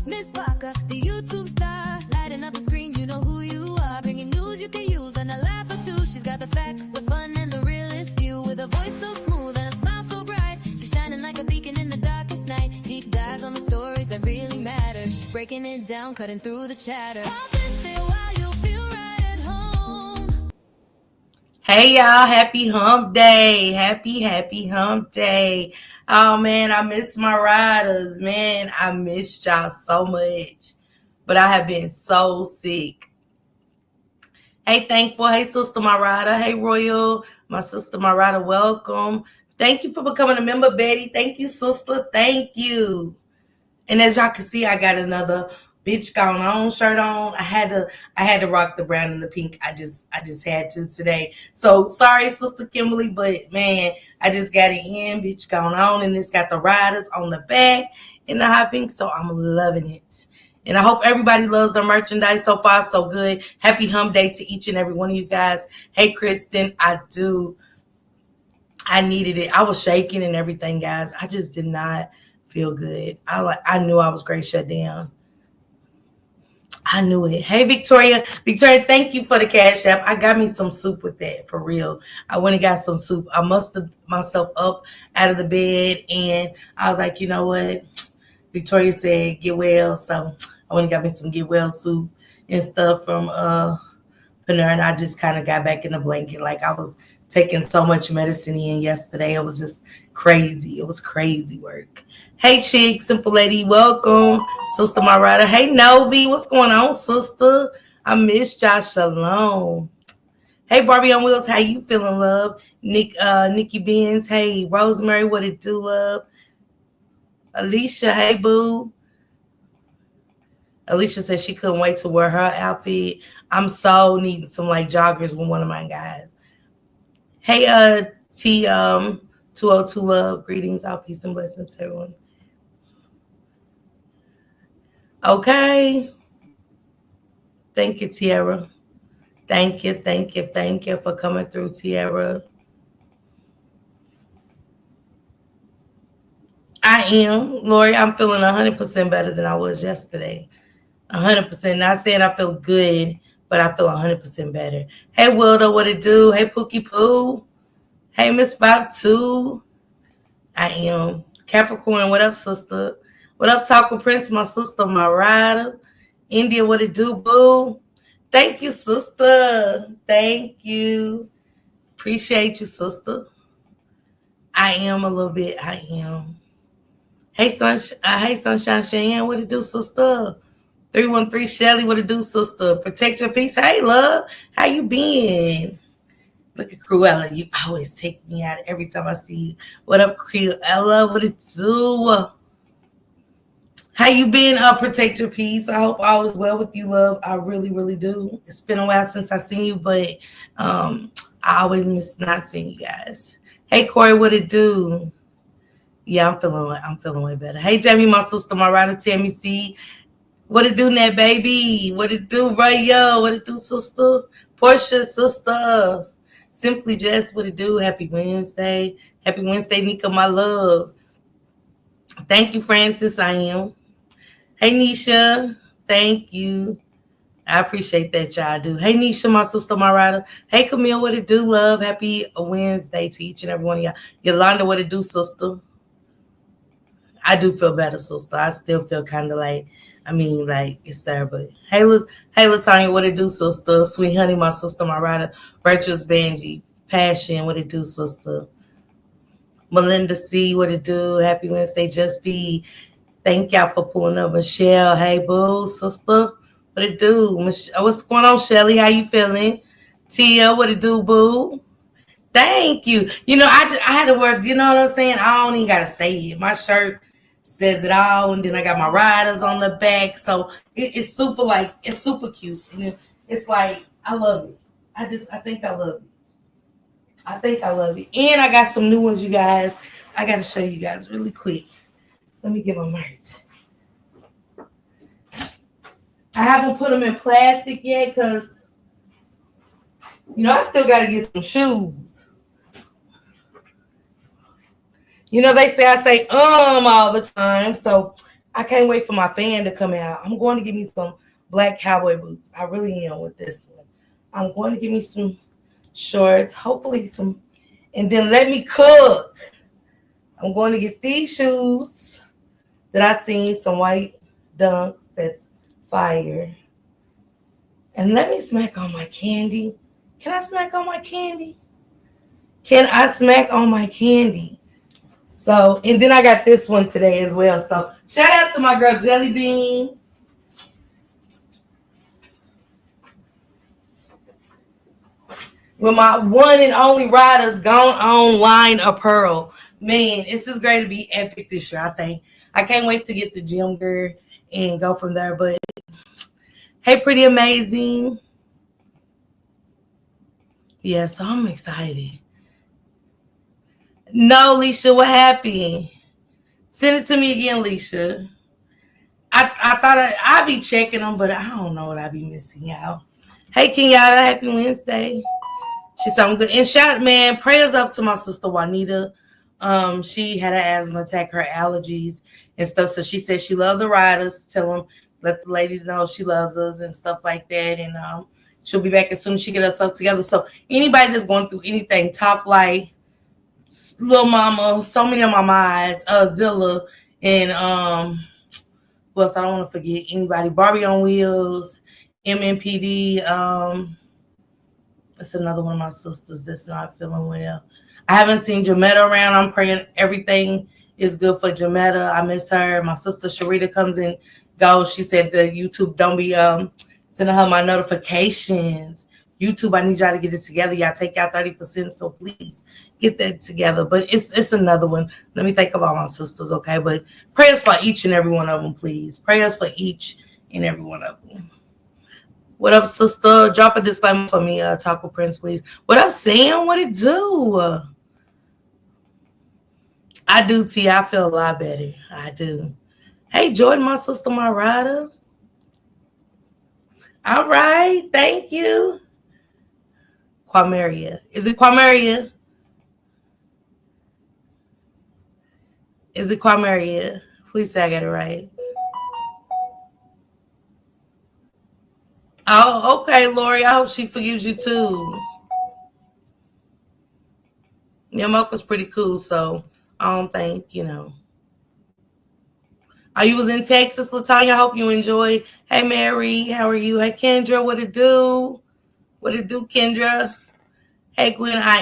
Miss Parker, the YouTube star, lighting up the screen, you know who you are. Bringing news you can use and a laugh or two. She's got the facts, the fun, and the realest view. With a voice so smooth and a smile so bright, she's shining like a beacon in the darkest night. Deep dives on the stories that really matter. She's breaking it down, cutting through the chatter. Pop and stay a while, you'll feel right at home. Hey y'all, happy hump day. Happy hump day. Oh man, I miss my riders. Man, I missed y'all so much. But I have been so sick. Hey, Thankful. Hey, Sister My Rider. Hey, Royal. My Sister My Rider, welcome. Thank you for becoming a member, Betty. Thank you, sister. Thank you. And as y'all can see, I got another bitch gone on shirt on. I had to rock the brown and the pink. I just had to today. So sorry, Sister Kimberly, but man, I just got it in, bitch gone on, and it's got the riders on the back in the hot pink. So I'm loving it. And I hope everybody loves their merchandise. So far, so good. Happy hump day to each and every one of you guys. Hey, Kristen, I needed it. I was shaking and everything, guys. I just did not feel good. I knew I was great shut down. I knew it. Hey, Victoria. Victoria, thank you for the Cash App. I got me some soup with that, for real. I went and got some soup. I mustered myself up out of the bed, and I was like, you know what? Victoria said, get well. So I went and got me some get well soup and stuff from Panera, and I just kind of got back in the blanket. Like, I was taking so much medicine in yesterday. It was just crazy. It was crazy work. Hey, Chick, Simple Lady, welcome. Sister My Rider. Hey, Novi, what's going on, sister? I missed y'all. Shalom. Hey, Barbie on Wheels, how you feeling, love? Nikki Benz, hey, Rosemary, what it do, love? Alicia, hey, boo. Alicia said she couldn't wait to wear her outfit. I'm so needing some like joggers with one of my guys. Hey, T 202 love, greetings, all peace and blessings to everyone. Okay. Thank you, Tiara. Thank you for coming through, Tiara. I am, Lori. I'm feeling 100% better than I was yesterday. 100%. Not saying I feel good, but I feel 100% better. Hey, Wilda, what it do? Hey, Pookie Poo. Hey, Miss 52. I am. Capricorn, what up, sister? What up, Taco Prince, my sister, my rider? India, what it do, boo? Thank you, sister. Thank you. Appreciate you, sister. I am a little bit. I am. Hey, Sunshine Cheyenne, what it do, sister? 313 Shelly, what it do, sister? Protect your peace. Hey, love, how you been? Look at Cruella. You always take me out every time I see you. What up, Cruella? What it do? How you been? Protect your peace. I hope all is well with you, love. I really, really do. It's been a while since I seen you, but I always miss not seeing you guys. Hey, Corey, what it do? Yeah, I'm feeling way better. Hey, Jamie, my sister, my rider, Tammy C. What it do, Nat baby? What it do, Rayo? What it do, sister? Portia, sister. Simply Jess, what it do? Happy Wednesday. Happy Wednesday, Nika, my love. Thank you, Francis. I am. Hey, Nisha. Thank you. I appreciate that, y'all do. Hey, Nisha, my sister, my rider. Hey, Camille, what it do, love? Happy Wednesday to each and every one of y'all. Yolanda, what it do, sister? I do feel better, sister. I still feel kind of like it's there, but hey, Latanya, what it do, sister? Sweet honey, my sister, my rider. Virtuous Benji, passion, what it do, sister? Melinda C, what it do? Happy Wednesday, just be. Thank y'all for pulling up. Michelle, hey, boo, sister, what it do? What's going on, Shelly? How you feeling? Tia, what it do, boo? Thank you. You know, I had to work. You know what I'm saying? I don't even gotta say it. My shirt says it all, and then I got my riders on the back, so it's super cute, and it's like I love it. I think I love it. And I got some new ones, you guys. I got to show you guys really quick. Let me get my merch. I haven't put them in plastic yet because I still got to get some shoes. You know, they say I say all the time, so I can't wait for my fan to come out. I'm going to give me some black cowboy boots. I really am with this one. I'm going to give me some shorts, hopefully some, and then let me cook. I'm going to get these shoes that I seen, some white dunks that's fire. And let me smack on my candy. Can I smack on my candy? Can I smack on my candy? So, and then I got this one today as well. So, shout out to my girl Jelly Bean. With my one and only riders gone on line apparel. Man, it's just great to be epic this year, I think. I can't wait to get the gym girl and go from there. But hey, pretty amazing. Yeah, so I'm excited. No, Leisha, what happened? Send it to me again, Leisha. I thought I'd be checking them, but I don't know what I'd be missing out. Hey, Kenyatta, happy Wednesday. She sounds good. And shout, man, prayers up to my sister Juanita. She had an asthma attack, her allergies and stuff. So she said she loved the riders. Tell them, let the ladies know she loves us and stuff like that. And she'll be back as soon as she get herself together. So anybody that's going through anything, Top Flight, Lil Mama, so many of my mods, Zilla, and well, so I don't want to forget anybody. Barbie on Wheels, MNPD. That's another one of my sisters that's not feeling well. I haven't seen Jametta around. I'm praying everything is good for Jametta. I miss her. My sister Sharita comes and goes. She said the YouTube don't be sending her my notifications. YouTube, I need y'all to get it together. Y'all take out 30%, so please get that together. But it's another one. Let me think of all my sisters, okay? But prayers for each and every one of them, please. Prayers for each and every one of them. What up, sister? Drop a disclaimer for me, Taco Prince, please. What up, Sam? What it do? I do, T. I feel a lot better. I do. Hey, Jordan, my sister, my rider. All right. Thank you. Quamaria. Is it Quamaria? Is it Quamaria? Please say I got it right. Oh, okay, Lori. I hope she forgives you too. Your mocha's pretty cool, so I don't think, Oh, you was in Texas, Latanya. I hope you enjoyed. Hey, Mary. How are you? Hey, Kendra. What it do? What it do, Kendra? Hey, Gwen. I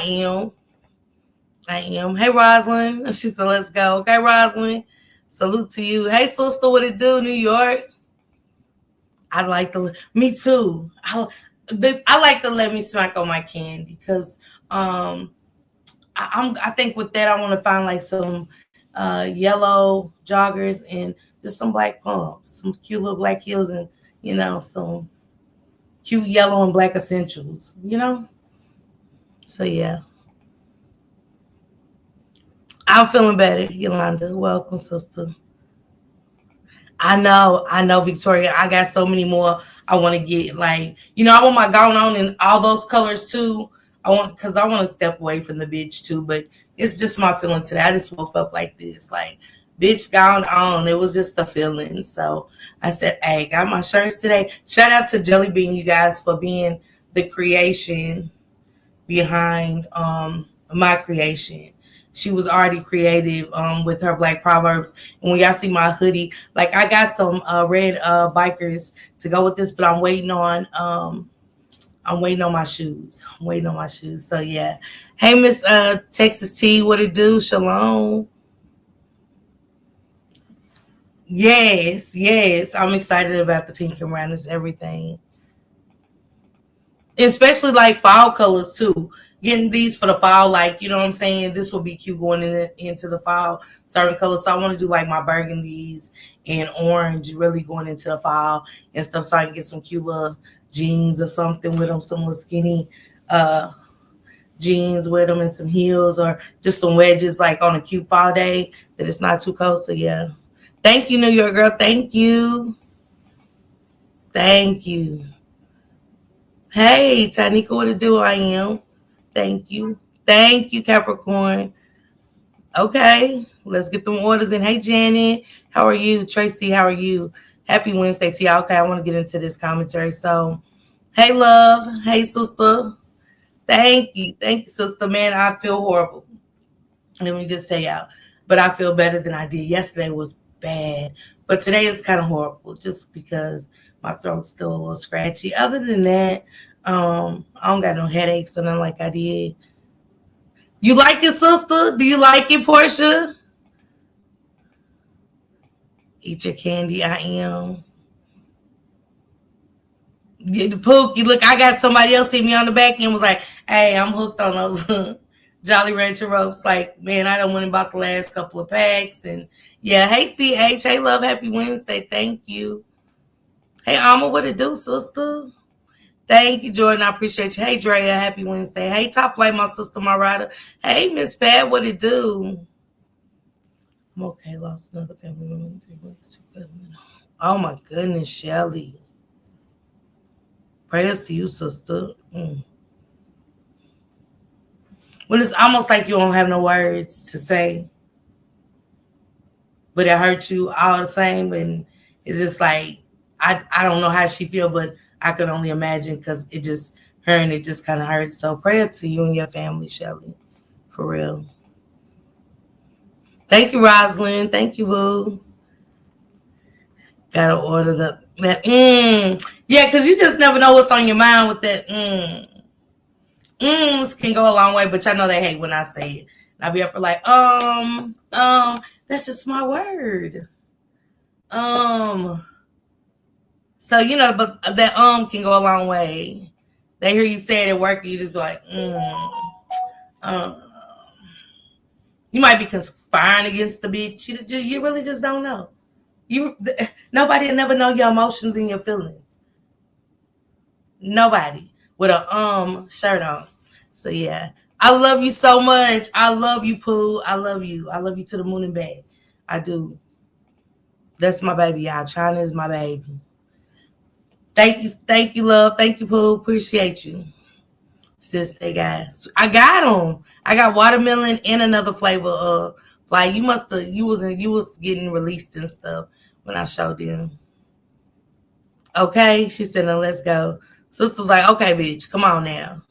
am. Hey, Rosalind. She said, let's go. Okay, Rosalind. Salute to you. Hey, sister. What it do, New York? I like the. Me too. I like to let me smack on my candy because I think with that I want to find like some yellow joggers and just some black pumps, some cute little black heels, and some cute yellow and black essentials. So yeah, I'm feeling better. Yolanda, welcome, sister. I know, Victoria. I got so many more I want to get. Like, I want my gown on in all those colors too. Because I want to step away from the bitch too. But it's just my feeling today. I just woke up like this, like bitch gown on. It was just the feeling. So I said, hey, got my shirts today. Shout out to Jelly Bean, you guys, for being the creation behind my creation. She was already creative with her Black Proverbs. And when y'all see my hoodie, like I got some red bikers to go with this, but I'm waiting on my shoes. So yeah. Hey, Miss Texas T, what it do? Shalom. Yes. I'm excited about the pink and brown. It's everything. Especially like fall colors too. Getting these for the fall, like, you know what I'm saying? This will be cute going into the fall, certain colors. So I want to do like my burgundies and orange really going into the fall and stuff, so I can get some cute little jeans or something with them, some little skinny jeans with them and some heels or just some wedges like on a cute fall day that it's not too cold. So yeah. Thank you, New York girl. Thank you. Hey, Tanika, what to do? I am. Thank you, Capricorn. Okay, let's get them orders in. Hey, Janet, how are you? Tracy, how are you? Happy Wednesday to y'all. Okay, I want to get into this commentary. So, hey, love. Hey, sister. Thank you, sister. Man, I feel horrible. Let me just say y'all, but I feel better than I did. Yesterday was bad, but today is kind of horrible just because my throat's still a little scratchy. Other than that, I don't got no headaches or nothing like I did. You like it, sister? Do you like it, Portia? Eat your candy. I am. Get the Pookie. Look, I got somebody else hit me on the back and was like, hey, I'm hooked on those Jolly Rancher ropes. Like, man, I don't went about the last couple of packs. And yeah, hey, CH. Hey, love. Happy Wednesday. Thank you. Hey, Alma, what it do, sister? Thank you, Jordan. I appreciate you. Hey, Drea. Happy Wednesday. Hey, Top Flight, my sister, my rider. Hey, Miss Pat. What it do? I'm okay. Lost another family member. Oh, my goodness, Shelly. Prayers to you, sister. When it's almost like you don't have no words to say, but it hurts you all the same. And it's just like, I don't know how she feel, but I can only imagine because it just, her and it just kind of hurts. So prayer to you and your family, Shelly. For real. Thank you, Rosalind. Thank you, boo. Gotta order that. Yeah, because you just never know what's on your mind with that. Can go a long way, but y'all know they hate when I say it. And I'll be up for like, that's just my word. So you know, but that can go a long way. They hear you say it at work, and you just be like, you might be conspiring against the bitch. You really just don't know. Nobody will never know your emotions and your feelings. Nobody with a shirt on. So yeah, I love you so much. I love you, Pooh. I love you. I love you to the moon and back. I do. That's my baby, y'all. China is my baby. Thank you, love. Thank you, Pooh. Appreciate you. Sis, I got them. I got watermelon and another flavor of like you was getting released and stuff when I showed them. Okay, she said, "Now let's go." Sister's like, "Okay, bitch, come on now."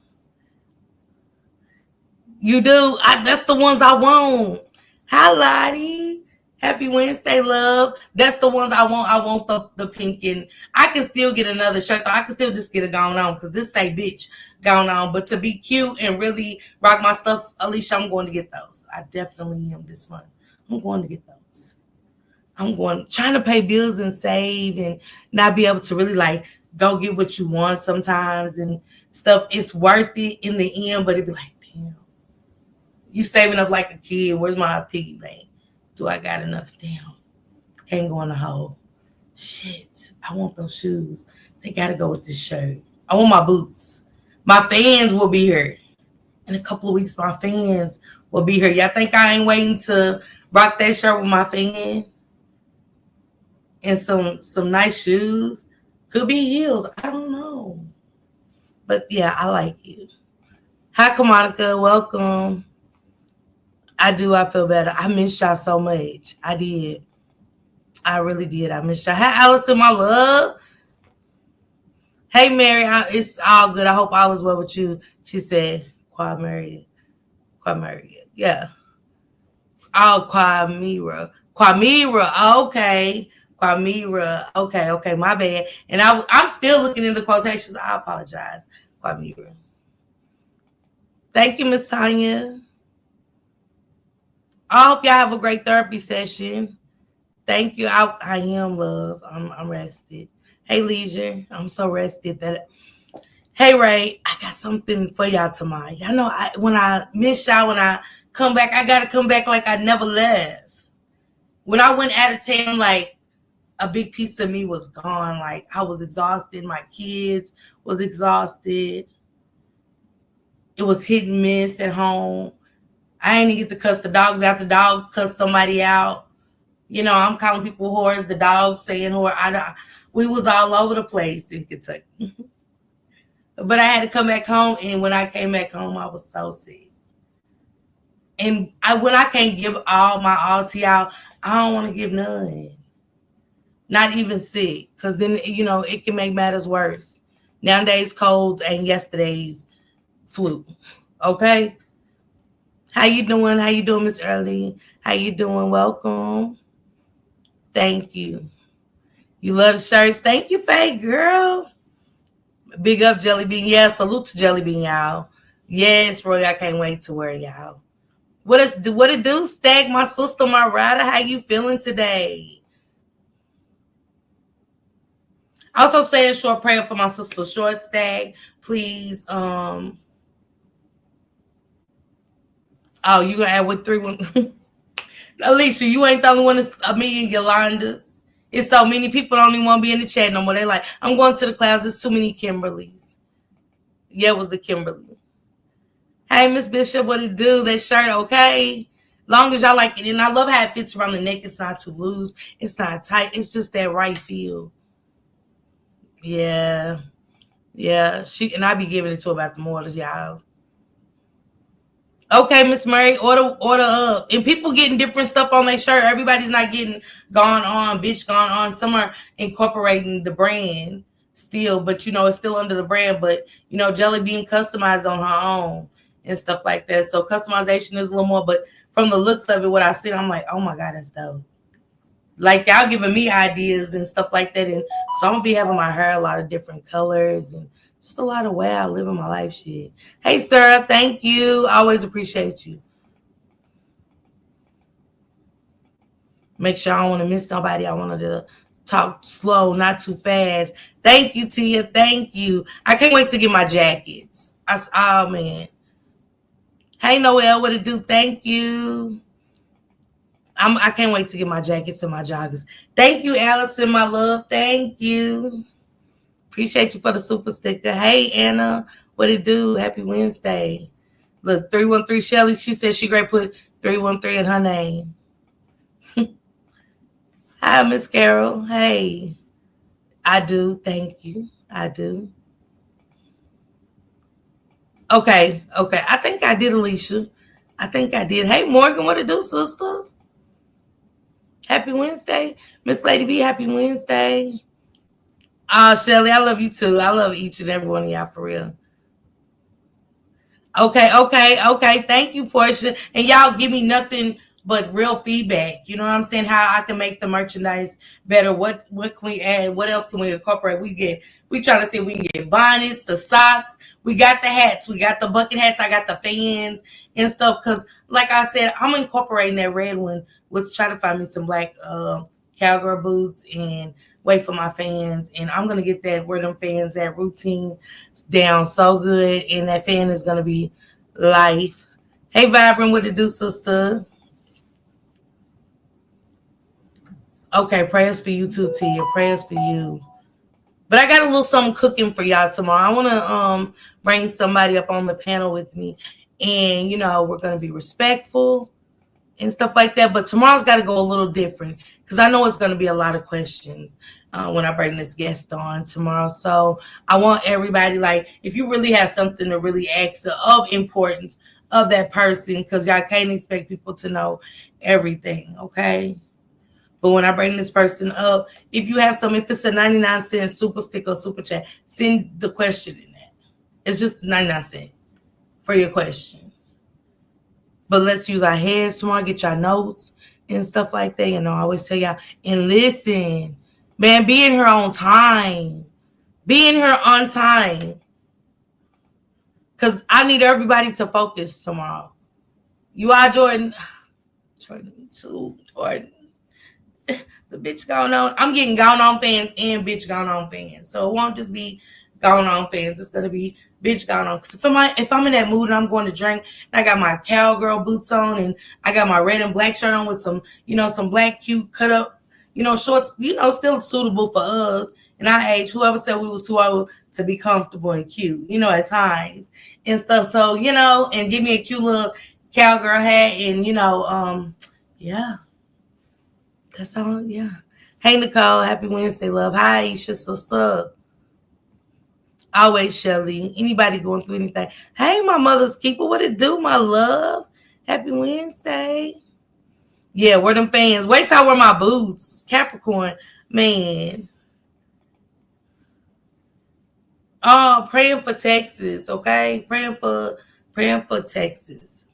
You do. That's the ones I want. Hi, Lottie. Happy Wednesday, love. That's the ones I want. I want the pink, and I can still get another shirt. Though. I can still just get it going on because this say bitch going on. But to be cute and really rock my stuff, Alicia, I'm going to get those. I definitely am this month. I'm going to get those. I'm going trying to pay bills and save and not be able to really like go get what you want sometimes and stuff. It's worth it in the end, but it'd be like, damn. You saving up like a kid. Where's my piggy bank? Do I got enough? Damn. Can't go in the hole. Shit. I want those shoes. They gotta go with this shirt. I want my boots. My fans will be here. In a couple of weeks, my fans will be here. Y'all think I ain't waiting to rock that shirt with my fan? And some nice shoes. Could be heels. I don't know. But yeah, I like it. Hi, Kamonica. Welcome. I do. I feel better. I miss y'all so much. I did. I really did. I miss y'all. Hi, Allison, my love. Hey, Mary. It's all good. I hope all is well with you. She said, Quad married. Yeah. Oh, Quamira. Okay. Quamira. Okay. My bad. And I'm still looking in the quotations. I apologize. Quamira. Thank you, Miss Tanya. I hope y'all have a great therapy session. Thank you. I am, love. I'm rested. Hey, Leisure. I'm so rested that. Hey, Ray. I got something for y'all tomorrow. Y'all know when I miss y'all, when I come back, I gotta come back like I never left. When I went out of town, like a big piece of me was gone. Like I was exhausted. My kids was exhausted. It was hit and miss at home. I ain't even get to cuss the dogs out. The dog cussed somebody out. You know, I'm calling people whores. The dog saying whore. We was all over the place in Kentucky. But I had to come back home. And when I came back home, I was so sick. And when I can't give all my all to y'all, I don't want to give none. Not even sick, because then it can make matters worse. Nowadays colds ain't yesterday's flu. Okay. How you doing? How you doing, Miss Early? How you doing? Welcome. Thank you. You love the shirts. Thank you, Faye, girl. Big up, Jelly Bean. Yeah, salute to Jelly Bean, y'all. Yes, Roy, I can't wait to wear y'all. What it do? Stag, my sister, my rider. How you feeling today? Also say a short prayer for my sister, Short Stag, please. Oh, you gonna add with 3-1? Alicia, you ain't the only one. That's a million Yolandas. It's so many people don't even want to be in the chat no more. They like, I'm going to the clouds. There's too many Kimberlys. Yeah, it was the Kimberly. Hey, Miss Bishop, what it do? That shirt, okay? Long as y'all like it. And I love how it fits around the neck. It's not too loose. It's not tight. It's just that right feel. Yeah. Yeah. I be giving it to her about the mortars, y'all. Okay, Miss Murray, order up. And people getting different stuff on their shirt. Everybody's not getting gone on, bitch gone on. Some are incorporating the brand still, but it's still under the brand. But Jelly being customized on her own and stuff like that. So customization is a little more, but from the looks of it, what I see, I'm like, oh my God, that's dope. Like y'all giving me ideas and stuff like that. And so I'm gonna be having my hair a lot of different colors and just a lot of way I live in my life shit. Hey, Sarah, thank you. I always appreciate you. Make sure I don't want to miss nobody. I wanted to talk slow, not too fast. Thank you, Tia. Thank you. I can't wait to get my jackets. Oh, man. Hey, Noelle, what it do? Thank you. I can't wait to get my jackets and my joggers. Thank you, Allison, my love. Thank you. Appreciate you for the super sticker. Hey, Anna, what it do? Happy Wednesday. Look, 313 Shelly, she said she great put 313 in her name. Hi, Miss Carol. Hey. I do. Thank you. I do. Okay. I think I did, Alicia. I think I did. Hey, Morgan, what it do, sister? Happy Wednesday. Miss Lady B, happy Wednesday. Shelly, I love you too. I love each and every one of y'all for real. Okay. Thank you, Portia. And y'all give me nothing but real feedback. You know what I'm saying? How I can make the merchandise better. What can we add? What else can we incorporate? We try to see if we can get bonnets, the socks. We got the hats. We got the bucket hats. I got the fans and stuff. Cause like I said, I'm incorporating that red one. Was trying to find me some black cowgirl boots and wait for my fans. And I'm gonna get that where them fans at routine down so good. And that fan is gonna be life. Hey, Vibrant, what it do, sister? Okay, prayers for you too, Tia. Prayers for you. But I got a little something cooking for y'all tomorrow. I want to bring somebody up on the panel with me, and we're gonna be respectful and stuff like that. But tomorrow's got to go a little different because I know it's going to be a lot of questions when I bring this guest on tomorrow. So I want everybody, like, if you really have something to really ask of importance of that person, because y'all can't expect people to know everything, okay? But when I bring this person up, if you have some, if it's a 99-cent super sticker or super chat, send the question in that. It's just 99 cents for your question. But let's use our heads tomorrow, get y'all notes and stuff like that. I always tell y'all, and listen, man, be in here on time. Be in here on time. Because I need everybody to focus tomorrow. You are Jordan. Jordan, me too. Jordan. The bitch going on. I'm getting gone on fans and bitch gone on fans. So it won't just be gone on fans. It's going to be bitch gone on. Because if I'm in that mood and I'm going to drink, and I got my cowgirl boots on and I got my red and black shirt on with some, some black cute cut up, shorts, still suitable for us and our age. Whoever said we was too old to be comfortable and cute, at times and stuff. So, and give me a cute little cowgirl hat and, yeah. That's all, yeah. Hey, Nicole. Happy Wednesday, love. Hi, Aisha, sister. Always, Shelly. Anybody going through anything? Hey, my mother's keeper. What it do, my love? Happy Wednesday. Yeah, where them fans? Wait till I wear my boots. Capricorn, man. Oh, praying for Texas, okay? Praying for Texas.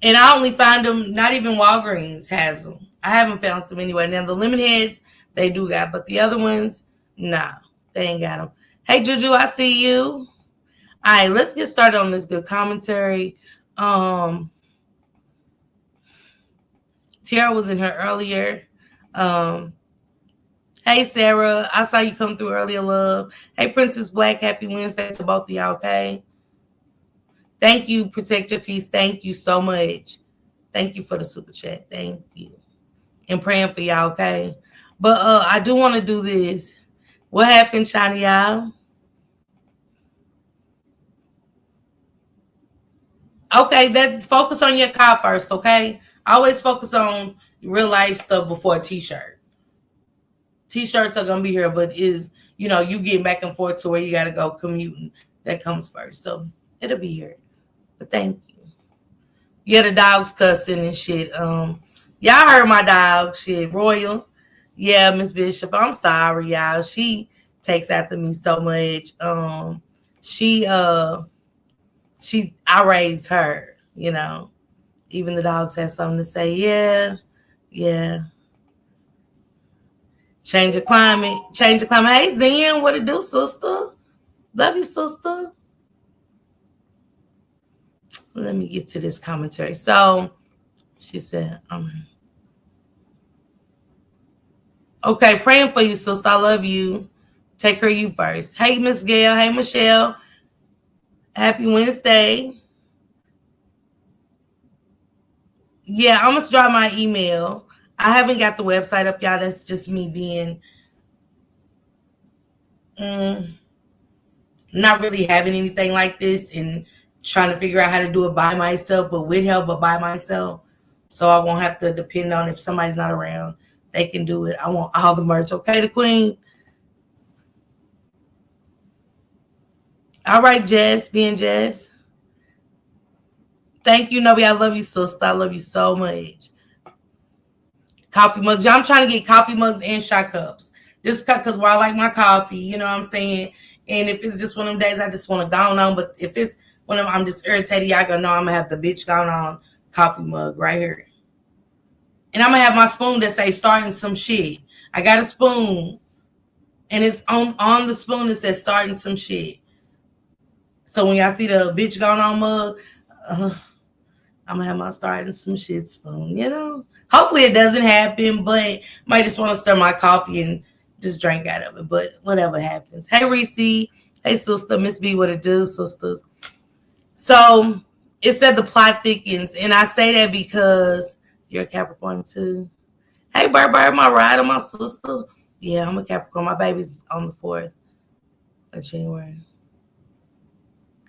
And I only find them, not even Walgreens has them. I haven't found them anywhere. Now, the lemon heads, they do got, but the other ones, nah, they ain't got them. Hey, Juju, I see you. All right, let's get started on this good commentary. Tiara was in here earlier. Hey, Sarah, I saw you come through earlier, love. Hey, Princess Black, happy Wednesday to both of y'all, okay? Thank you, Protect Your Peace. Thank you so much. Thank you for the super chat. Thank you. And praying for y'all, okay? But I do want to do this. What happened, Shiny y'all? Okay, that focus on your car first, okay? Always focus on real life stuff before a t-shirt. T-shirts are gonna be here, but you getting back and forth to where you gotta go commuting. That comes first. So it'll be here. But thank you. Yeah, the dog's cussing and shit. Y'all heard my dog shit. Royal. Yeah, Miss Bishop. I'm sorry, y'all. She takes after me so much. She I raised her, Even the dogs had something to say. Yeah. Change the climate. Hey Zen, what it do, sister? Love you, sister. Let me get to this commentary. So she said, okay, praying for you, sister. I love you. Take care of you first. Hey, Miss Gail. Hey, Michelle. Happy Wednesday. Yeah, I'm going to drop my email. I haven't got the website up, y'all. That's just me being not really having anything like this and trying to figure out how to do it by myself, but with help, but by myself. So I won't have to depend on if somebody's not around. They can do it. I want all the merch. Okay, the queen? All right, Jess, being Jess. Thank you, Novi. I love you, sister. I love you so much. Coffee mugs. I'm trying to get coffee mugs and shot cups. Just because where I like my coffee, you know what I'm saying? And if it's just one of them days I just want to go on. But if it's one of them I'm just irritated, y'all gonna know I'm gonna have the bitch going on coffee mug right here. And I'm gonna have my spoon that say starting some shit. I got a spoon. And it's on the spoon that says starting some shit. So when y'all see the bitch going on mug, I'm gonna have my starting some shit spoon, Hopefully it doesn't happen, but might just want to stir my coffee and just drink out of it. But whatever happens. Hey Reese. Hey sister, Miss B, what it do, sisters? So it said the plot thickens, and I say that because you're a Capricorn too. Hey Bird, my rider, my sister. Yeah, I'm a Capricorn. My baby's on the 4th of January.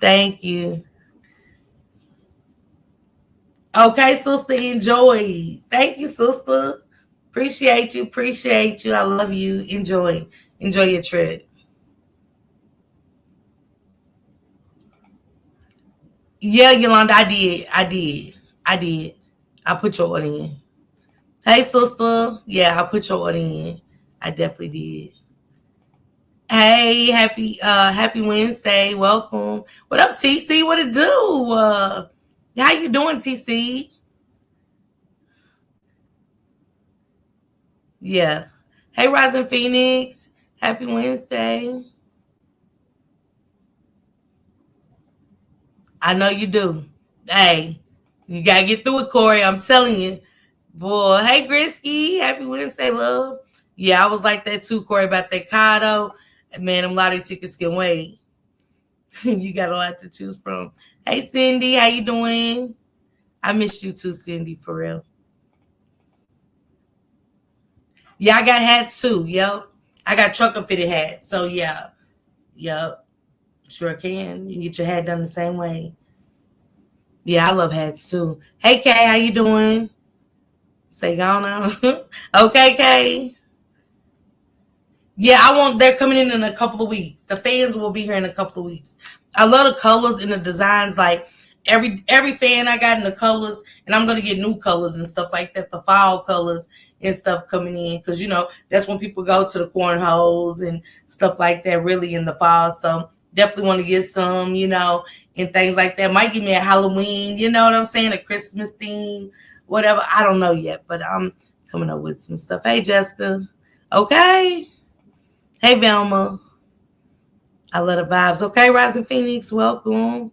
Thank you. Okay, sister, enjoy. Thank you, sister. Appreciate you. I love you. Enjoy your trip. Yeah, Yolanda, I did. I put your order in. Hey, sister. Yeah, I put your order in. I definitely did. Hey, happy Wednesday. Welcome. What up, TC? What it do? How you doing, TC? Yeah. Hey, Rising Phoenix. Happy Wednesday. I know you do. Hey, you gotta get through it, Corey. I'm telling you. Boy, hey Grisky. Happy Wednesday, love. Yeah, I was like that too, Corey, about that car though. Man, them lottery tickets can wait. You got a lot to choose from. Hey Cindy, how you doing? I missed you too, Cindy, for real. Yeah, I got hats too. Yep. I got trucker fitted hats. So yeah. Yep. Sure can. You can get your hat done the same way. Yeah, I love hats too. Hey Kay, how you doing? Say go now. Okay, Kay. Yeah, they're coming in a couple of weeks. The fans will be here in a couple of weeks. I love the colors and the designs. Like every fan I got in the colors, and I'm gonna get new colors and stuff like that. The fall colors and stuff coming in because that's when people go to the cornholes and stuff like that. Really in the fall, so definitely want to get some, and things like that. Might give me a Halloween, you know what I'm saying, a Christmas theme, whatever. I don't know yet, but I'm coming up with some stuff. Hey, Jessica. Okay. Hey, Velma. I love the vibes. Okay, Rising Phoenix, welcome.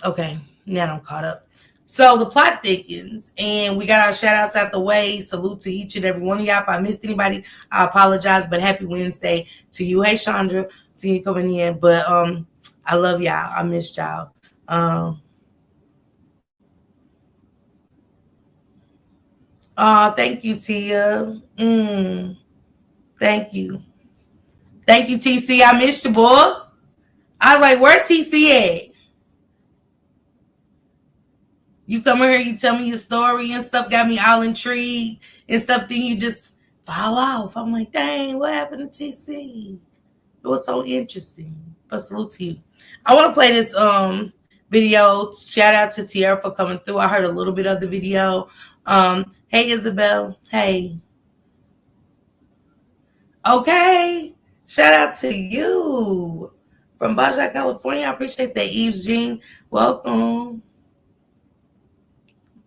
Okay, now I'm caught up. So the plot thickens, and we got our shout outs out the way. Salute to each and every one of y'all. If I missed anybody, I apologize, but happy Wednesday to you. Hey, Chandra, seeing you coming in, but I love y'all. I missed y'all. Thank you, Tia. Thank you. Thank you, TC. I missed you, boy. I was like, where TC at? You come in here, you tell me your story and stuff, got me all intrigued and stuff. Then you just fall off. I'm like, dang, what happened to TC? It was so interesting. But salute to you. I want to play this video. Shout out to Tierra for coming through. I heard a little bit of the video. Hey, Isabel. Hey. Okay. Shout out to you from Baja, California. I appreciate that, Eves Jean. Welcome.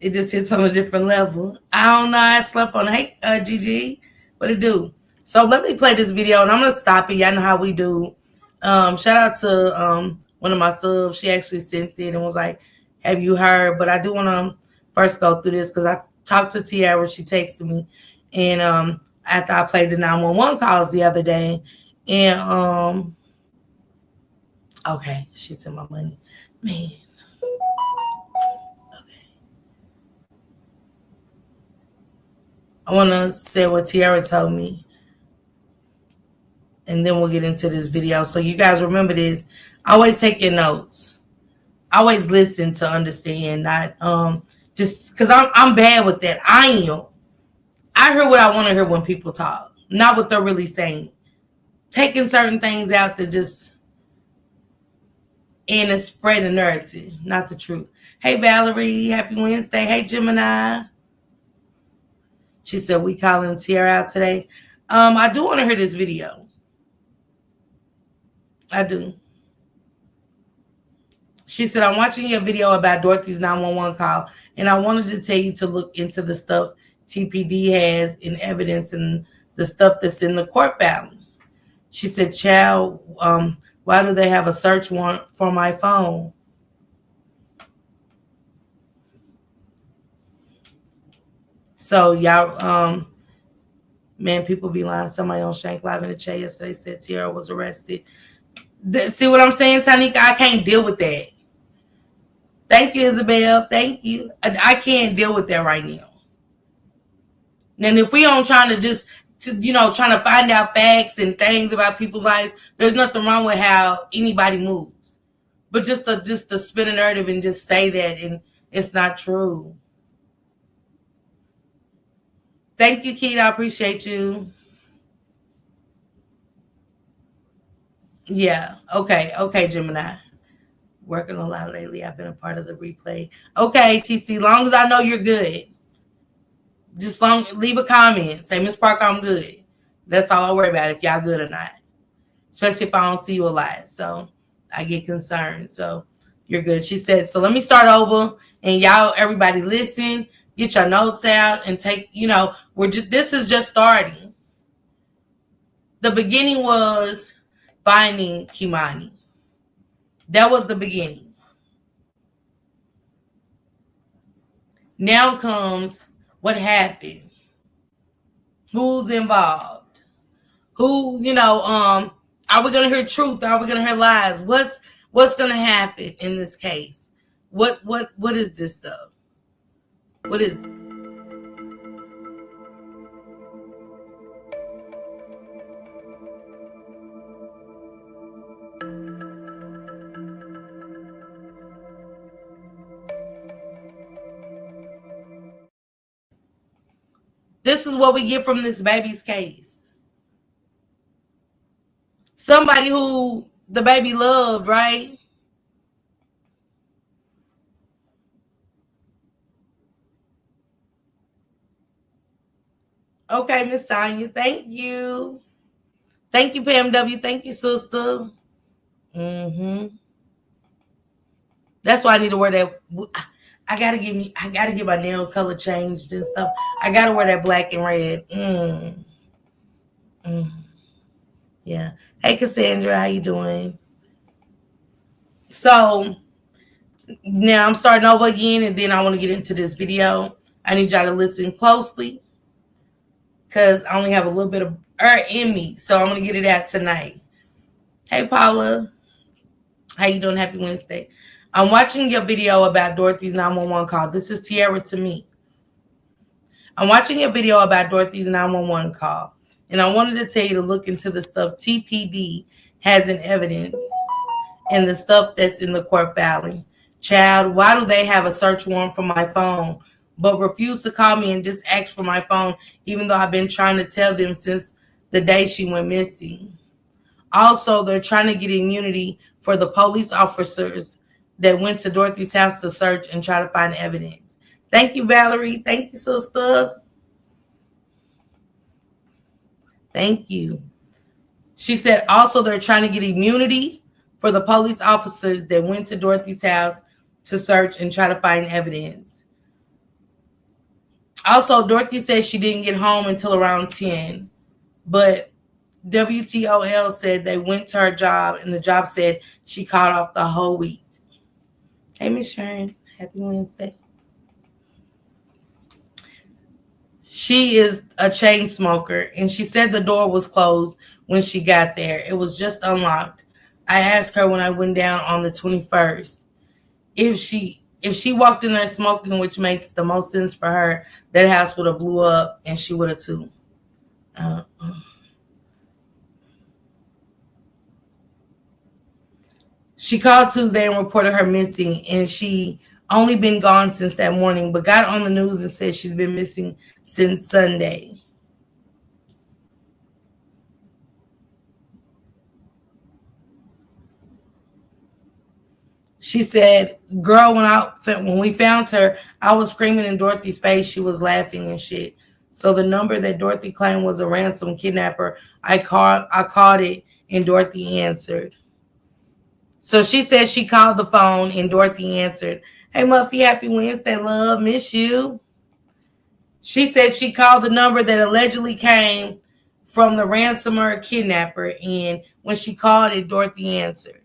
It just hits on a different level. I don't know. I slept on it. Hey, GG. What it do? So let me play this video, and I'm going to stop it. Y'all know how we do. Shout out to one of my subs. She actually sent it and was like, have you heard? But I do want to first go through this because I talked to Tiara. She texted me. And after I played the 911 calls the other day. And, okay, she sent my money. Man. I want to say what Tiara told me, and then we'll get into this video. So you guys remember this. Always take your notes. Always listen to understand, not just because I'm bad with that. I am. I hear what I want to hear when people talk, not what they're really saying. Taking certain things out to just and spread a narrative, not the truth. Hey Valerie, happy Wednesday. Hey Gemini. She said we calling Tiara out today. I do want to hear this video. I do. She said, I'm watching your video about Dorothy's 911 call, and I wanted to tell you to look into the stuff TPD has in evidence and the stuff that's in the court filing. She said, child, why do they have a search warrant for my phone? So y'all, man, people be lying. Somebody on Shank Live in the chat yesterday said Tiara was arrested. See what I'm saying, Tanika? I can't deal with that. Thank you, Isabel. Thank you. I can't deal with that right now. And if we don't trying to just, trying to find out facts and things about people's lives, there's nothing wrong with how anybody moves. But just to spin a narrative and just say that, and it's not true. Thank you, Keith. I appreciate you. Yeah. Okay, Gemini. Working a lot lately. I've been a part of the replay. Okay, TC. Long as I know you're good. Just leave a comment. Say, Miss Parker, I'm good. That's all I worry about, if y'all good or not. Especially if I don't see you a lot. So I get concerned. So you're good. She said, so let me start over, and y'all, everybody listen, get your notes out and take, this is just starting. The beginning was finding Kimani. That was the beginning. Now comes what happened. Who's involved? Who, are we gonna hear truth? Are we gonna hear lies? What's gonna happen in this case? What is this stuff? What is this is what we get from this baby's case. Somebody who the baby loved, right? Okay, Miss Sonia. Thank you. Thank you, Pam W. Thank you, sister. That's why I need to wear that. I gotta get my nail color changed and stuff. I gotta wear that black and red. Yeah. Hey, Cassandra, how you doing? So now I'm starting over again, and then I want to get into this video. I need y'all to listen closely because I only have a little bit of air in me, so I'm gonna get it out tonight. Hey, Paula, how you doing? Happy Wednesday. I'm watching your video about Dorothy's 911 call. This is Tiara to me. I'm watching a video about Dorothy's 911 call, and I wanted to tell you to look into the stuff TPD has in evidence and the stuff that's in the court filing. Child, why do they have a search warrant for my phone, but refuse to call me and just ask for my phone, even though I've been trying to tell them since the day she went missing? Also, they're trying to get immunity for the police officers that went to Dorothy's house to search and try to find evidence. Thank you, Valerie. Thank you, sister. Thank you. She said also they're trying to get immunity for the police officers that went to Dorothy's house to search and try to find evidence. Also, Dorothy said she didn't get home until around 10, but WTOL said they went to her job and the job said she called off the whole week. Hey, Miss Sharon. Happy Wednesday. She is a chain smoker, and she said the door was closed when she got there. It was just unlocked. I asked her when I went down on the 21st if she walked in there smoking, which makes the most sense for her, that house would have blew up and she would have too. She called Tuesday and reported her missing, and she only been gone since that morning, but got on the news and said she's been missing since Sunday. She said, "Girl, when we found her, I was screaming in Dorothy's face. She was laughing and shit. So the number that Dorothy claimed was a ransom kidnapper, I called it, and Dorothy answered." So she said she called the phone and Dorothy answered. Hey, Muffy, happy Wednesday, love. Miss you. She said she called the number that allegedly came from the ransomer kidnapper, and when she called it, Dorothy answered.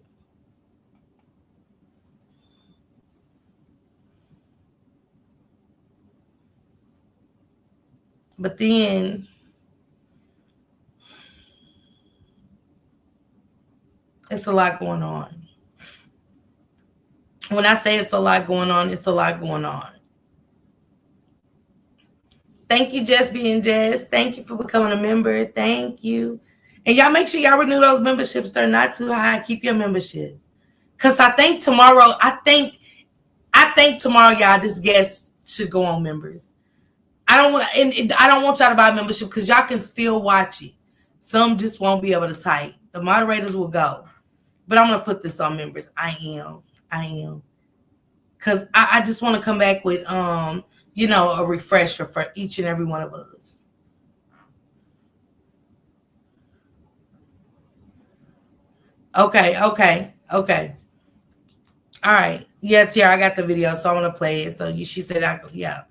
But then it's a lot going on. When I say it's a lot going on, it's a lot going on. Thank you, Jess being Jess. Thank you for becoming a member. Thank you. And y'all make sure y'all renew those memberships. They're not too high. Keep your memberships. Cause I think tomorrow, y'all, this guest should go on members. I don't want y'all to buy membership because y'all can still watch it. Some just won't be able to type. The moderators will go. But I'm gonna put this on members. I am. Cause I just want to come back with a refresher for each and every one of us. Okay. All right. Yeah, Tiara, I got the video, so I'm gonna play it. So she said yeah.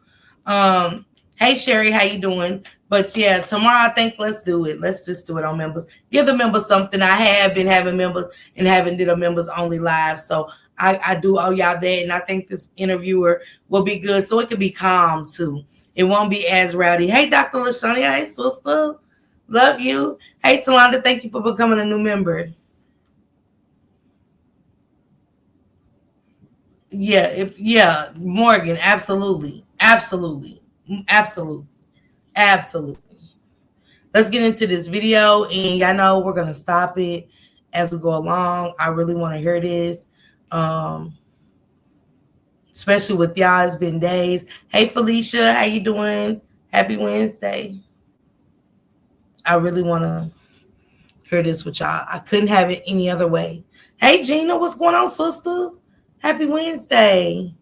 Hey Sherry, how you doing? But yeah, tomorrow I think let's do it. Let's just do it on members. Give the members something. I have been having members and haven't did a members only live. So I do owe y'all that. And I think this interviewer will be good. So it can be calm too. It won't be as rowdy. Hey, Dr. Lashania. Hey, sister. Love you. Hey, Talonda, thank you for becoming a new member. Yeah, Morgan, absolutely. Let's get into this video, and y'all know we're gonna stop it as we go along. I really want to hear this, especially with y'all. It's been days. Hey Felicia, how you doing? Happy Wednesday. I really want to hear this with y'all. I couldn't have it any other way. Hey, Gina, what's going on, sister? Happy Wednesday.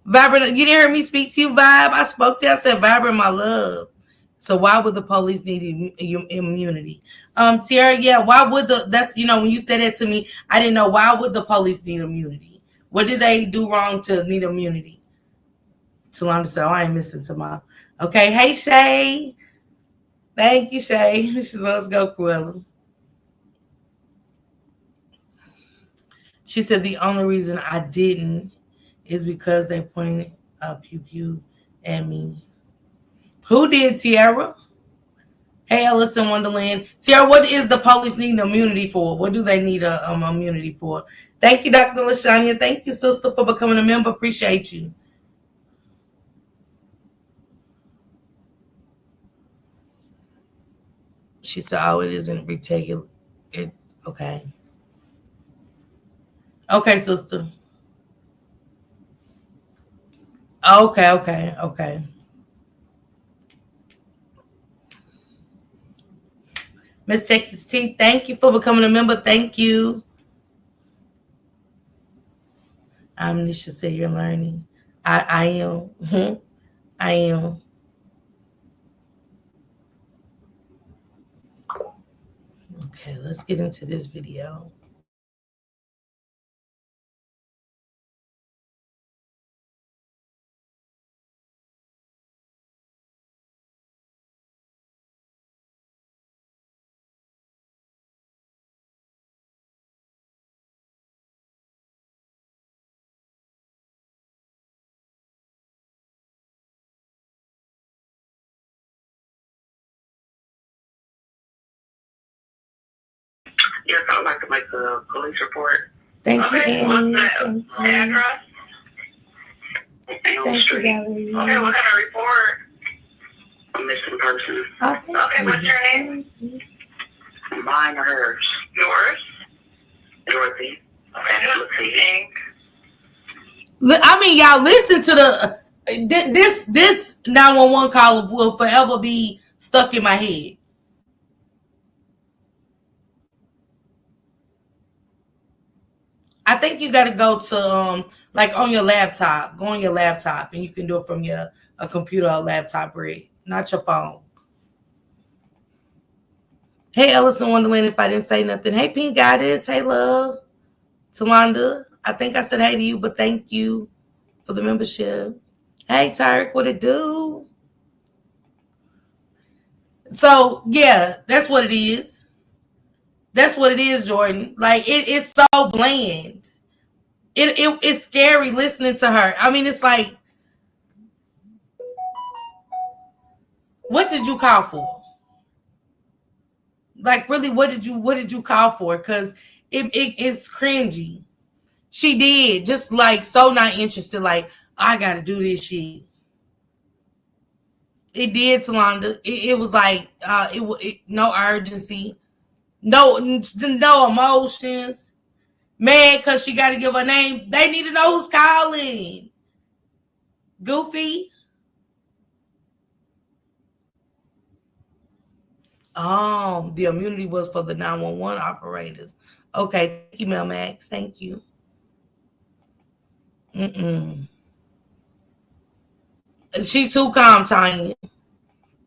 Vibrant, you didn't hear me speak to you, Vibe. I spoke to you. I said, Vibrant, my love. So why would the police need immunity? Tiara, yeah, why would that's, when you said that to me, I didn't know, why would the police need immunity? What did they do wrong to need immunity? Talonda said, I ain't missing tomorrow. Okay, hey, Shay. Thank you, Shay. She said, let's go, Cruella. She said, the only reason I didn't is because they pointed a pew at me. Who did, Tiara? Hey, Alice in Wonderland. Tiara, what is the police need immunity for? What do they need immunity for? Thank you, Dr. LaShania. Thank you, sister, for becoming a member. Appreciate you. She said, oh, it isn't retaking it. Okay. Okay, sister. Okay. Miss Texas T, thank you for becoming a member. Thank you. Nisha said you're learning. I am. I am. Okay, let's get into this video. Yes, I would like to make a police report. Thank you, Annie. Thank you. Address? Thank you, Valerie. Okay, what kind of report? A missing person. Okay, what's your name? Mine or hers? Yours? Dorothy. Okay, Latigue. I mean, y'all listen to this 911 call will forever be stuck in my head. I think you got to go to like on your laptop. Go on your laptop, and you can do it from a computer or laptop, Rick, not your phone. Hey, Alice in Wonderland. If I didn't say nothing, hey, Pink Goddess. Hey, love, Talonda. I think I said hey to you, but thank you for the membership. Hey, Tyrick, what it do? So yeah, that's what it is. That's what it is, Jordan. Like it's so bland. It's scary listening to her. I mean, it's like, what did you call for? Like, really, what did you call for? Because it's cringy. She did just like so not interested. Like, I got to do this shit. It did, Talonda. It was like no urgency, no emotions. Man, because she got to give her name. They need to know who's calling. Goofy. The immunity was for the 911 operators. Okay, thank you, Mel Max. Thank you. She's too calm, Tanya.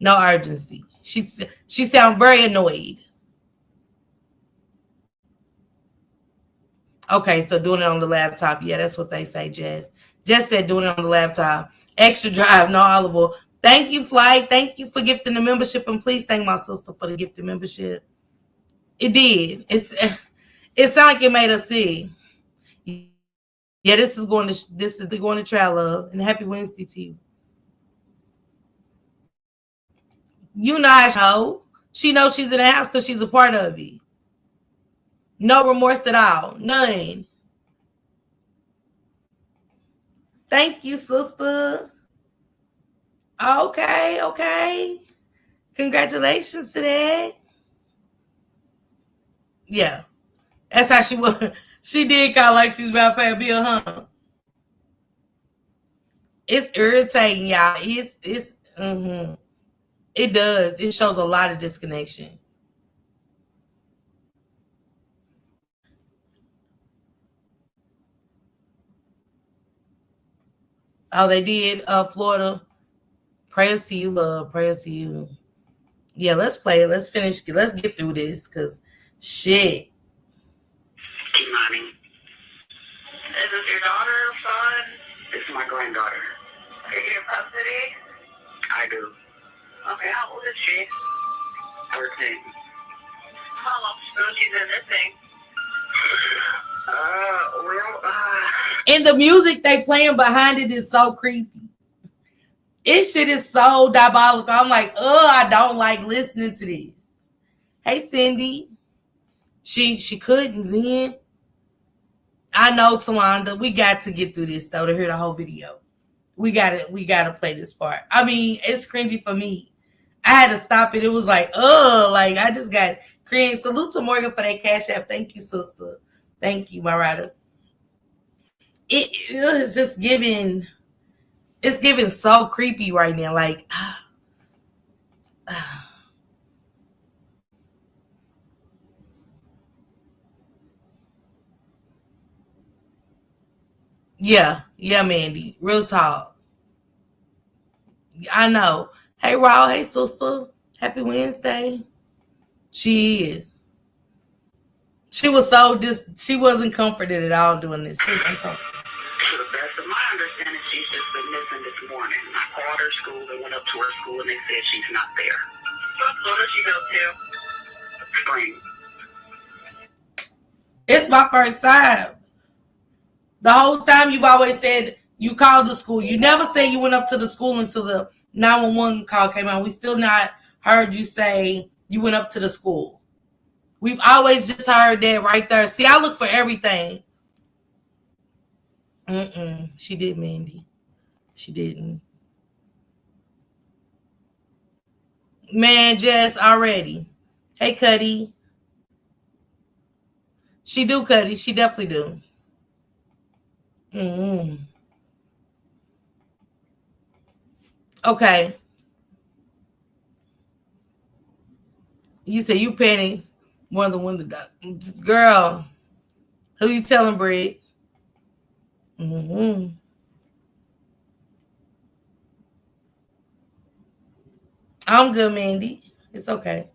No urgency. She sounds very annoyed. Okay, so doing it on the laptop. Yeah, that's what they say, Jess. Jess said doing it on the laptop. Extra drive, no olive. Thank you, Flight. Thank you for gifting the membership, and please thank my sister for the gifted membership. It did. It sounded like it made us see. Yeah, this is going to trial love, and happy Wednesday to you. You know how she knows she's in the house because she's a part of it. No remorse at all. None. Thank you, sister. Okay. Congratulations to that. Yeah. That's how she was. She did call like she's about to pay a bill, huh? It's irritating, y'all. It does. It shows a lot of disconnection. Oh, they did. Florida. Prayers to you, love. Prayers to you. Yeah, let's play it. Let's finish. Let's get through this, cause shit. Kimani. Is this your daughter or son? This is my granddaughter. Are you in custody? I do. Okay, how old is she? 13. How long ago she's been missing? And the music they playing behind it is so creepy. This shit is so diabolical. I'm like, I don't like listening to this. Hey, Cindy. She couldn't, Zen. I know, Tawanda. We got to get through this though to hear the whole video. We gotta play this part. I mean, it's cringy for me. I had to stop it. It was like, like I just got cringe. Salute to Morgan for that Cash App. Thank you, sister. Thank you, my rider. It is just giving. It's giving so creepy right now. Like, yeah, Mandy. Real talk. I know. Hey, Raw. Hey, sister. Happy Wednesday. She is. She was she wasn't comforted at all doing this. She was uncomfortable. To the best of my understanding, she's just been missing this morning. I called her school and went up to her school and they said she's not there. What school does she go to? Spring. It's my first time. The whole time you've always said you called the school. You never say you went up to the school until the 911 call came out. We still not heard you say you went up to the school. We've always just heard that right there. See, I look for everything. She did, Mandy. She didn't. Man, Jess, already. Hey, Cuddy. She do, Cuddy. She definitely do. Okay. You say you penny one of the window girl. Who you telling, Brett? I'm good, Mandy. It's okay.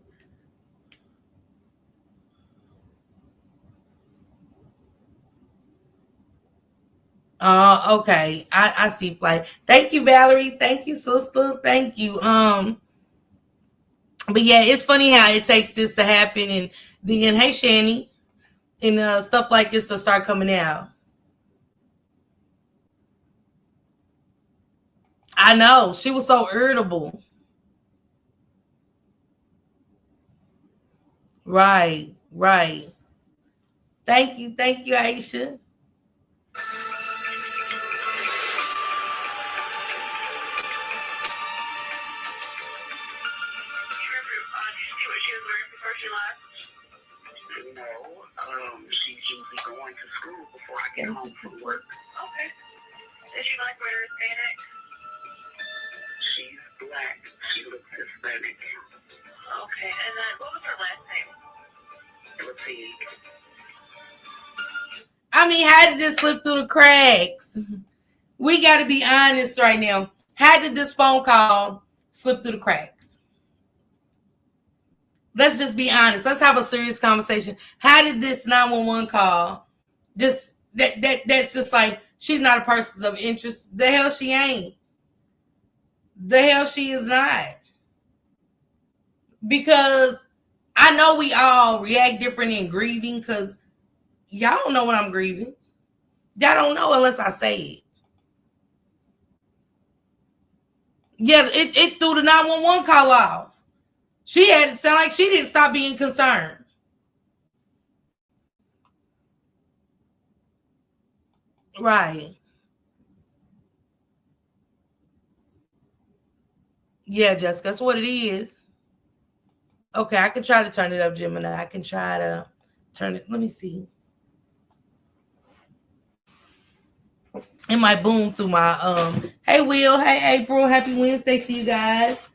Okay. I see Flight. Thank you, Valerie. Thank you, sister. Thank you. But yeah, it's funny how it takes this to happen, and then hey, Shani, and stuff like this to start coming out. I know she was so irritable. Right. Thank you, Aisha. She's usually going to school before I get home from work. Okay. Is she like wear Hispanic? She's black. She looks Hispanic. Okay, and then what was her last name? Latigue. I mean, how did this slip through the cracks? We got to be honest right now. How did this phone call slip through the cracks? Let's just be honest. Let's have a serious conversation. How did this 911 call that's just like, she's not a person of interest? The hell she ain't. The hell she is not. Because I know we all react different in grieving, because y'all don't know what I'm grieving. Y'all don't know unless I say it. Yeah, it threw the 911 call off. She had it sound like she didn't stop being concerned. Right. Yeah, Jessica, that's what it is. Okay, I can try to turn it up, Gemini. I can try to turn it. Let me see. It might boom through my Hey Will, hey April, happy Wednesday to you guys.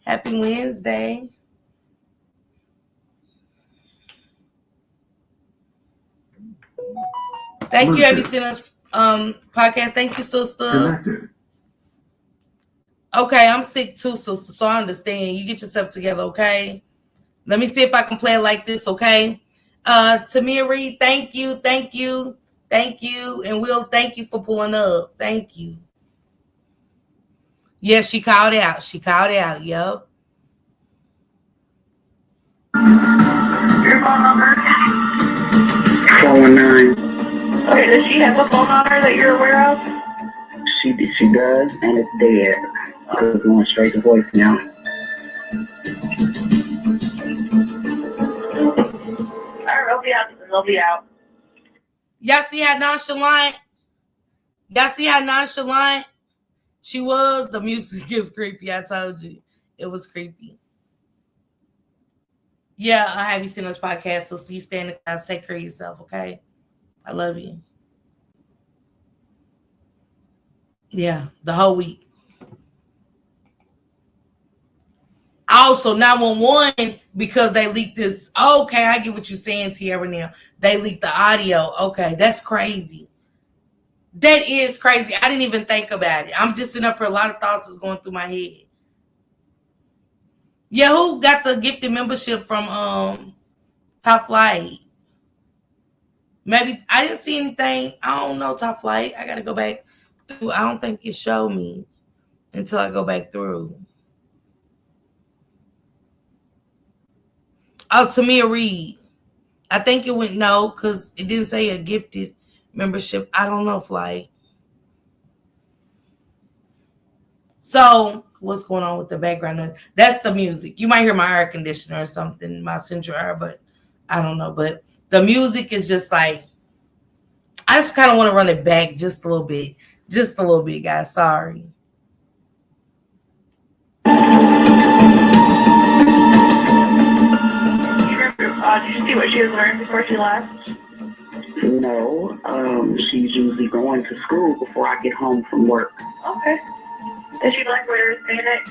Happy Wednesday. Thank you, Abby Sinners podcast. Thank you, sister. Connected. Okay, I'm sick too, so I understand. You get yourself together, okay? Let me see if I can play it like this, okay? Tamia Reed, thank you, and Will, thank you for pulling up. Thank you. Yeah, she called out. Yup. Your phone number? 419. Okay, does she have a phone on her that you're aware of? She does, and it's dead. It's going straight to voicemail. Alright, they'll be out. Y'all see how nonchalant she was? The music is creepy. I told you. It was creepy. Yeah, I have you seen this podcast, so you stay in the class, take care of yourself, okay? I love you. Yeah, the whole week. Also, 911, because they leaked this. Okay, I get what you're saying, Tierra. Now they leaked the audio. Okay, that's crazy. That is crazy. I didn't even think about it. I'm just sitting up here. A lot of thoughts is going through my head. Yeah, who got the gifted membership from Top Flight? Maybe I didn't see anything. I don't know, Top Flight. I gotta go back through. I don't think it showed me until I go back through. Oh, Tamia Reed. I think it went no, because it didn't say a gifted membership. I don't know, Flight. So what's going on with the background noise? That's the music. You might hear my air conditioner or something, my central air, but I don't know. But the music is just like, I just kind of want to run it back just a little bit. Just a little bit, guys. Sorry. Did you see what she was wearing before she left? No, she's usually going to school before I get home from work. Okay. Does she like wear Hispanic?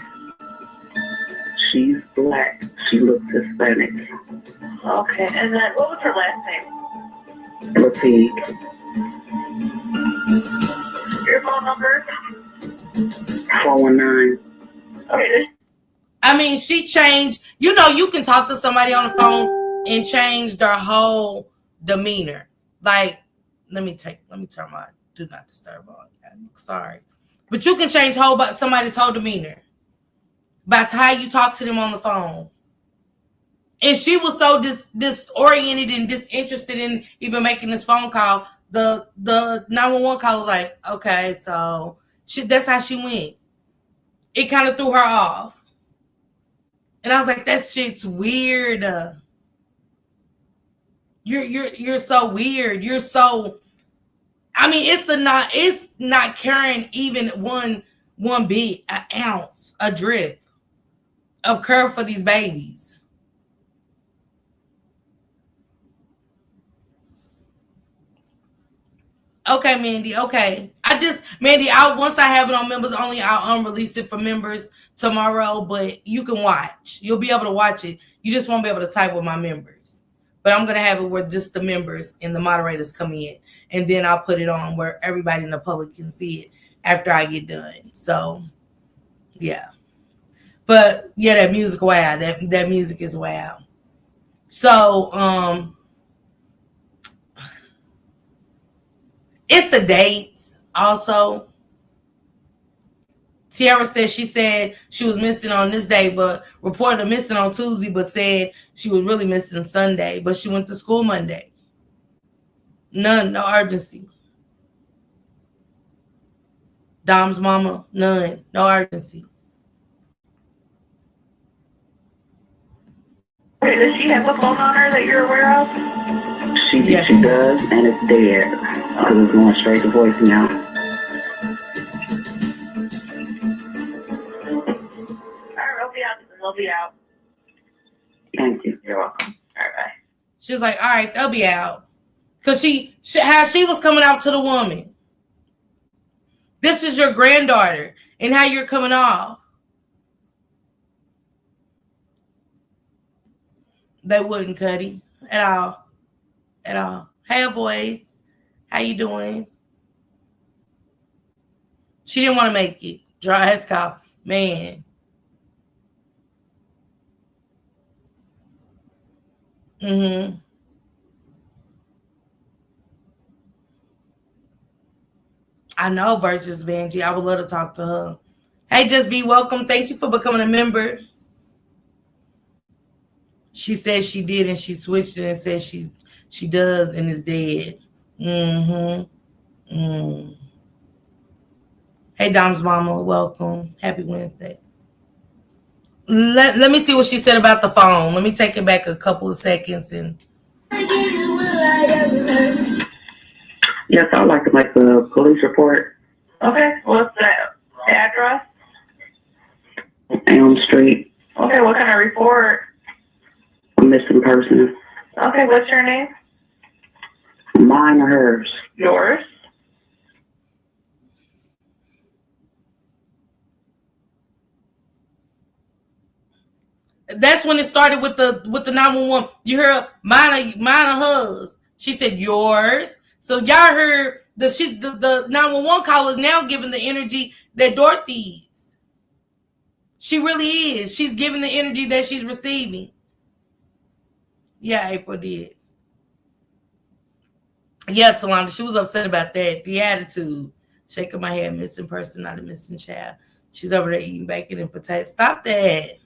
She's black. She looks Hispanic. Okay, and then what was her last name? Latigue. Your phone number? 419. Okay. I mean, she changed. You know, you can talk to somebody on the phone and change their whole demeanor. Like, let me turn my do not disturb on. Sorry. But you can change somebody's whole demeanor by how you talk to them on the phone. And she was so disoriented and disinterested in even making this phone call. The 911 call was like, okay, so that's how she went. It kind of threw her off. And I was like, that shit's weird. You're so weird. You're so, I mean, it's not carrying even one bit, an ounce, a drip of care for these babies. Okay, Mandy. Okay. Once I have it on members only, I'll unrelease it for members tomorrow, but you can watch. You'll be able to watch it. You just won't be able to type with my members. But I'm going to have it where just the members and the moderators come in, and then I'll put it on where everybody in the public can see it after I get done. So, yeah. But yeah, that music, wow. That music is wow. So, it's the dates also. Tiara said she was missing on this day, but reported missing on Tuesday, but said she was really missing Sunday, but she went to school Monday. No urgency. Dom's mama, no urgency. Okay, does she have a phone on her that you're aware of? She does, and it's dead. Because it's going straight to voicemail. They'll be out. Thank you. You're welcome. All right, bye. She was like, all right, they'll be out. Because she was coming out to the woman. This is your granddaughter and how you're coming off. They wouldn't, Cuddy, at all. At all. Hey, voice. How you doing? She didn't want to make it. Dry as cow. Man. Mm-hmm. I know Virtuous Vanjie. I would love to talk to her. Hey, Just Be welcome. Thank you for becoming a member. She said she did and she switched it and said she does and is dead. Mm-hmm. Mm. Hey, Dom's mama, welcome. Happy Wednesday. Let me see what she said about the phone. Let me take it back a couple of seconds and. Yes, I'd like to make the police report. Okay, what's the address? Elm Street, Okay, what kind of report? a missing person. Okay, what's your name? Mine or hers? Yours? That's when it started with the 911. You heard mine or hers. She said yours. So y'all heard the 911 call is now giving the energy that Dorothy's. She really is. She's giving the energy that she's receiving. Yeah, April did. Yeah, Talonda, she was upset about that. The attitude. Shaking my head, missing person, not a missing child. She's over there eating bacon and potatoes. Stop that.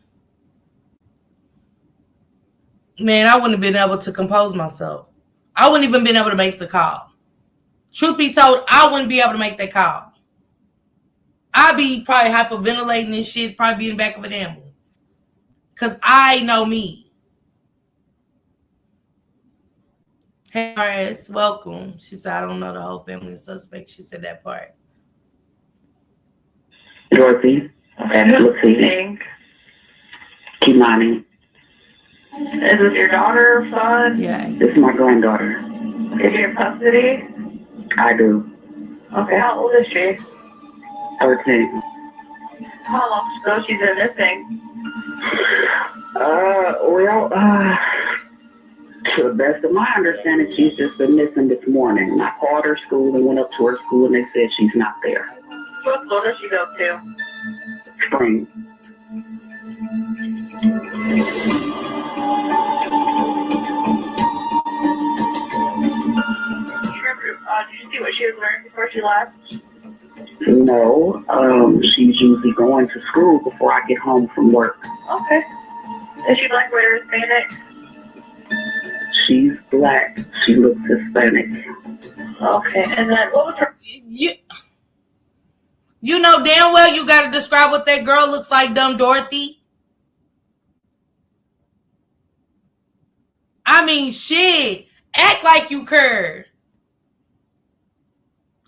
Man, I wouldn't have been able to compose myself. I wouldn't even been able to make the call. Truth be told, I wouldn't be able to make that call. I'd be probably hyperventilating and shit, probably be in the back of an ambulance. Because I know me. Hey, RS, welcome. She said, I don't know the whole family of suspects. She said that part. Dorothy. Okay, who's speaking? Kimani. Is this your daughter or son? Yeah. This is my granddaughter. Is she in custody? I do. Okay, how old is she? 13. How long ago she's been missing? To the best of my understanding, she's just been missing this morning. I called her school and went up to her school and they said she's not there. What school does she go to? Spring. Did you see what she was wearing before she left? No, she's usually going to school before I get home from work. Okay. Is she black, white, or Hispanic? She's black. She looks Hispanic. Okay, and then what was her... You know damn well you got to describe what that girl looks like, dumb Dorothy. I mean, shit. Act like you care.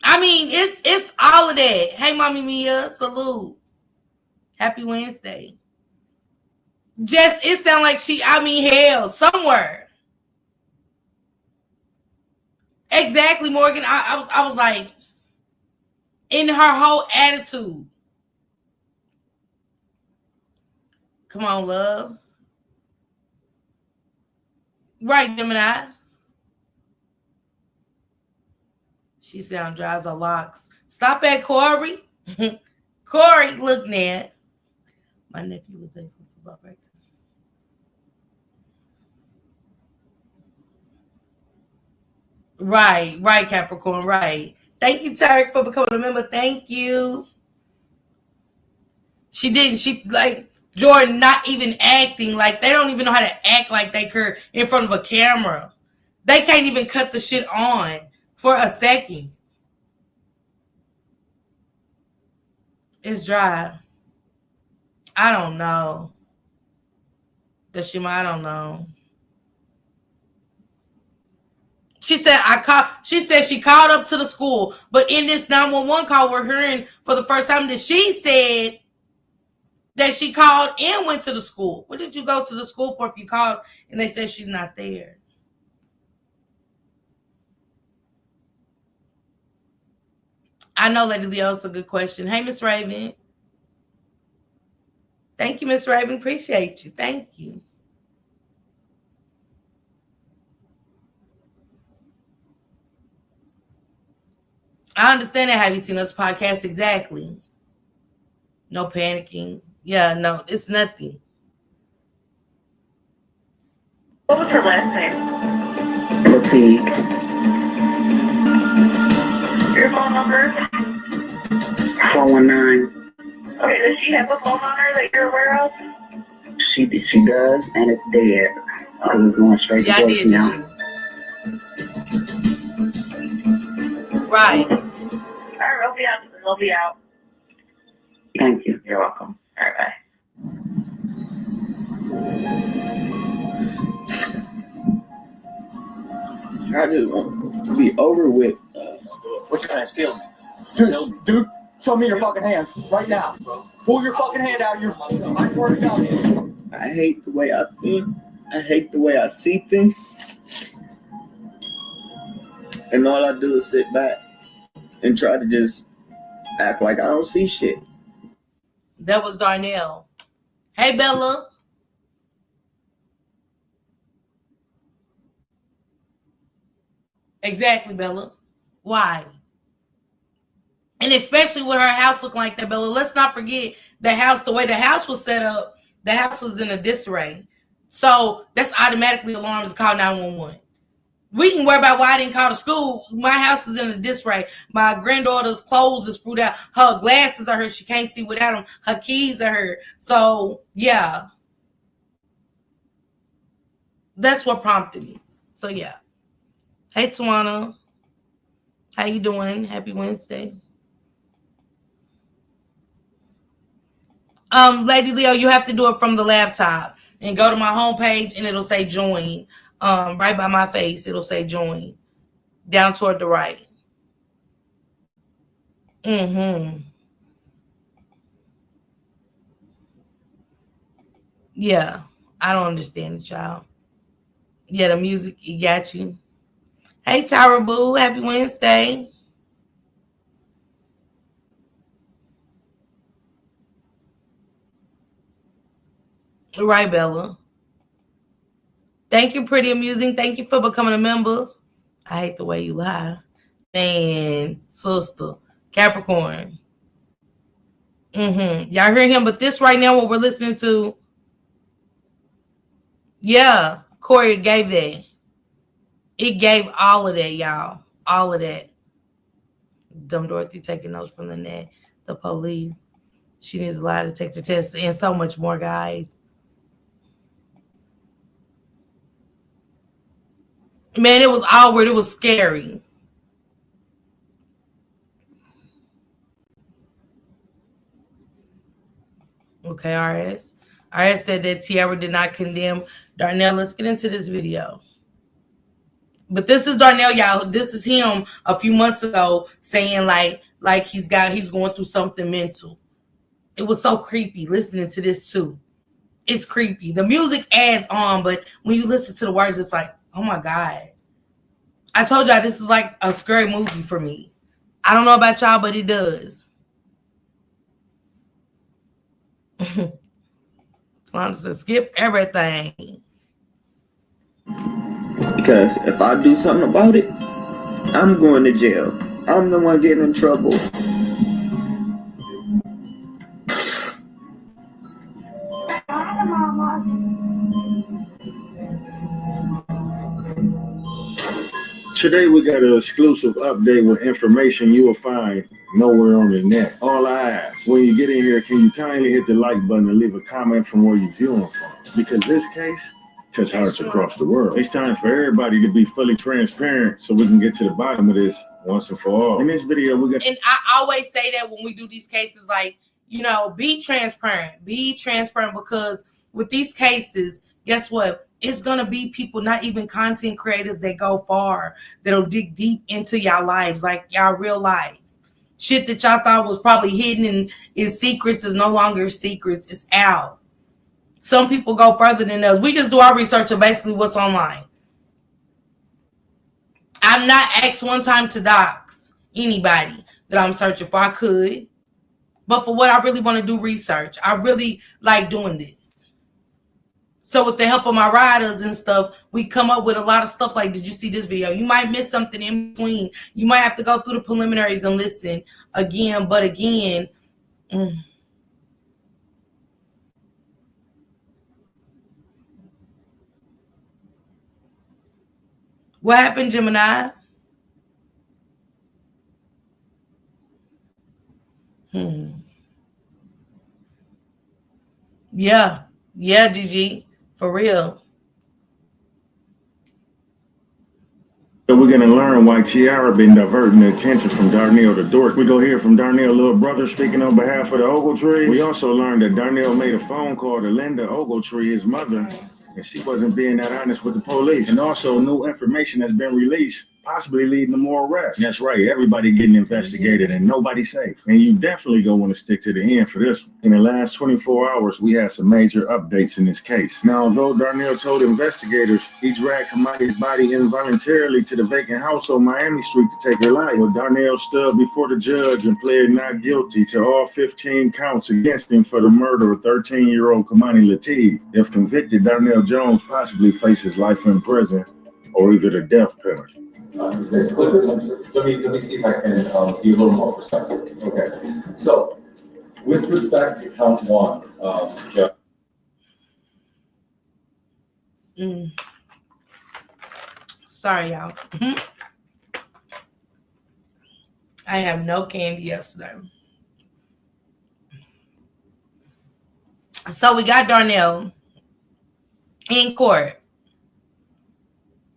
I mean, it's all of that. Hey, Mommy Mia, salute. Happy Wednesday. Just, it sound like hell, somewhere. Exactly, Morgan. I was like, in her whole attitude. Come on, love. Right, Gemini. She sound dry as a locks. Stop at Corey. Corey, look, Ned. My nephew was there for football practice. Right, Capricorn, right. Thank you, Tarek, for becoming a member. Thank you. She didn't. She, like, Jordan not even acting. Like, they don't even know how to act like they could in front of a camera. They can't even cut the shit on for a second. It's dry. I don't know. I don't know. She said she called up to the school, but in this 911 call, we're hearing for the first time that she said that she called and went to the school. What did you go to the school for if you called and they said she's not there? I know, Lady Leo, it's a good question. Hey, Miss Raven. Thank you, Miss Raven. Appreciate you. Thank you. I understand that. Have you seen us podcast? Exactly. No panicking. Yeah, no, it's nothing. What was her last name? Latigue. Your phone number? 419. Okay, does she have a phone on her that you're aware of? She does, and it's dead. I was going straight to Yeah, I did this voicemail. year. Right. All right, I'll be out. I'll be out. Thank you. You're welcome. All right, bye. I just want to be over with. What you trying to steal me? Dude, show me your fucking hand right now. Pull your fucking hand out. I swear to God. I hate the way I feel. I hate the way I see things. And all I do is sit back and try to just act like I don't see shit. That was Darnell. Hey, Bella. Exactly, Bella. Why? And especially with her house looking like that, Bella. Let's not forget the house, the way the house was set up, the house was in a disarray. So that's automatically alarms to call 911. We can worry about why I didn't call the school. My house is in a disarray. My granddaughter's clothes is screwed out. Her glasses are hurt. She can't see without them. Her keys are hurt. So, yeah. That's what prompted me. So, yeah. Hey, Tawana. How you doing? Happy Wednesday. Lady Leo, you have to do it from the laptop and go to my homepage and it'll say join. Right by my face, it'll say join. Down toward the right. Yeah, I don't understand it, child. Yeah, the music, it got you. Hey, Tyra Boo, happy Wednesday. Right, Bella. Thank you, Pretty Amusing. Thank you for becoming a member. I hate the way you lie. Man, sister. Capricorn. Y'all hear him? But this right now, what we're listening to, yeah, Corey gave that. It gave all of that, y'all. All of that. Dumb Dorothy taking notes from the net. The police. She needs a lie detector test and so much more, guys. Man, it was all weird. It was scary. Okay, RS. RS said that Tiara did not condemn Darnell. Let's get into this video. But this is Darnell, y'all. This is him a few months ago saying like he's going through something mental. It was so creepy listening to this too. It's creepy. The music adds on, but when you listen to the words, it's like, oh my God. I told y'all this is like a scary movie for me. I don't know about y'all, but it does. Slime says skip everything. Because if I do something about it, I'm going to jail. I'm the one getting in trouble. Today we got an exclusive update with information you will find nowhere on the net. All I ask, when you get in here, can you kindly hit the like button and leave a comment from where you're viewing from? Because this case touches hearts across the world. It's time for everybody to be fully transparent so we can get to the bottom of this once and for all. In this video, we got... And I always say that when we do these cases, like, you know, be transparent. Be transparent because with these cases, guess what? It's going to be people, not even content creators that go far, that'll dig deep into y'all lives, like y'all real lives. Shit that y'all thought was probably hidden and is secrets is no longer secrets. It's out. Some people go further than us. We just do our research of basically what's online. I'm not asked one time to dox anybody that I'm searching for. I could. But for what I really want to do research, I really like doing this. So with the help of my writers and stuff, we come up with a lot of stuff like, did you see this video? You might miss something in between. You might have to go through the preliminaries and listen again, but again. What happened, Gemini? Yeah. Yeah, GG. For real. So we're going to learn why Tiara been diverting the attention from Darnell to Dork. We go hear from Darnell's little brother speaking on behalf of the Ogletree. We also learned that Darnell made a phone call to Linda Ogletree, his mother, and she wasn't being that honest with the police. And also new information has been released, possibly leading to more arrests. That's right, everybody getting investigated and nobody's safe. And you definitely gonna want to stick to the end for this one. In the last 24 hours, we had some major updates in this case. Now, although Darnell told investigators he dragged Kamadi's body involuntarily to the vacant house on Miami Street to take her life, well, Darnell stood before the judge and pled not guilty to all 15 counts against him for the murder of 13-year-old Kamadi Latigue. If convicted, Darnell Jones possibly faces life in prison or either the death penalty. Let me see if I can be a little more precise. Okay. So, with respect to count one, Judge. Sorry, y'all. I have no candy yesterday. So we got Darnell in court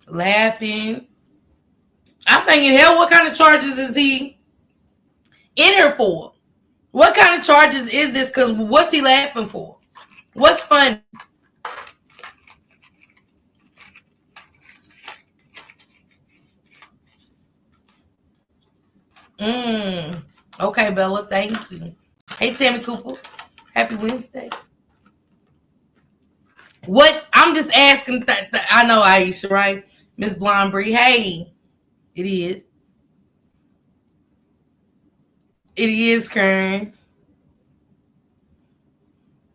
laughing. I'm thinking, hell, what kind of charges is he in here for? What kind of charges is this? Because what's he laughing for? What's funny? Okay, Bella, thank you. Hey, Tammy Cooper. Happy Wednesday. What? I'm just asking. I know Aisha, right? Miss Blondbree. Hey, it is. It is, Karen.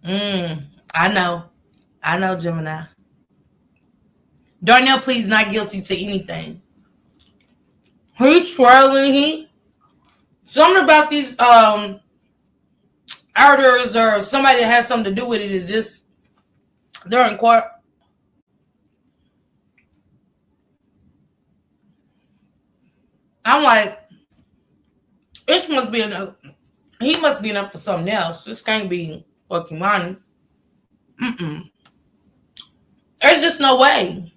I know, Gemini. Darnell pleads not guilty to anything. He's swirling. Something about these orders or somebody that has something to do with it is just they're in court. I'm like, this must be enough. He must be enough for something else. This can't be fucking money. There's just no way.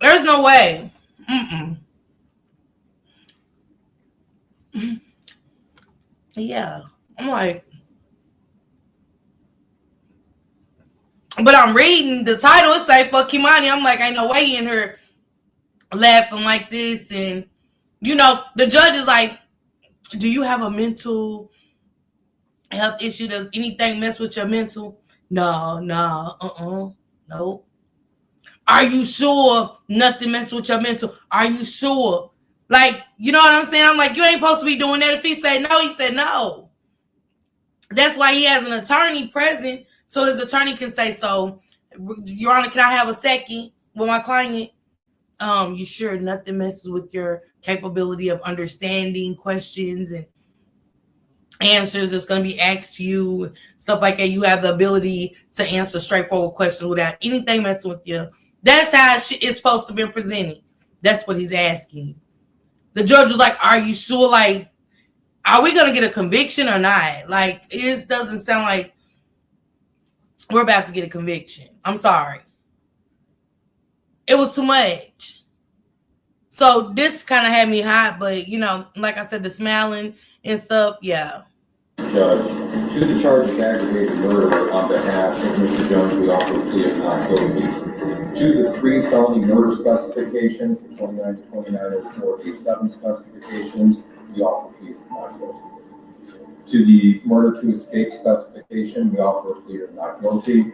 There's no way. Yeah. I'm like, but I'm reading the title. It say fuck Kimani. I'm like, ain't no way he in here laughing like this. And, you know, the judge is like, do you have a mental health issue? Does anything mess with your mental? No. No. Are you sure nothing mess with your mental? Are you sure? Like, you know what I'm saying? I'm like, you ain't supposed to be doing that. If he said no, he said no. That's why he has an attorney present, so his attorney can say, so, Your Honor, can I have a second with my client? You sure nothing messes with your capability of understanding questions and answers that's going to be asked to you, stuff like that. You have the ability to answer straightforward questions without anything messing with you. That's how it's supposed to be presented. That's what he's asking you. The judge was like, are you sure? Like, are we going to get a conviction or not? Like, it doesn't sound like we're about to get a conviction. I'm sorry. It was too much. So this kind of had me hot, but, you know, like I said, the smiling and stuff, yeah. Judge, to the charge of aggravated murder on behalf of Mr. Jones, we offer a plea of not guilty. To the 3 felony murder specifications, the 29 to 2904 A7 specifications, we offer pleas of not guilty. To the murder to escape specification, we offer a plea of not guilty.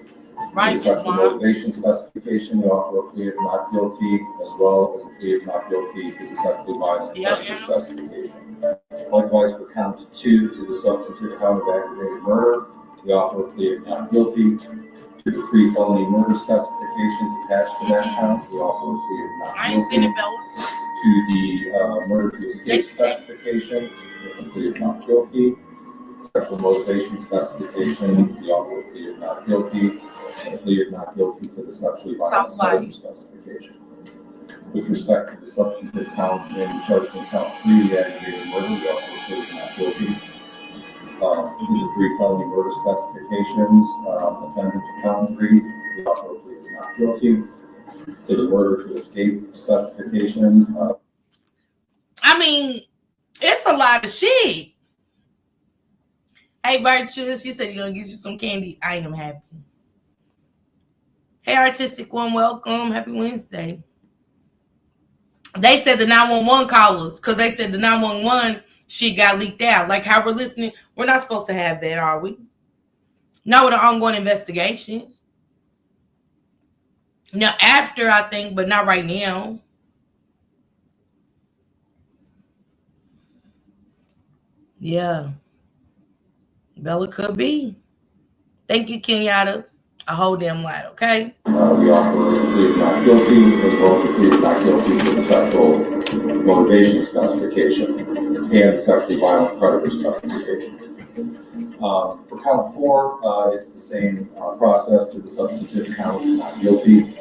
Right. To the sexual motivation specification, we offer a plea of not guilty, as well as a plea of not guilty to the sexually violent character specification. Likewise, for count 2, to the substantive count of aggravated murder, we offer a plea of not guilty. To the 3 felony murder specifications attached to that count, we offer a plea of not I ain't seen guilty. it, Bella. To the murder to escape specification, it's a plea of not guilty. Sexual motivation specification, we offer a plea of not guilty. And a plea of not guilty to the sexually violent murder specification. With respect to the substantive count and charged in count 3, the aggravated murder, we also plead not guilty. To the 3 felony murder specifications, attendant to count 3, we also plead not guilty. To the murder to escape specification. I mean, it's a lot of shit. Hey, Virtuous, you said you're going to get you some candy. I am happy. Hey, Artistic One, welcome. Happy Wednesday. They said the 911 callers, because they said the 911 shit got leaked out. Like how we're listening, we're not supposed to have that, are we? Not with an ongoing investigation. Now, after, I think, but not right now. Yeah. Bella could be. Thank you, Kenyatta. A whole damn lot, okay? We offer a plea of not guilty, as well as a plea of not guilty to the sexual motivation specification and sexually violent predator specification. For count 4, it's the same process to the substantive count, not guilty.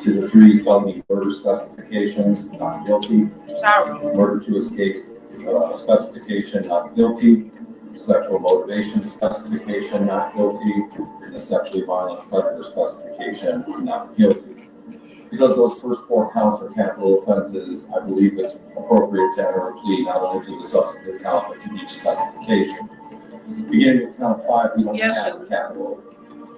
To the 3 felony murder specifications, not guilty. Sorry. Murder to escape specification, not guilty. Sexual motivation specification, not guilty. And the sexually violent predator specification, not guilty. Because those first 4 counts are capital offenses, I believe it's appropriate to enter a plea not only to the substantive count, but to each specification. Beginning with count 5, we don't have a capital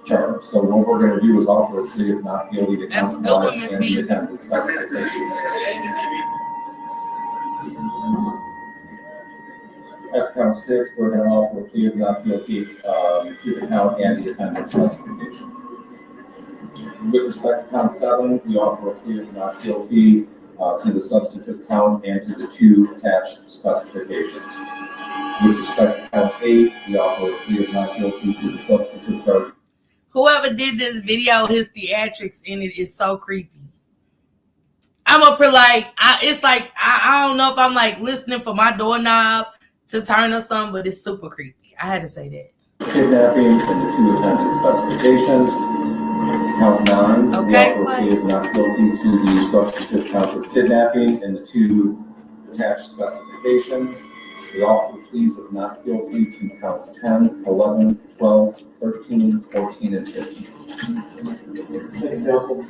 charge. So what we're going to do is offer a plea of not guilty to count 5 and the attendant specifications. As count 6, we're going to offer a plea of not guilty to the count and the attendant specification. With respect to count 7, we offer a plea of not guilty to the substantive count and to the 2 attached specifications. With respect to count 8, we offer a plea of not guilty to the substantive charge. Whoever did this video, his theatrics in it is so creepy. I'm up here like, I don't know if I'm like listening for my doorknob to turn or something, but it's super creepy. I had to say that. Kidnapping and the 2 attendant specifications. Count 9, okay, we offer a plea of not guilty to the substantive count of kidnapping and the 2 attached specifications. We offer pleas of not guilty to counts 10, 11, 12, 13, 14, and 15. Thank you, counsel.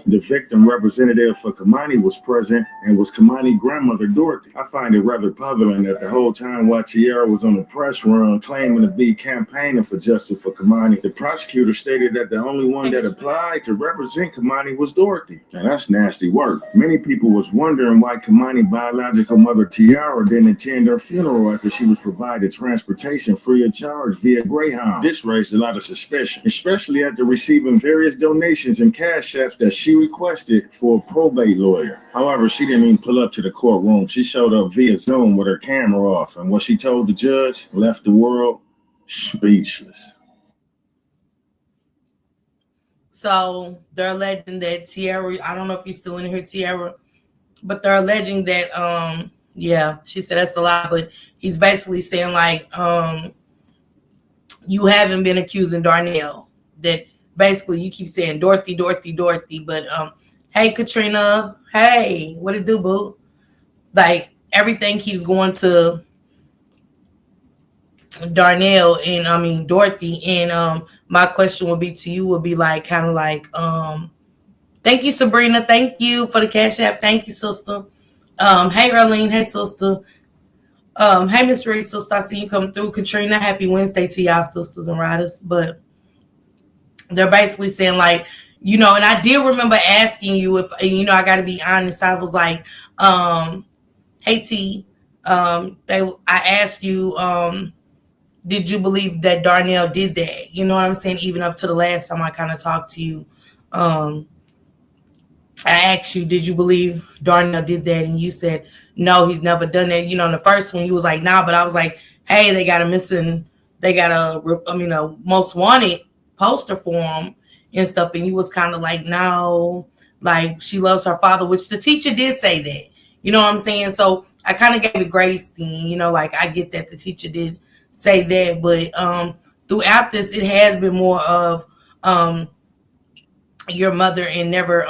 The victim representative for Kamani was present and was Kamani's grandmother, Dorothy. I find it rather puzzling that the whole time while Tiara was on the press run claiming to be campaigning for justice for Kamani, the prosecutor stated that the only one that applied to represent Kamani was Dorothy. Now that's nasty work. Many people was wondering why Kamani's biological mother, Tiara, didn't attend her funeral after she was provided transportation free of charge via Greyhound. This raised a lot of suspicion, especially after receiving various donations and cash apps that she requested for a probate lawyer. However, she didn't even pull up to the courtroom. She showed up via Zoom with her camera off, and what she told the judge left the world speechless. So they're alleging that Tiara, I don't know if you're still in here, Tiara, but they're alleging that, yeah, she said that's a lot, but he's basically saying like, you haven't been accusing Darnell, that basically you keep saying Dorothy, but hey Katrina, hey, what it do, boo? Like everything keeps going to Darnell and Dorothy, and my question would be to you would be like kind of like thank you Sabrina, thank you for the cash app, thank you sister. Hey Arlene, hey sister. Hey Miss Reese, sister, I see you come through. Katrina, happy Wednesday to y'all sisters and riders. But they're basically saying like, you know, and I did remember asking you if, you know, I got to be honest. I was like, hey T, I asked you, did you believe that Darnell did that? You know what I'm saying? Even up to the last time I kind of talked to you, I asked you, did you believe Darnell did that? And you said, no, he's never done that. You know, in the first one, you was like, nah, but I was like, hey, they got a most wanted poster for him and stuff. And you was kind of like, no, like she loves her father, which the teacher did say that, you know what I'm saying? So I kind of gave it grace then, you know, like I get that the teacher did say that, but throughout this, it has been more of, your mother and never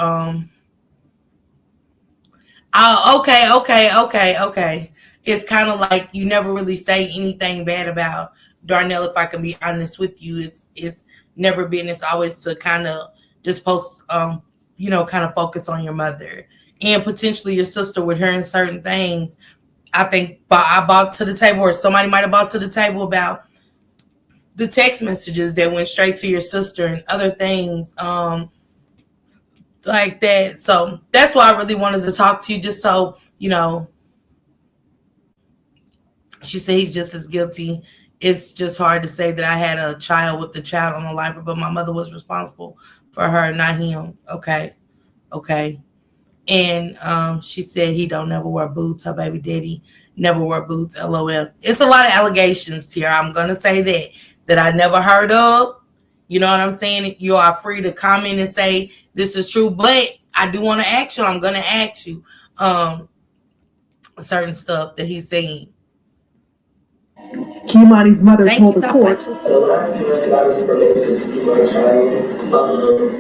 oh, okay. It's kind of like you never really say anything bad about Darnell. If I can be honest with you, it's never been. It's always to kind of just post, kind of focus on your mother and potentially your sister with her and certain things. I think I brought to the table, or somebody might have brought to the table about the text messages that went straight to your sister and other things. Like that. So that's why I really wanted to talk to you, just so she said he's just as guilty. It's just hard to say that I had a child with the child on the lifer, but my mother was responsible for her, not him. Okay. And she said he don't never wear boots. Her baby daddy never wore boots. LOL. It's a lot of allegations here. I'm gonna say that I never heard of. You know what I'm saying? You are free to comment and say this is true, but I do want to ask you. I'm gonna ask you certain stuff that he's saying. Kimani's mother told the court. The last time I was permitted to see my child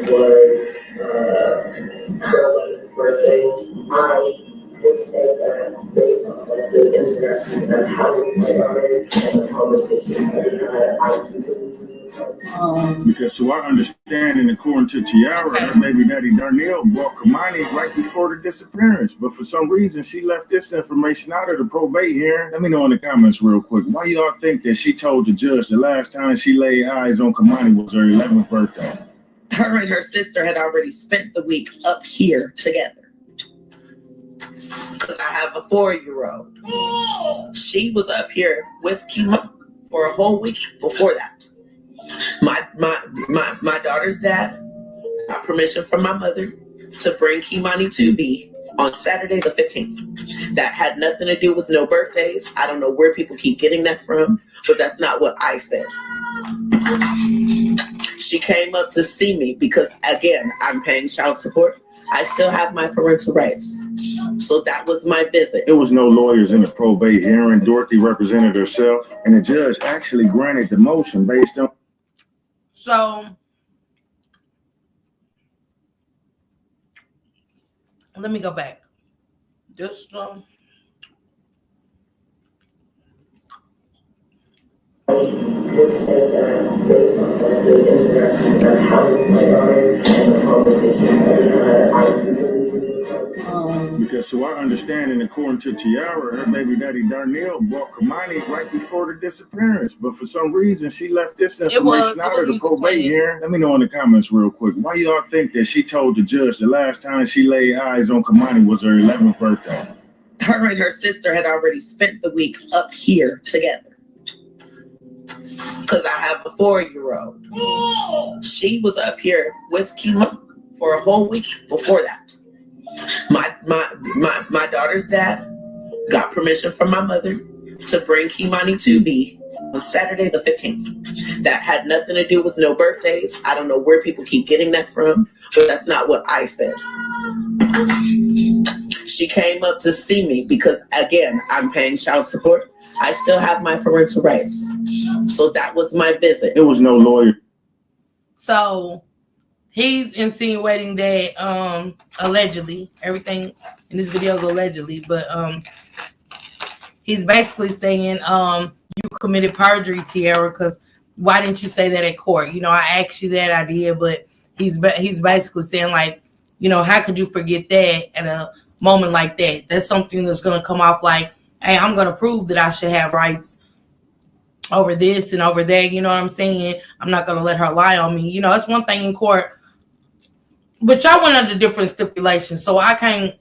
was her 11th birthday. I would say that based on the interactions that I had with my daughter and the conversations that we had, I do believe. Because so I understand, and according to Tiara, her baby daddy Darnell bought Kamani right before the disappearance. But for some reason, she left this information out of the probate hearing. Let me know in the comments real quick. Why y'all think that she told the judge the last time she laid eyes on Kamani was her 11th birthday? Her and her sister had already spent the week up here together. Because I have a 4-year-old. She was up here with Kimani for a whole week before that. My daughter's dad got permission from my mother to bring Kimani to me on Saturday the 15th. That had nothing to do with no birthdays. I don't know where people keep getting that from, but that's not what I said. She came up to see me because, again, I'm paying child support. I still have my parental rights. So that was my visit. There was no lawyers in the probate hearing. Dorothy represented herself, and the judge actually granted the motion based on. So let me go back. Just would say that based on the interactions that I had with my daughter and the conversations that we had, I do believe. Because so I understand, and according to Tiara, her baby daddy Darnell bought Kamani right before the disappearance. But for some reason, she left this information out of the probate hearing. Let me know in the comments real quick. Why y'all think that she told the judge the last time she laid eyes on Kamani was her 11th birthday? Her and her sister had already spent the week up here together. Because I have a 4-year-old. She was up here with Kimani for a whole week before that. My daughter's dad got permission from my mother to bring Kimani to me on Saturday the 15th. That had nothing to do with no birthdays. I don't know where people keep getting that from, but that's not what I said. She came up to see me because, again, I'm paying child support. I still have my parental rights. So that was my visit. There was no lawyer. So he's insinuating that allegedly, everything in this video is allegedly, but he's basically saying you committed perjury, Tiara, because why didn't you say that at court? I asked you that, I did, but he's basically saying, like, how could you forget that at a moment like that? That's something that's going to come off like, hey, I'm going to prove that I should have rights over this and over that. You know what I'm saying? I'm not going to let her lie on me. It's one thing in court, but y'all went under different stipulations, so I can't.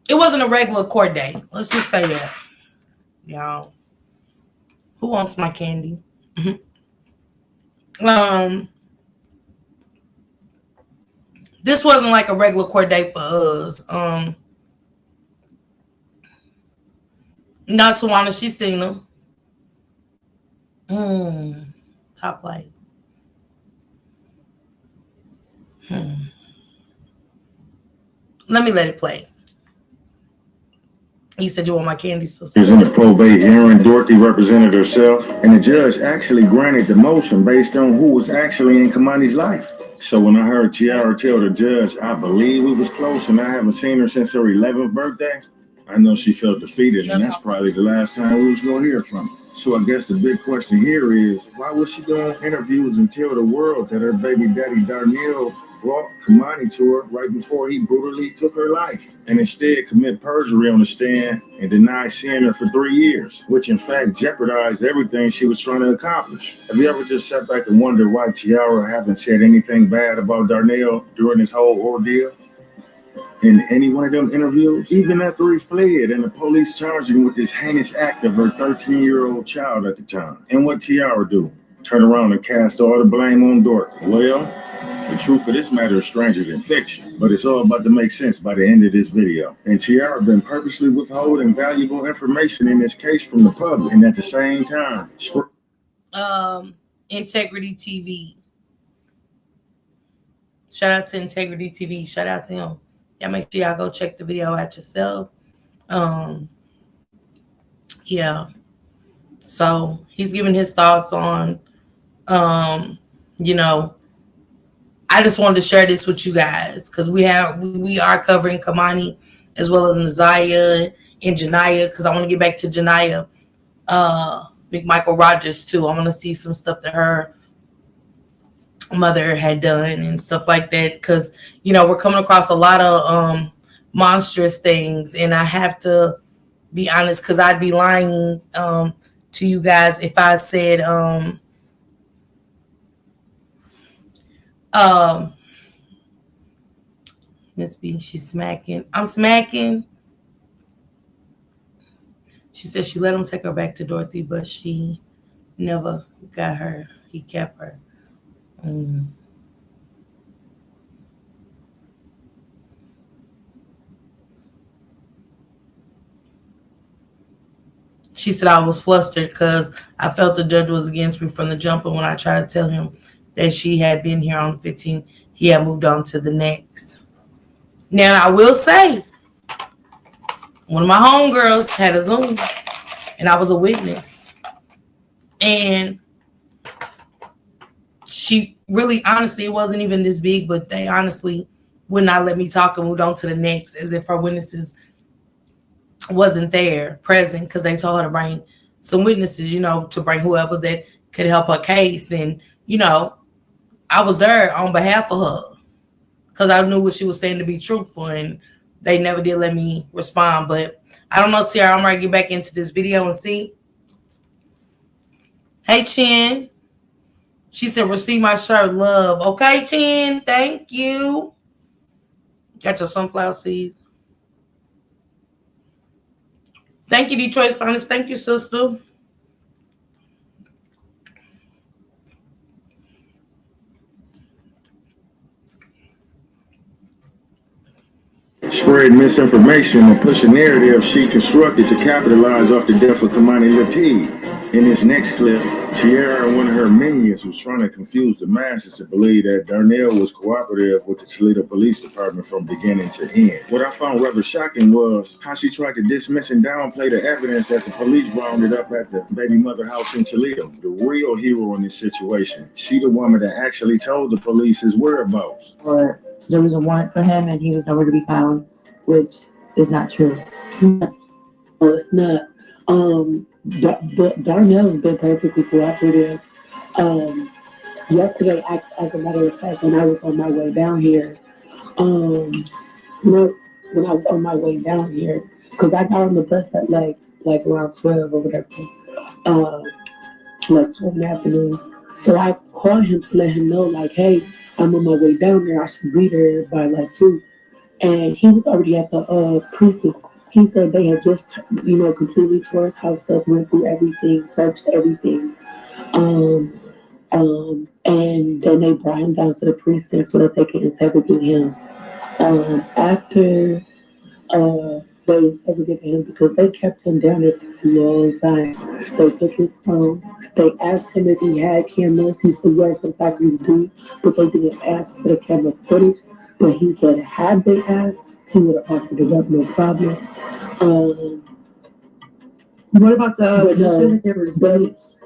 It wasn't a regular court day. Let's just say that. Y'all. Who wants my candy? This wasn't like a regular court day for us. Not Tawana, she's seen them. Top light. Let me let it play. He said, "You want my candy, sister?" In the probate hearing, Dorothy represented herself, and the judge actually granted the motion based on who was actually in Kamani's life. So when I heard Tiara tell the judge, I believe we was close and I haven't seen her since her 11th birthday, I know she felt defeated, and that's probably the last time we was going to hear from her. So I guess the big question here is, why was she doing interviews and tell the world that her baby daddy Darnell brought Kamani to her right before he brutally took her life, and instead commit perjury on the stand and deny seeing her for 3 years, which in fact jeopardized everything she was trying to accomplish? Have you ever just sat back and wondered why Tiara haven't said anything bad about Darnell during this whole ordeal? In any one of them interviews, even after he fled and the police charged him with this heinous act of her 13-year-old child at the time. And what Tiara do? Turn around and cast all the blame on Dorothy. Well, the truth of this matter is stranger than fiction, but it's all about to make sense by the end of this video. And Tiara been purposely withholding valuable information in this case from the public, and at the same time, Integrity TV. Shout out to Integrity TV. Shout out to him. Y'all make sure y'all go check the video out yourself. Yeah. So he's giving his thoughts on, you know, I just wanted to share this with you guys because we are covering Kamani as well as Naziah and Janiyah, because I want to get back to Janiyah, Big Michael Rogers too. I want to see some stuff that her mother had done and stuff like that, because you know we're coming across a lot of monstrous things, and I have to be honest because I'd be lying to you guys if I said Miss B, she's smacking. I'm smacking. She said she let him take her back to Dorothy, but she never got her. He kept her. She said I was flustered because I felt the judge was against me from the jump, and when I tried to tell him that she had been here on the 15th, he had moved on to the next. Now, I will say, one of my homegirls had a Zoom, and I was a witness. And she really, honestly, it wasn't even this big, but they honestly would not let me talk and moved on to the next, as if her witnesses wasn't there present, because they told her to bring some witnesses, you know, to bring whoever that could help her case. And, you know, I was there on behalf of her because I knew what she was saying to be truthful, and they never did let me respond. But I don't know, Tiara, I'm ready to get back into this video and see. Hey, Chin. She said, receive my shirt, love. Okay, Chin, thank you. Got your sunflower seeds. Thank you, Detroit Finest. Thank you, sister. Spread misinformation and push a narrative she constructed to capitalize off the death of Kamani Latigue. In this next clip, Tiara and one of her minions was trying to confuse the masses to believe that Darnell was cooperative with the Toledo Police Department from beginning to end. What I found rather shocking was how she tried to dismiss and downplay the evidence that the police rounded up at the baby mother house in Toledo. The real hero in this situation, she the woman that actually told the police his whereabouts. Or there was a warrant for him and he was nowhere to be found, which is not true. No, it's not. Darnell's been perfectly cooperative. Yesterday, as a matter of fact, when I was on my way down here, when I was on my way down here, because I got on the bus at like around 12 or whatever, like 12 in the afternoon. So I called him to let him know, like, hey, I'm on my way down there. I should be there by like 2. And he was already at the precinct. He said they had just, completely tore his house up, went through everything, searched everything. And then they brought him down to the precinct so that they could interrogate him. After they interrogated him, because they kept him down there for a long time, they took his phone. They asked him if he had cameras. He said yes, in fact we do, but they didn't ask for the camera footage. But he said had they asked, he would have offered it up, no problem. What about the, But no, you said that there was but boots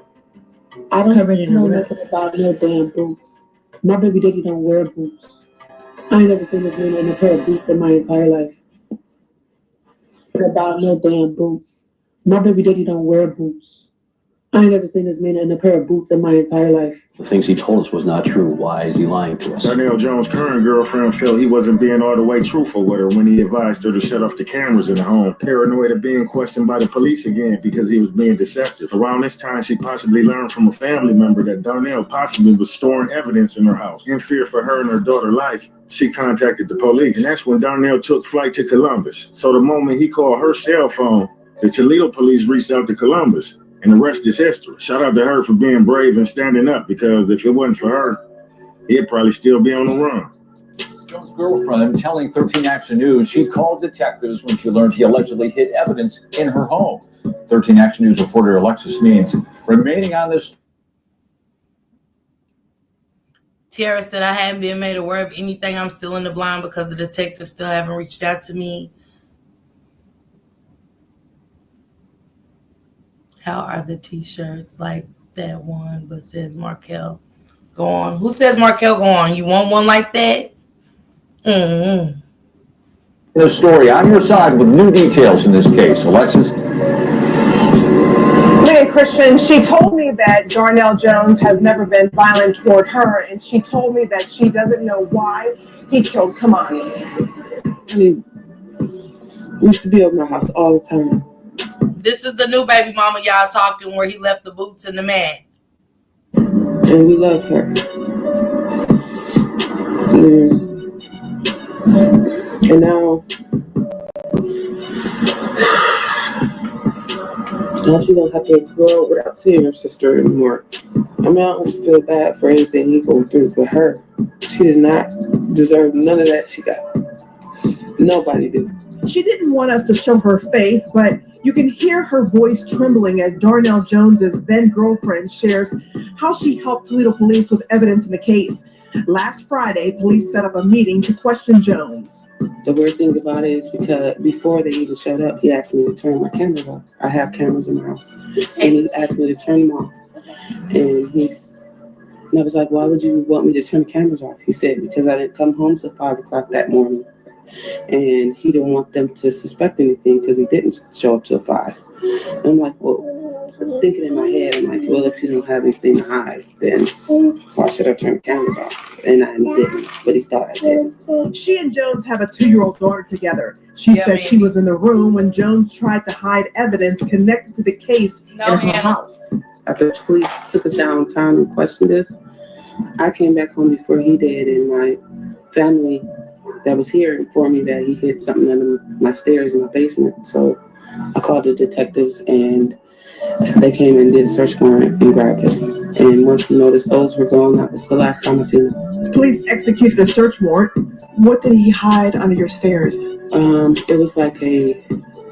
I don't covered in know a nothing about no damn boots. My baby daddy don't wear boots. I ain't never seen this man in a pair of boots in my entire life. About no damn boots. My baby daddy don't wear boots. I ain't never seen this man in a pair of boots in my entire life. The things he told us was not true. Why is he lying to us? Darnell Jones' current girlfriend felt he wasn't being all the way truthful with her when he advised her to shut off the cameras in the home. Paranoid of being questioned by the police again because he was being deceptive. Around this time, she possibly learned from a family member that Darnell possibly was storing evidence in her house. In fear for her and her daughter's life, she contacted the police. And that's when Darnell took flight to Columbus. So the moment he called her cell phone, the Toledo police reached out to Columbus. And the rest is history. Shout out to her for being brave and standing up, because if it wasn't for her, he'd probably still be on the run. Jones' girlfriend telling 13 Action News she called detectives when she learned he allegedly hid evidence in her home. 13 Action News reporter Alexis Means remaining on this. Tiara said, I haven't been made aware of anything. I'm still in the blind because the detectives still haven't reached out to me. How are the t-shirts like that one, but says Markel go on? Who says Markel go on? You want one like that? Mm-hmm. The story on your side with new details in this case. Alexis? Leah Christian, she told me that Darnell Jones has never been violent toward her, and she told me that she doesn't know why he killed Kimani. I mean, we used to be over my house all the time. This is the new baby mama y'all talking, where he left the boots in the mat. And we love her. And now she don't have to grow up without seeing her sister anymore. I mean, I don't feel bad for anything he going through, but her, she did not deserve none of that she got. Nobody did. She didn't want us to show her face, but you can hear her voice trembling as Darnell Jones's then girlfriend shares how she helped Toledo police with evidence in the case. Last Friday, police set up a meeting to question Jones. The weird thing about it is because before they even showed up, he asked me to turn my cameras off. I have cameras in my house. And he asked me to turn them off. And I was like, why would you want me to turn the cameras off? He said, because I didn't come home till 5 o'clock that morning. And he didn't want them to suspect anything because he didn't show up till 5. And I'm like, well, thinking in my head, I'm like, well, if you don't have anything to hide, then why should I turn the cameras off? And I didn't, but he thought I did. She and Jones have a 2-year-old daughter together. She says she was in the room when Jones tried to hide evidence connected to the case in her house. After the police took us downtown and questioned us, I came back home before he did, and my family that was here informed me that he hid something under my stairs in my basement. So I called the detectives, and they came and did a search warrant and grabbed it. And once we noticed those were gone, that was the last time I seen him. Police executed a search warrant. What did he hide under your stairs? It was like a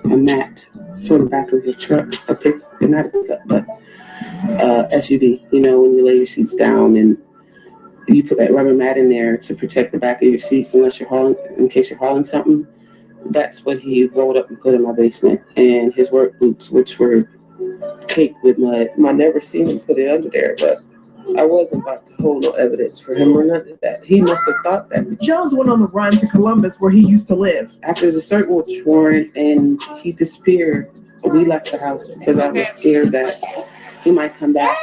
mat for the back of the truck, not a pickup, but SUV. You know, when you lay your seats down and you put that rubber mat in there to protect the back of your seats in case you're hauling something. That's what he rolled up and put in my basement. And his work boots, which were caked with mud. I never seen him put it under there, but I wasn't about to hold no evidence for him or nothing of that. He must have thought that. Jones went on the run to Columbus, where he used to live. After the search warrant and he disappeared, we left the house because I was scared that he might come back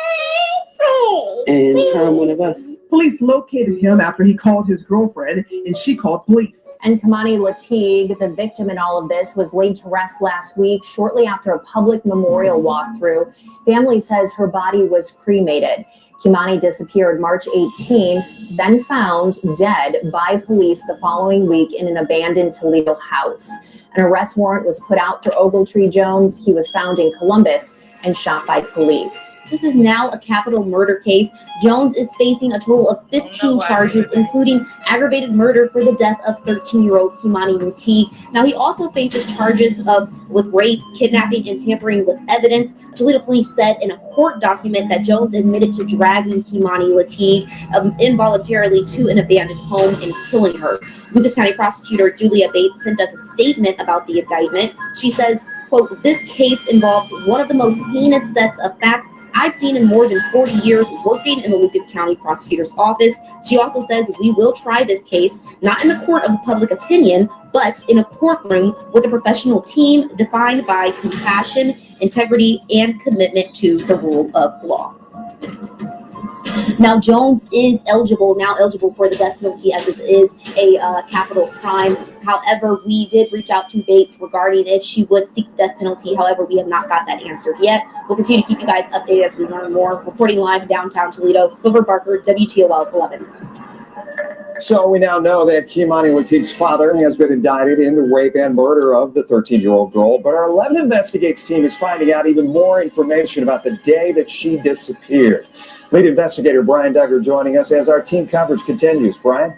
and harm one of us. Police located him after he called his girlfriend, and she called police. And Kimani Latigue, the victim in all of this, was laid to rest last week shortly after a public memorial walkthrough. Family says her body was cremated. Kimani disappeared March 18th, then found dead by police the following week in an abandoned Toledo house. An arrest warrant was put out for Ogletree Jones. He was found in Columbus and shot by police. This is now a capital murder case. Jones is facing a total of 15 charges, including aggravated murder for the death of 13-year-old Kimani Latigue. Now, he also faces charges with rape, kidnapping, and tampering with evidence. Toledo police said in a court document that Jones admitted to dragging Kimani Latigue involuntarily to an abandoned home and killing her. Lucas County prosecutor Julia Bates sent us a statement about the indictment. She says quote, "This case involves one of the most heinous sets of facts I've seen in more than 40 years working in the Lucas County Prosecutor's Office." She also says, "We will try this case, not in the court of public opinion, but in a courtroom with a professional team defined by compassion, integrity, and commitment to the rule of law." Now, Jones is eligible for the death penalty, as this is a capital crime. However, we did reach out to Bates regarding if she would seek the death penalty. However, we have not got that answered yet. We'll continue to keep you guys updated as we learn more. Reporting live downtown Toledo, Silver Barker, WTOL 11. So we now know that Kimani Latigue's father has been indicted in the rape and murder of the 13-year-old girl, but our 11 Investigates team is finding out even more information about the day that she disappeared. Lead investigator Brian Duggar joining us as our team coverage continues. Brian?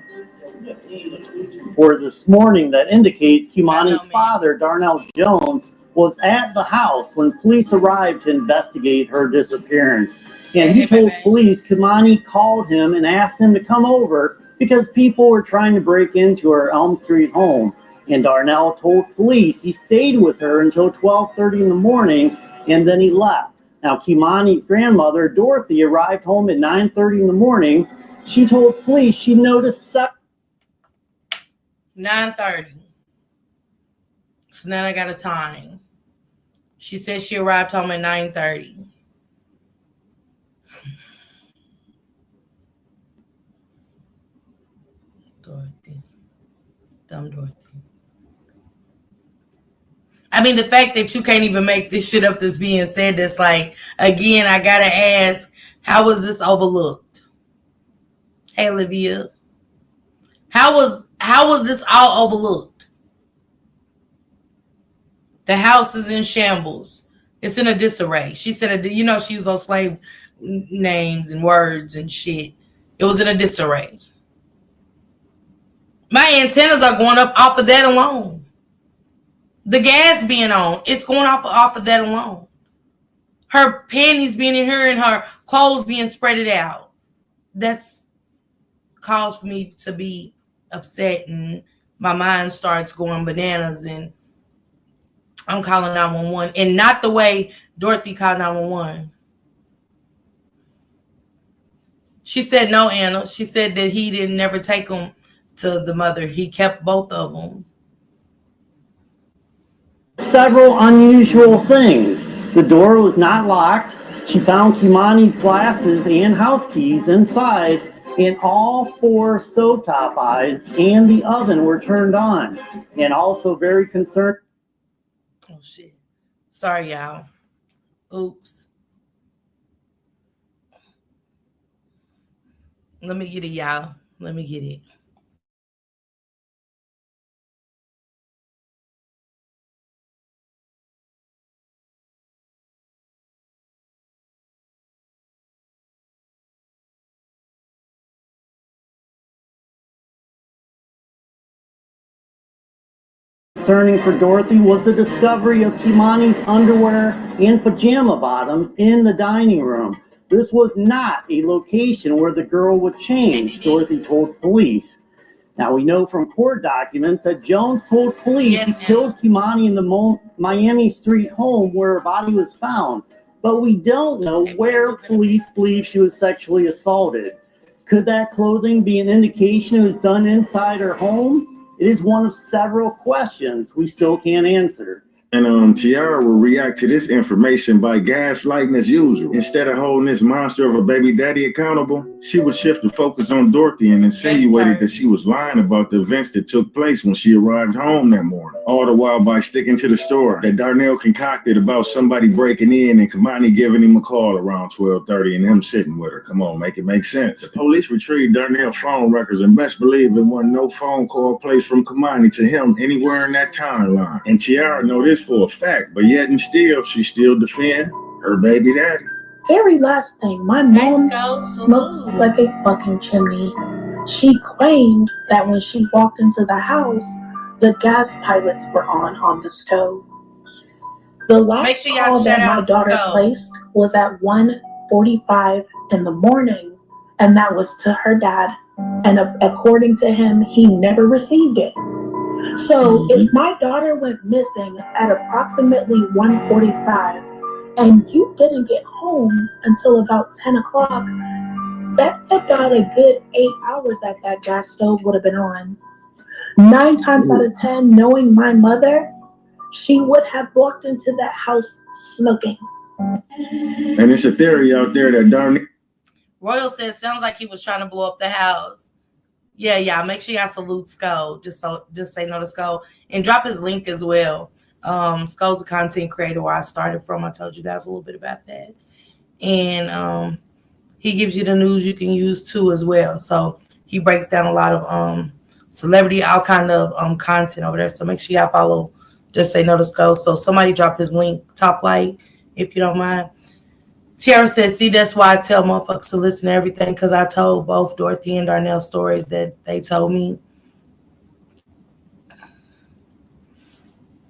For this morning that indicates Kimani's father, Darnell Jones, was at the house when police arrived to investigate her disappearance. And he told police Kimani called him and asked him to come over because people were trying to break into her Elm Street home. And Darnell told police he stayed with her until 12:30 in the morning and then he left. Now, Kimani's grandmother, Dorothy, arrived home at 9:30 in the morning. She told police she noticed 9:30. So now I got a time. She said she arrived home at 9:30. Dorothy. Dumb Dorothy. I mean, the fact that you can't even make this shit up that's being said, that's like, again, I gotta ask, how was this overlooked? Hey, Olivia. How was this all overlooked? The house is in shambles. It's in a disarray. She said, she used those slave names and words and shit. It was in a disarray. My antennas are going up off of that alone. The gas being on, it's going off of that alone. Her panties being in here and her clothes being spreaded out. That's cause for me to be upset, and my mind starts going bananas, and I'm calling 911, and not the way Dorothy called 911. She said no, Anna. She said that he didn't never take them to the mother. He kept both of them. several unusual things. The door was not locked. She found Kimani's glasses and house keys inside, and all 4 stovetop eyes and the oven were turned on. And also very concerned. Oh, shit. Sorry, y'all. Oops. Let me get it, y'all. Let me get it. Concerning for Dorothy was the discovery of Kimani's underwear and pajama bottoms in the dining room. This was not a location where the girl would change, Dorothy told police. Now, we know from court documents that Jones told police he killed Kimani in the Miami Street home where her body was found, but we don't know where police believe she was sexually assaulted. Could that clothing be an indication it was done inside her home? It is one of several questions we still can't answer. And Tiara will react to this information by gaslighting as usual. Instead of holding this monster of a baby daddy accountable, she would shift the focus on Dorothy and insinuated that she was lying about the events that took place when she arrived home that morning. All the while by sticking to the story that Darnell concocted about somebody breaking in and Kimani giving him a call around 12:30 and him sitting with her. Come on, make it make sense. The police retrieved Darnell's phone records and best believe there wasn't no phone call placed from Kimani to him anywhere in that timeline. And Tiara know this for a fact, but yet and still, she still defend her baby daddy. Very last thing, my mom smokes like a fucking chimney. She claimed that when she walked into the house, the gas pilots were on the stove. The last call that my daughter placed was at 1:45 in the morning, and that was to her dad. And according to him, he never received it. So if my daughter went missing at approximately 1:45 and you didn't get home until about 10 o'clock, that's about a good 8 hours that gas stove would have been on. 9 times out of 10, knowing my mother, she would have walked into that house smoking. And it's a theory out there that darn. Royal says, sounds like he was trying to blow up the house. Yeah. Make sure y'all salute Skull. Just say no to Skull. And drop his link as well. Skull's a content creator where I started from. I told you guys a little bit about that. And he gives you the news you can use too as well. So he breaks down a lot of celebrity, all kind of content over there. So make sure y'all follow Just Say No to Skull. So somebody drop his link, top light, if you don't mind. Tiara says, see, that's why I tell motherfuckers to listen to everything, because I told both Dorothy and Darnell stories that they told me.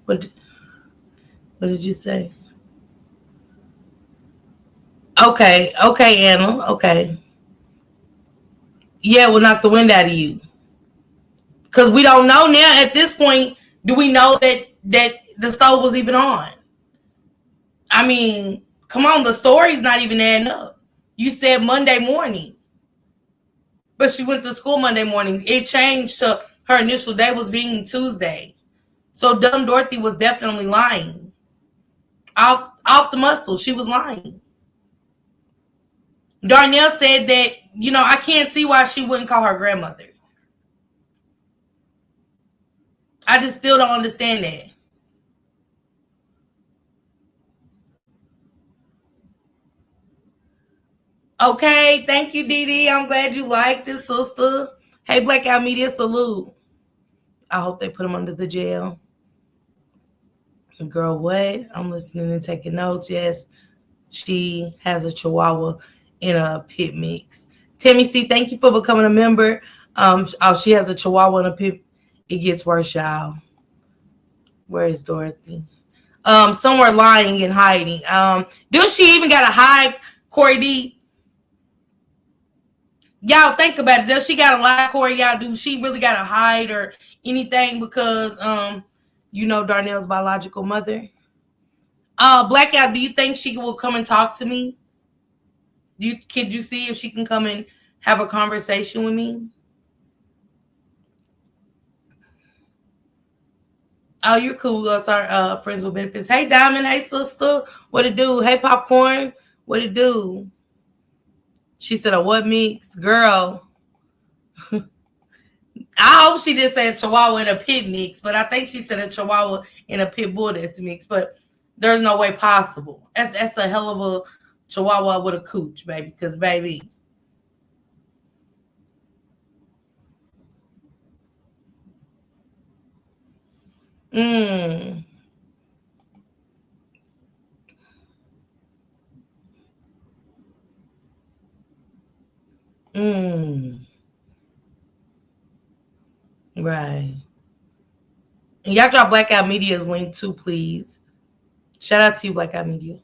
What did you say? Okay, Anna. Okay. Yeah, we'll knock the wind out of you. Because we don't know now at this point, do we know that the stove was even on? I mean, come on, the story's not even adding up. You said Monday morning. But she went to school Monday morning. It changed to her initial day was being Tuesday. So dumb Dorothy was definitely lying. Off the muscle, she was lying. Darnell said that, I can't see why she wouldn't call her grandmother. I just still don't understand that. Okay, thank you, Dee. I'm glad you liked it, sister. Hey, Blackout Media, salute. I hope they put him under the jail. Girl, what? I'm listening and taking notes. Yes, she has a Chihuahua in a pit mix. Tammy C, thank you for becoming a member. She has a Chihuahua in a pit. It gets worse, y'all. Where is Dorothy? Somewhere lying and hiding. Does she even got to hide, Corey D? Y'all think about it. Does she got to lie, Corey? Y'all, do she really got to hide or anything because, Darnell's biological mother? Blackout, do you think she will come and talk to me? Could you see if she can come and have a conversation with me? Oh, you're cool. Sorry, friends with benefits. Hey, Diamond. Hey, sister. What it do? Hey, Popcorn. What it do? She said, what mix? Girl. I hope she didn't say a Chihuahua in a pit mix, but I think she said a Chihuahua in a pit bull that's mixed, but there's no way possible. That's a hell of a Chihuahua with a cooch, baby, because, baby. Right. And y'all drop Blackout Media's link too, please. Shout out to you, Blackout Media.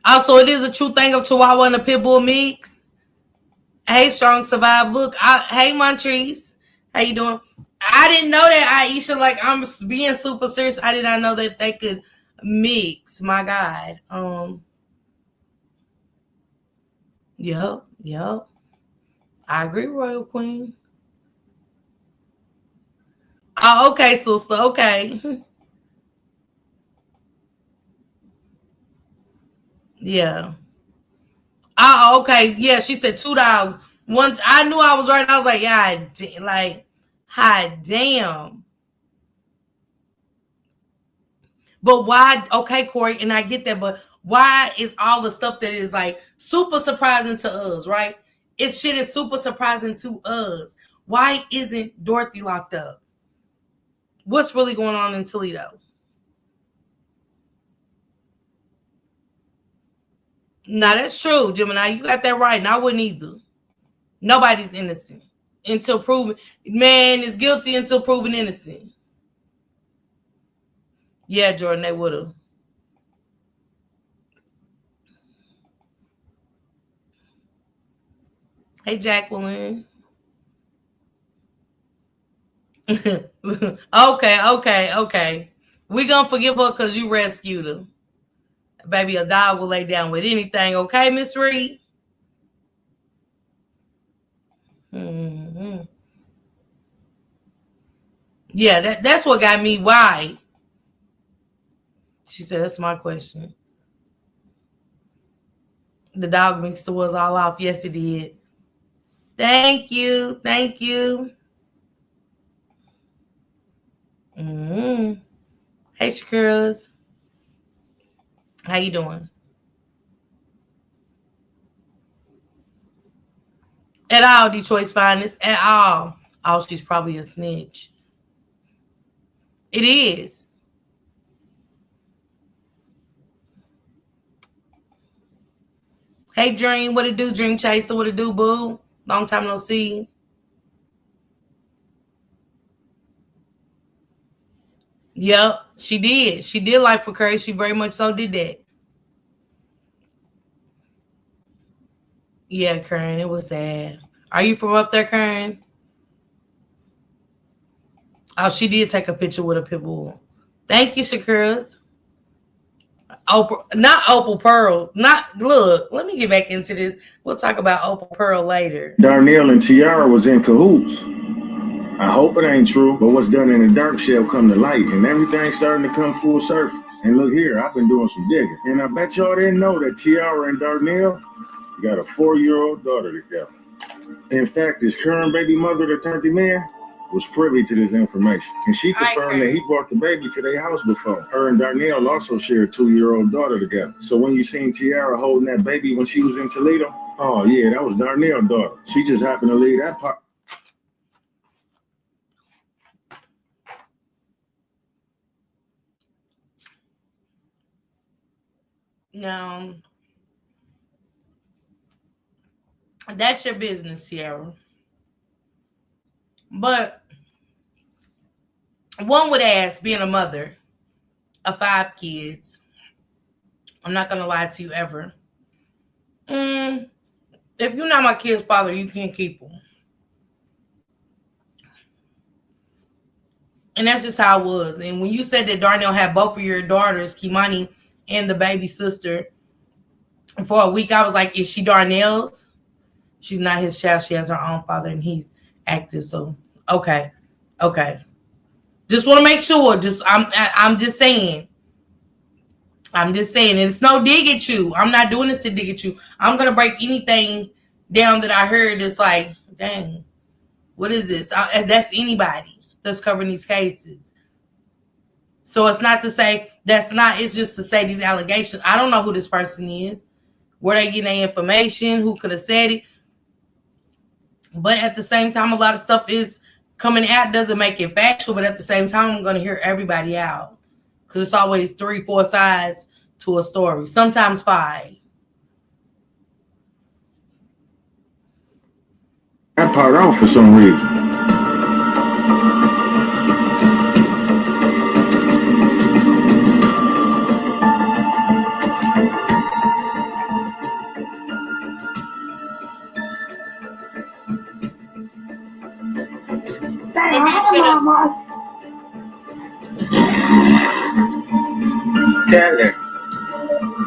Also, it is a true thing of Chihuahua and a pit bull mix. Hey, Strong Survive. Look, hey, Montrese. How you doing? I didn't know that, Aisha. Like, I'm being super serious. I did not know that they could mix. My God. Yep. I agree, Royal Queen. Oh, okay, sister. Okay. Yeah. Oh, okay. Yeah, she said $2. Once I knew I was right, I was like, yeah, hi, damn. But why? Okay, Corey, and I get that, but why is all the stuff that is like super surprising to us, right? Shit is super surprising to us. Why isn't Dorothy locked up? What's really going on in Toledo? No, that's true, Gemini. You got that right, and I wouldn't either. Nobody's innocent until proven. Man is guilty until proven innocent. Yeah, Jordan, they would have. Hey, Jacqueline. Okay. We gonna forgive her because you rescued her. Baby, a dog will lay down with anything. Okay, Miss Reed? Mm-hmm. Yeah, that's what got me. Why? She said, that's my question. The dog mixed the woods all off. Yes, it did. Thank you. Mm-hmm. Hey, Shakuras. How you doing? At all, Detroit's finest. At all. Oh, she's probably a snitch. It is. Hey, Dream. What it do? Dream Chaser. What it do, boo? Long time no see. Yep, she did. She did like for Curry. She very much so did that. Yeah, Karen, it was sad. Are you from up there, Karen? Oh, she did take a picture with a pit bull. Thank you, Shakuras. Opal, not Opal Pearl. Look, let me get back into this. We'll talk about Opal Pearl later. Darnell and Tiara was in cahoots. I hope it ain't true, but what's done in the dark shall come to light, and everything's starting to come full surface. And look here, I've been doing some digging, and I bet y'all didn't know that Tiara and Darnell got a 4-year-old daughter together. In fact, his current baby mother that turned him in was privy to this information, and she confirmed that he brought the baby to their house before. Her and Darnell also shared a 2-year-old daughter together. So when you seen Tiara holding that baby when she was in Toledo, oh yeah, that was Darnell's daughter. She just happened to leave that part. No, that's your business, Sierra. But one would ask, being a mother of 5 kids, I'm not going to lie to you ever. If you're not my kid's father, you can't keep them. And that's just how it was. And when you said that Darnell had both of your daughters, Kimani and the baby sister, for a week, I was like, is she Darnell's? She's not his child. She has her own father, and he's active. So, okay. Just want to make sure. I'm just saying. It's no dig at you. I'm not doing this to dig at you. I'm gonna break anything down that I heard. It's like, dang, what is this? That's anybody that's covering these cases. So it's not to say that's not. It's just to say these allegations. I don't know who this person is. Where they getting their information? Who could have said it? But at the same time, a lot of stuff is coming out. Doesn't make it factual. But at the same time, I'm going to hear everybody out. Because it's always 3-4 sides to a story. Sometimes 5. That part off for some reason.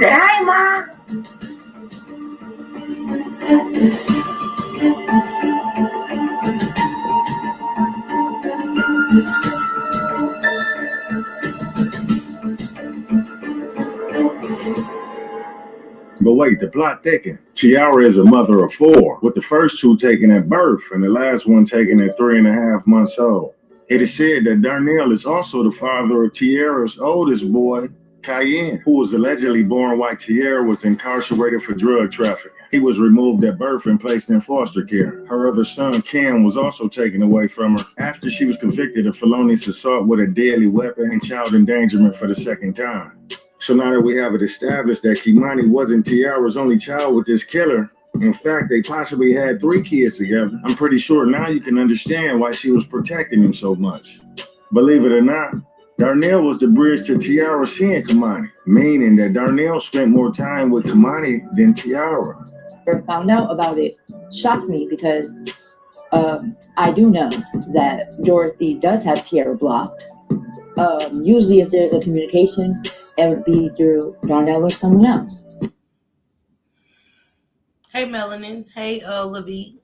Hey, Ma. But wait, the plot thickens. Tiara is a mother of 4, with the first 2 taken at birth and the last one taken at 3.5 months old. It is said that Darnell is also the father of Tiara's oldest boy, Cayenne, who was allegedly born while Tiara was incarcerated for drug trafficking. He was removed at birth and placed in foster care. Her other son, Cam, was also taken away from her after she was convicted of felonious assault with a deadly weapon and child endangerment for the 2nd time. So now that we have it established that Kimani wasn't Tiara's only child with this killer, in fact, they possibly had 3 kids together, I'm pretty sure now you can understand why she was protecting him so much. Believe it or not, Darnell was the bridge to Tiara seeing Kimani, meaning that Darnell spent more time with Kimani than Tiara. Found out about it. shocked me because I do know that Dorothy does have Tiara blocked. Usually if there's a communication, it would be through Darnell or someone else. Hey, Melanin. Hey, Levy.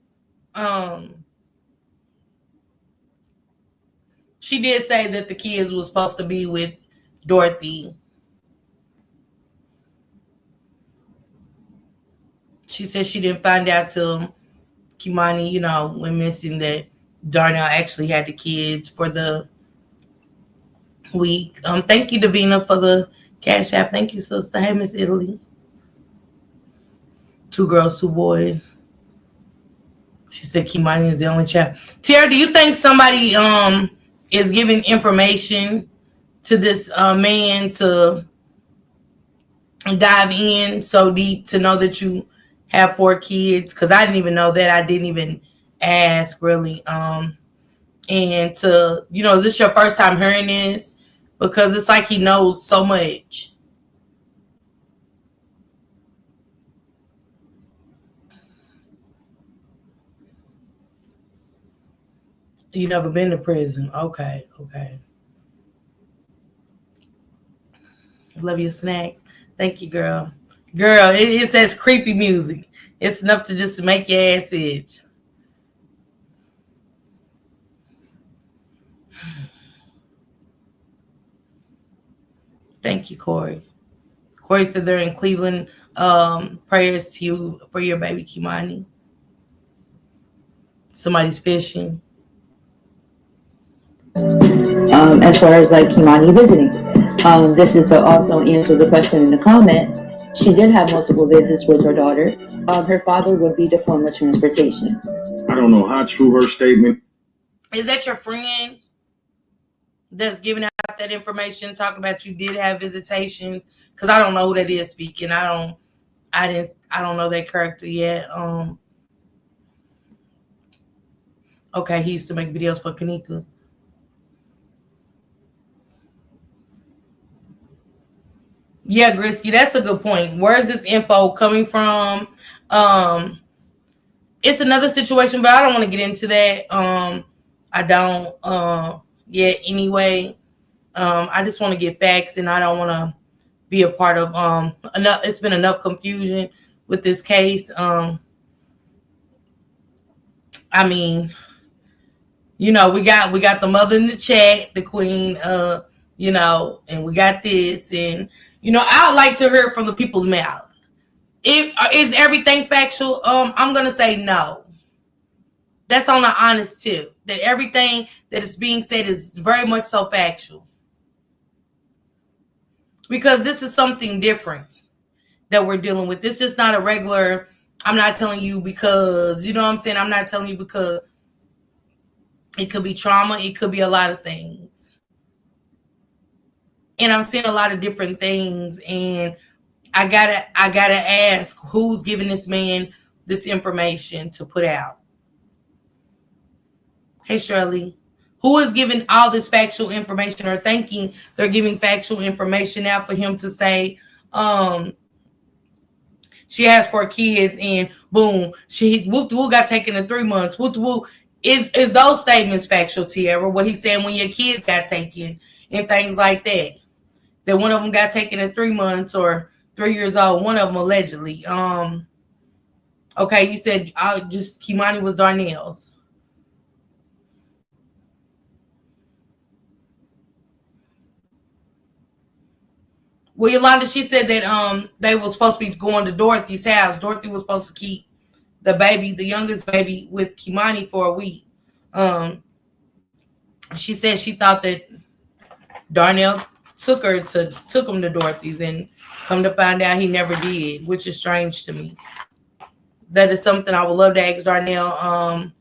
She did say that the kids was supposed to be with Dorothy. She said she didn't find out till Kimani, went missing that Darnell actually had the kids for the week. Thank you, Davina, for the Cash App. Thank you, sister. Hey, Miss Italy. 2 girls, 2 boys. She said Kimani is the only child. Tiara, do you think somebody is giving information to this man to dive in so deep to know that you have 4 kids? Because I didn't even know that. I didn't even ask, really. And to, is this your first time hearing this? Because it's like he knows so much. You never been to prison. Okay. Love your snacks. Thank you, girl. Girl, it says creepy music. It's enough to just make your ass itch. Thank you, Corey. Corey said they're in Cleveland. Prayers to you for your baby Kimani. Somebody's fishing. As far as like Kimani visiting, this is to also answer the question in the comment. She did have multiple visits with her daughter. Her father would be the form of transportation. I don't know how true her statement. Is that your friend that's giving out that information, talking about you did have visitations? Because I don't know who that is speaking. I don't know that character yet. Okay, he used to make videos for Kanika. Yeah, Grisky, that's a good point. Where's this info coming from? It's another situation, but I don't want to get into that. I don't yet anyway. I just want to get facts, and I don't want to be a part of enough. It's been enough confusion with this case. I mean, we got the mother in the chat, the queen, and we got this, and I like to hear from the people's mouth. Is everything factual? I'm gonna say no. That's on the honest tip. That everything that is being said is very much so factual. Because this is something different that we're dealing with. This is just not a regular, I'm not telling you because, you know what I'm saying? I'm not telling you because it could be trauma. It could be a lot of things. And I'm seeing a lot of different things. And I gotta ask, who's giving this man this information to put out? Hey, Shirley. Who is giving all this factual information or thinking they're giving factual information out for him to say, she has 4 kids and boom, she whoop got taken in 3 months. Whoop. Is those statements factual, Tiara? What he's saying when your kids got taken and things like that. That one of them got taken at 3 months or 3 years old. One of them allegedly. Okay, you said just Kimani was Darnell's. Well, Yolanda, she said that they were supposed to be going to Dorothy's house. Dorothy was supposed to keep the baby, the youngest baby, with Kimani for a week. She said she thought that Darnell took him to Dorothy's, and come to find out he never did, which is strange to me. That is something I would love to ask Darnell.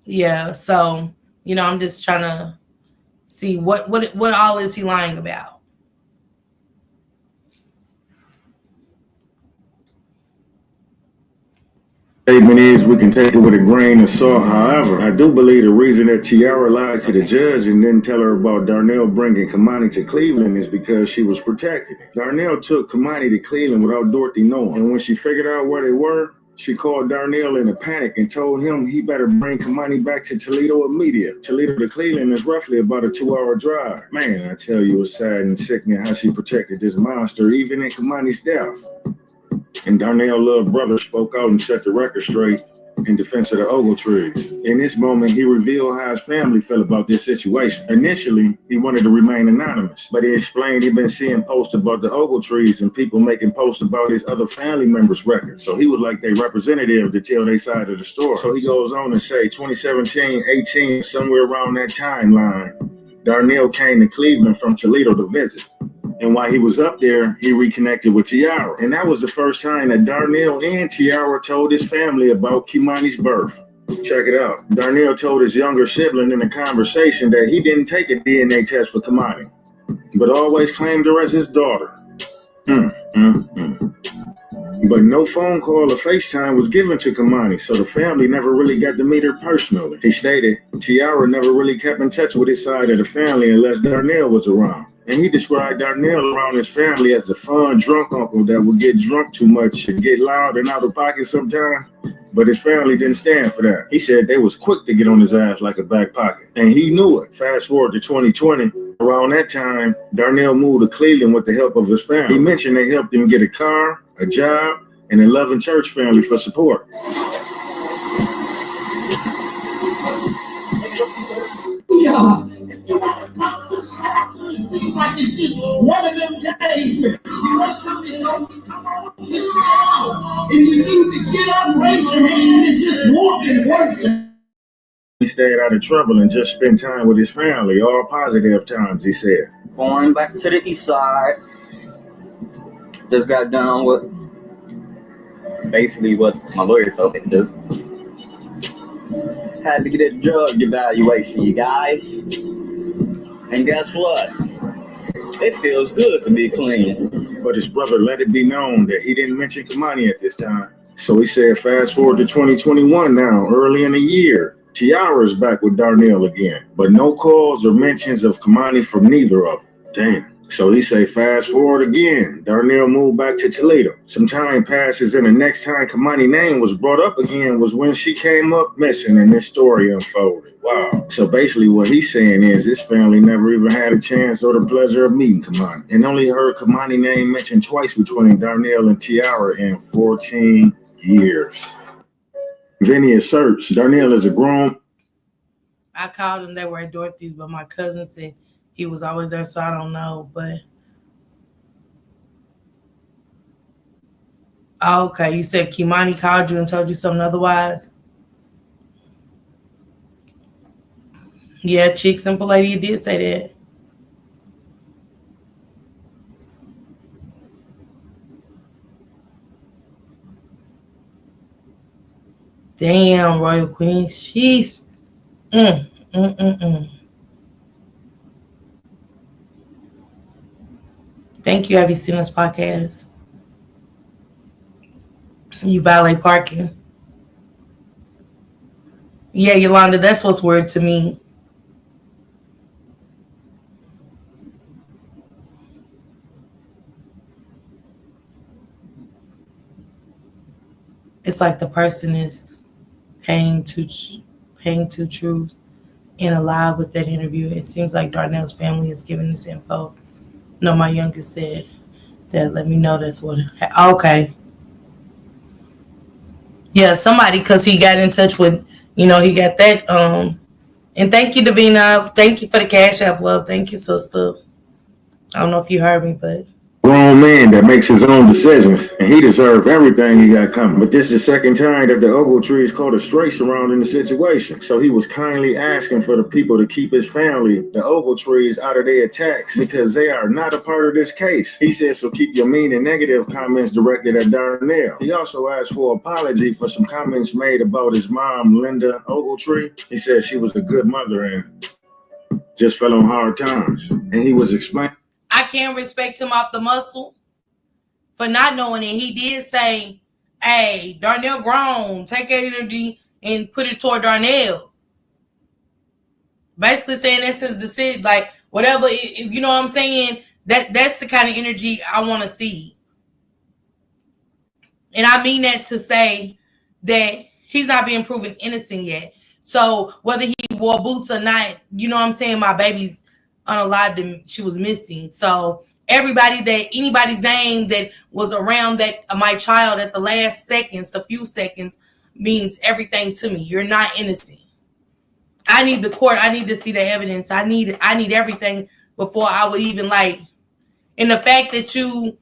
Yeah, so I'm just trying to see what all is he lying about. Statement is we can take it with a grain of salt. However, I do believe the reason that Tiara lied to the judge and didn't tell her about Darnell bringing Kimani to Cleveland is because she was protected. Darnell took Kimani to Cleveland without Dorothy knowing, and when she figured out where they were, she called Darnell in a panic and told him he better bring Kimani back to Toledo immediately. Toledo to Cleveland is roughly about a 2-hour drive. Man, I tell you, it's sad and sickening how she protected this monster, even in Kimani's death. And Darnell's little brother spoke out and set the record straight in defense of the Ogletrees. In this moment, he revealed how his family felt about this situation. Initially, he wanted to remain anonymous, but he explained he'd been seeing posts about the Ogletrees and people making posts about his other family members' records. So he was like their representative to tell their side of the story. So he goes on to say 2017, 18, somewhere around that timeline, Darnell came to Cleveland from Toledo to visit. And while he was up there, he reconnected with Tiara. And that was the first time that Darnell and Tiara told his family about Kimani's birth. Check it out. Darnell told his younger sibling in a conversation that he didn't take a DNA test for Kimani, but always claimed her as his daughter. But no phone call or FaceTime was given to Kimani, so the family never really got to meet her personally. He stated Tiara never really kept in touch with his side of the family unless Darnell was around. And he described Darnell around his family as a fun, drunk uncle that would get drunk too much and get loud and out of pocket sometimes. But his family didn't stand for that. He said they was quick to get on his ass like a back pocket. And he knew it. Fast forward to 2020. Around that time, Darnell moved to Cleveland with the help of his family. He mentioned they helped him get a car, a job, and a loving church family for support. Yeah. It seems like it's just one of them days. You want something so and you need to get up, raise your hand, and just walk and work. He stayed out of trouble and just spent time with his family, all positive times, he said. Going back to the east side, just got done with basically what my lawyer told me to do. Had to get a drug evaluation, you guys. And guess what? It feels good to be clean. But his brother let it be known that he didn't mention Kimani at this time. So he said fast forward to 2021 now, early in the year. Tiara's back with Darnell again, but no calls or mentions of Kimani from neither of them. Damn. So he say fast forward again. Darnell moved back to Toledo. Some time passes and the next time Kimani's name was brought up again was when she came up missing and this story unfolded. Wow. So basically what he's saying is his family never even had a chance or the pleasure of meeting Kimani and only heard Kimani's name mentioned twice between Darnell and Tiara in 14 years. Vinny asserts Darnell is a grown. I called them, they were at Dorothy's, but my cousin said he was always there, so I don't know, but. Oh, okay, you said Kimani called you and told you something otherwise? Yeah, Chick Simple Lady did say that. Damn, Royal Queen, she's Thank you. Have you seen this podcast? You valet parking. Yeah, Yolanda, that's what's weird to me. It's like the person is paying two truths and alive with that interview. It seems like Darnell's family is giving this info. No, my youngest said that. Let me know that's what. Okay. Yeah, somebody, because he got in touch with, he got that. And thank you, Davina. Thank you for the Cash App, love. Thank you, sister. I don't know if you heard me, but. Grown man that makes his own decisions, and he deserves everything he got coming. But this is the second time that the Ogletrees caught a stray surrounding the situation. So he was kindly asking for the people to keep his family, the Ogletrees, out of their attacks because they are not a part of this case. He said, so keep your mean and negative comments directed at Darnell. He also asked for an apology for some comments made about his mom, Linda Ogletree. He said she was a good mother and just fell on hard times. And he was explaining. I can't respect him off the muscle for not knowing it. He did say, Hey, Darnell grown. Take that energy and put it toward Darnell. Basically saying that's his decision. Like, whatever, you know what I'm saying? That's the kind of energy I want to see. And I mean that to say that he's not being proven innocent yet. So whether he wore boots or not, you know what I'm saying? My baby's unalived and she was missing. So anybody's name that was around that my child at the last seconds, the few seconds, means everything to me. You're not innocent. I need the court. I need to see the evidence. I need everything before I would even like. And the fact that you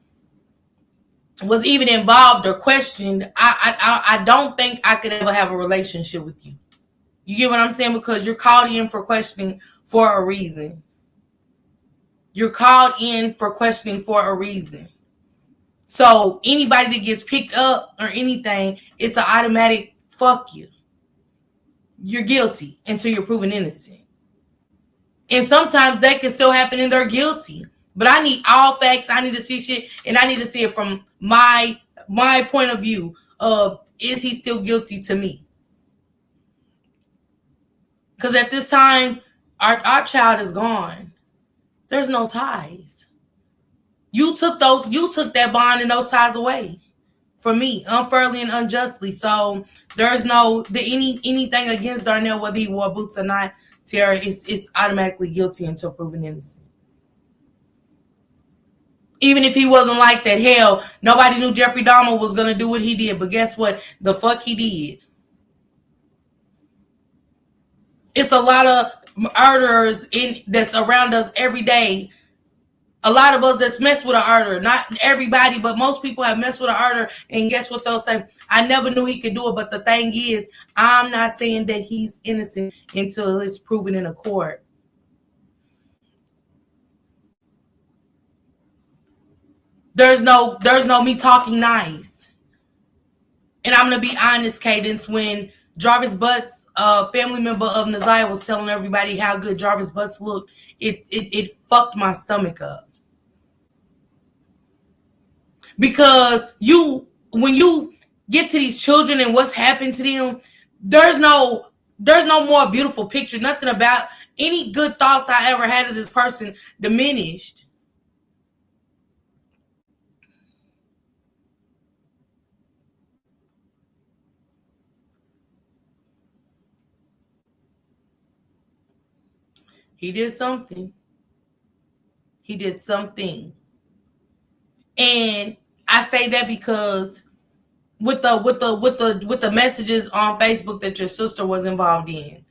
was even involved or questioned, I don't think I could ever have a relationship with you. You get what I'm saying? Because you're called in for questioning for a reason. You're called in for questioning for a reason. So anybody that gets picked up or anything, it's an automatic fuck you. You're guilty until you're proven innocent. And sometimes that can still happen and they're guilty. But I need all facts. I need to see shit, and I need to see it from my point of view of, is he still guilty to me? Because at this time, our child is gone. There's no ties. You took that bond and those ties away from me unfairly and unjustly. So there's anything against Darnell, whether he wore boots or not. Tiara is automatically guilty until proven innocent. Even if he wasn't like that, hell, nobody knew Jeffrey Dahmer was going to do what he did. But guess what? The fuck he did. It's a lot of murderers that's around us every day. A lot of us that's messed with an murderer. Not everybody, but most people have messed with an murderer. And guess what they'll say? I never knew he could do it. But the thing is, I'm not saying that he's innocent until it's proven in a court. There's no me talking nice. And I'm going to be honest, Cadence, when Jarvis Butts, a family member of Naziah, was telling everybody how good Jarvis Butts looked, it fucked my stomach up. Because when you get to these children and what's happened to them, there's no more beautiful picture. Nothing about any good thoughts I ever had of this person diminished. He did something. He did something. And I say that because with the messages on Facebook that your sister was involved in,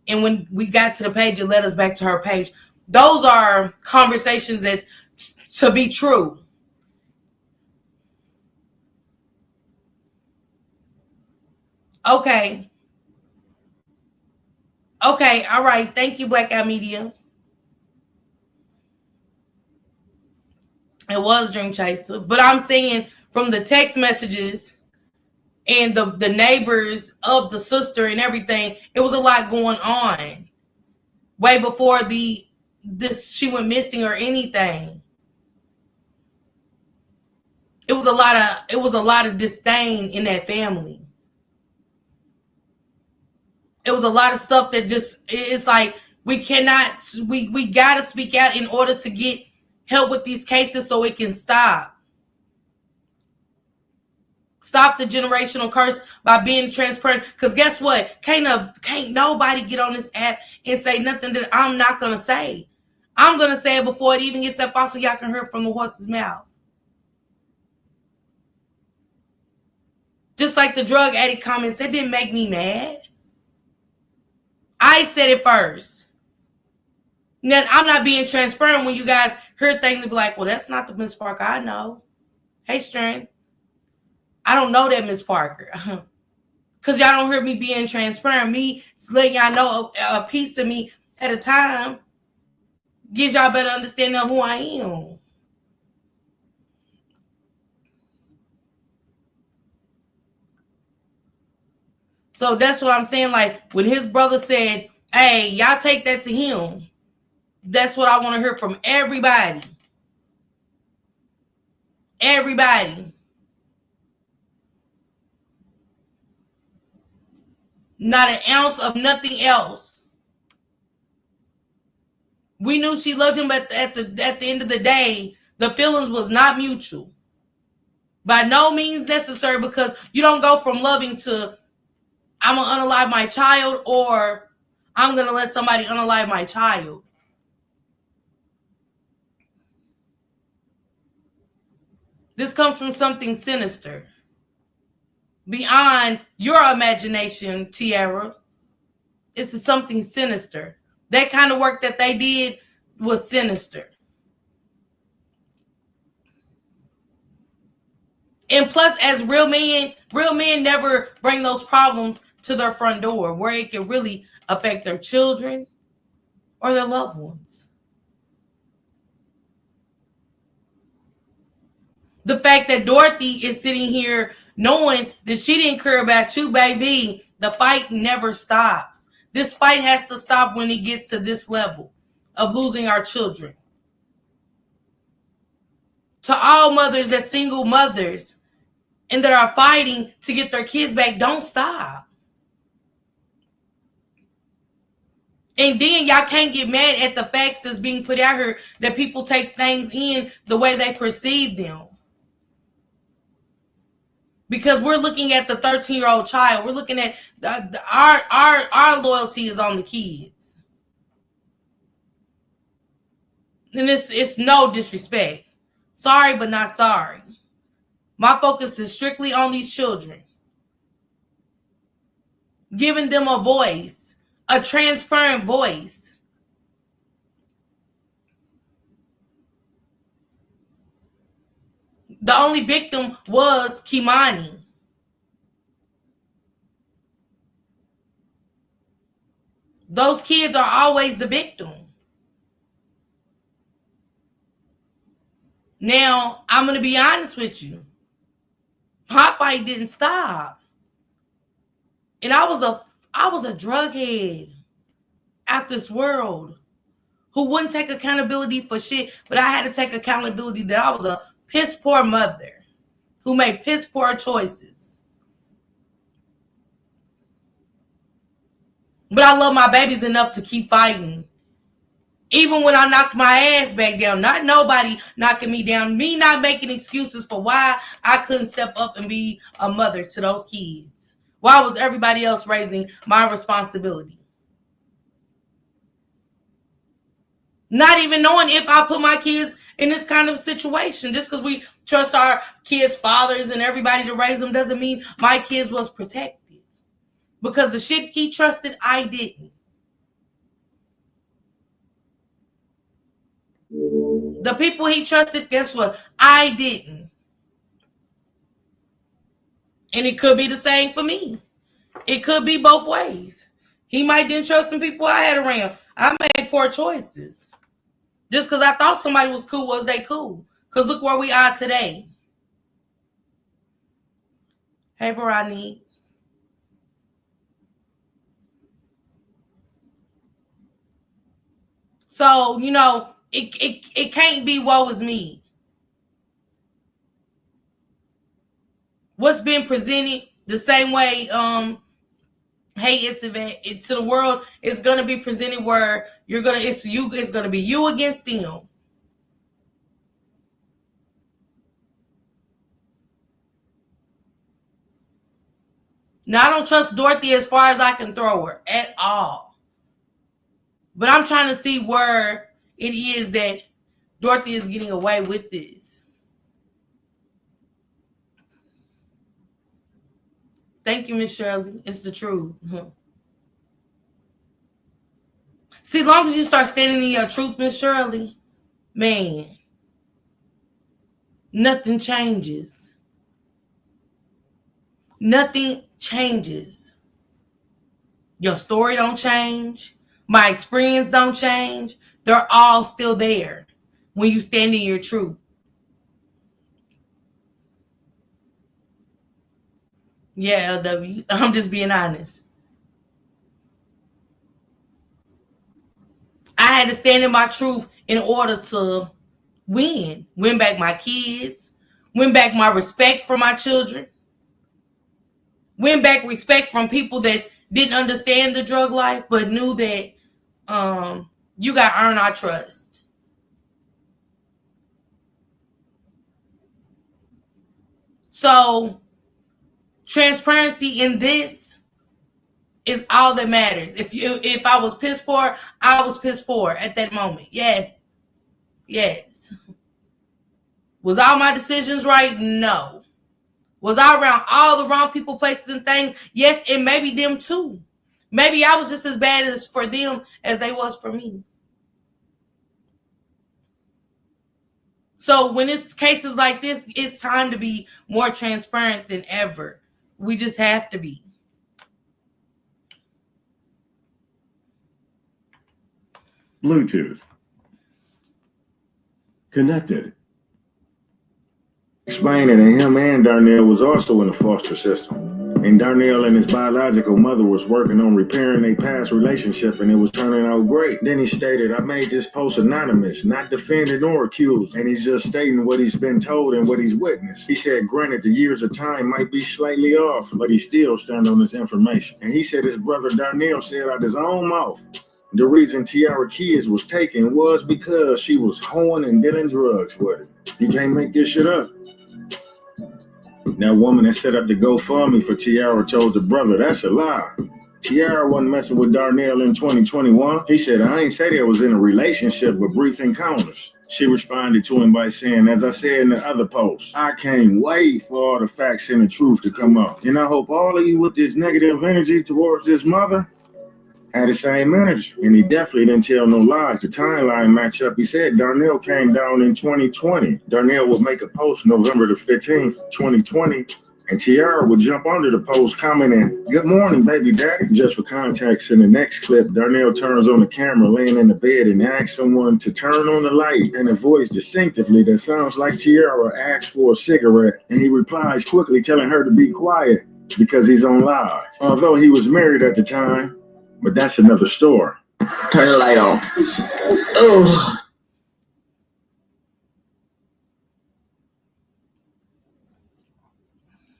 and when we got to the page, it led us back to her page. Those are conversations that's to be true. Okay, all right. Thank you, Blackout Media. It was Dream Chaser, but I'm saying from the text messages and the neighbors of the sister and everything, it was a lot going on way before she went missing or anything. It was a lot of disdain in that family. It was a lot of stuff that just, it's like we gotta speak out in order to get help with these cases so it can stop. Stop the generational curse by being transparent. Because guess what? Can't nobody get on this app and say nothing that I'm not gonna say. I'm gonna say it before it even gets up off so y'all can hear it from the horse's mouth. Just like the drug addict comments, it didn't make me mad. I said it first. Now, I'm not being transparent when you guys hear things and be like, well, that's not the Miss Parker I know. Hey, Strength. I don't know that Miss Parker. Because y'all don't hear me being transparent. Me letting y'all know a piece of me at a time gives y'all better understanding of who I am. So that's what I'm saying. Like, when his brother said, hey, y'all take that to him. That's what I want to hear from everybody. Everybody. Not an ounce of nothing else. We knew she loved him, but at the end of the day, the feelings was not mutual. By no means necessary, because you don't go from loving to I'm going to unalive my child, or I'm going to let somebody unalive my child. This comes from something sinister. Beyond your imagination, Tiara. It's something sinister. That kind of work that they did was sinister. And plus, as real men never bring those problems to their front door, where it can really affect their children or their loved ones. The fact that Dorothy is sitting here knowing that she didn't care about you, baby, the fight never stops. This fight has to stop when it gets to this level of losing our children. To all mothers, that single mothers, and that are fighting to get their kids back, don't stop. And then y'all can't get mad at the facts that's being put out here, that people take things in the way they perceive them. Because we're looking at the 13-year-old child. We're looking at our loyalty is on the kids. And it's no disrespect. Sorry, but not sorry. My focus is strictly on these children. Giving them a voice, a transparent voice. The only victim was Kimani. Those kids are always the victim. Now, I'm going to be honest with you. My fight didn't stop. And I was a drug head out this world who wouldn't take accountability for shit, but I had to take accountability that I was a piss poor mother who made piss poor choices. But I love my babies enough to keep fighting. Even when I knocked my ass back down, not nobody knocking me down, me not making excuses for why I couldn't step up and be a mother to those kids. Why was everybody else raising my responsibility? Not even knowing if I put my kids in this kind of situation. Just because we trust our kids' fathers and everybody to raise them doesn't mean my kids was protected. Because the shit he trusted, I didn't. The people he trusted, guess what? I didn't. And it could be the same for me. It could be both ways. He might didn't trust some people I had around. I made poor choices. Just because I thought somebody was cool, was they cool? Because look where we are today. Hey, Veronique. So, you know, it can't be woe is me. What's been presented the same way, hey, it's to the world, it's gonna be presented where it's gonna be you against them. Now, I don't trust Dorothy as far as I can throw her at all. But I'm trying to see where it is that Dorothy is getting away with this. Thank you, Miss Shirley. It's the truth. See, as long as you start standing in your truth, Miss Shirley, man, nothing changes. Nothing changes. Your story don't change. My experience don't change. They're all still there when you stand in your truth. Yeah, LW, I'm just being honest. I had to stand in my truth in order to win back my kids, win back my respect for my children, win back respect from people that didn't understand the drug life, but knew that you got to earn our trust. So transparency in this is all that matters. If I was pissed poor, I was pissed poor at that moment. Yes. Was all my decisions right? No. Was I around all the wrong people, places, and things? Yes, and maybe them too. Maybe I was just as bad as for them as they was for me. So when it's cases like this, it's time to be more transparent than ever. We just have to be. Bluetooth. Connected. Explaining that him and Darnell was also in the foster system. And Darnell and his biological mother was working on repairing their past relationship, and it was turning out great. Then he stated, I made this post anonymous, not defending or accused, and he's just stating what he's been told and what he's witnessed. He said, granted, the years of time might be slightly off, but he still stands on this information. And he said his brother Darnell said out his own mouth, the reason Tiara Kids was taken was because she was hoeing and dealing drugs with it. You can't make this shit up. That woman that set up the GoFundMe for Tiara told the brother, that's a lie. Tiara wasn't messing with Darnell in 2021. He said, I ain't say they was in a relationship, but brief encounters. She responded to him by saying, as I said in the other post, I can't wait for all the facts and the truth to come up. And I hope all of you with this negative energy towards this mother had the same energy. And he definitely didn't tell no lies. The timeline match up. He said Darnell came down in 2020. Darnell would make a post November the 15th, 2020. And Tiara would jump under the post commenting, good morning, baby daddy. Just for context, in the next clip, Darnell turns on the camera laying in the bed and asks someone to turn on the light in a voice distinctively that sounds like Tiara asks for a cigarette. And he replies quickly telling her to be quiet because he's on live. Although he was married at the time, but that's another story. Turn the light on. Oh.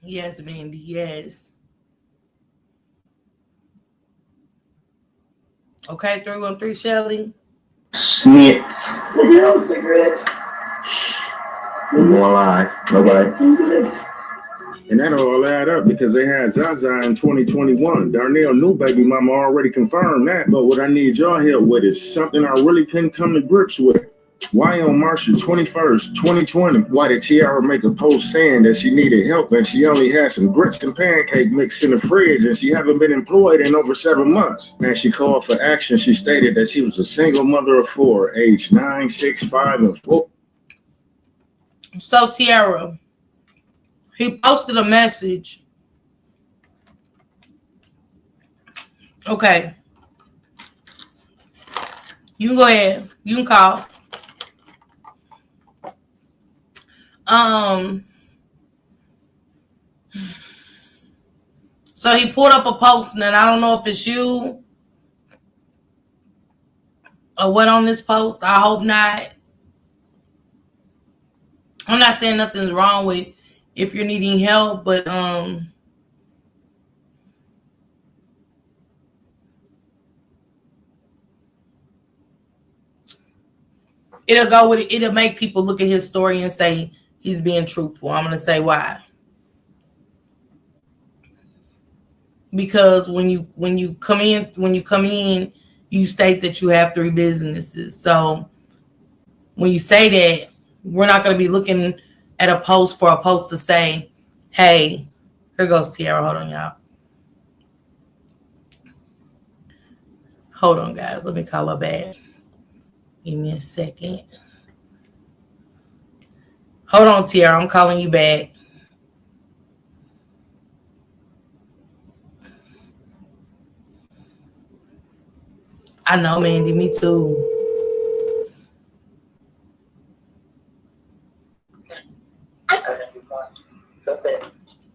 Yes, Mandy, yes. Okay, 313 Shelly. Snits. No cigarette. One more live. Nobody. And that all add up because they had Zaza in 2021. Darnell knew baby mama already confirmed that. But what I need y'all help with is something I really couldn't come to grips with. Why on March the 21st, 2020, why did Tiara make a post saying that she needed help and she only had some grits and pancake mix in the fridge and she haven't been employed in over 7 months? And she called for action. She stated that she was a single mother of 4, aged 9, 6, 5, and 4. So Tiara, he posted a message. Okay. You can go ahead. You can call. So he pulled up a post, and I don't know if it's you or what on this post. I hope not. I'm not saying nothing's wrong with if you're needing help, but it'll go with it. It'll make people look at his story and say he's being truthful. I'm gonna say why. Because when you come in, you state that you have 3 businesses. So when you say that, we're not going to be looking at a post for a post to say, hey, here goes Tiara. Hold on, y'all. Hold on, guys. Let me call her back. Give me a second. Hold on, Tiara. I'm calling you back. I know, Mandy. Me too.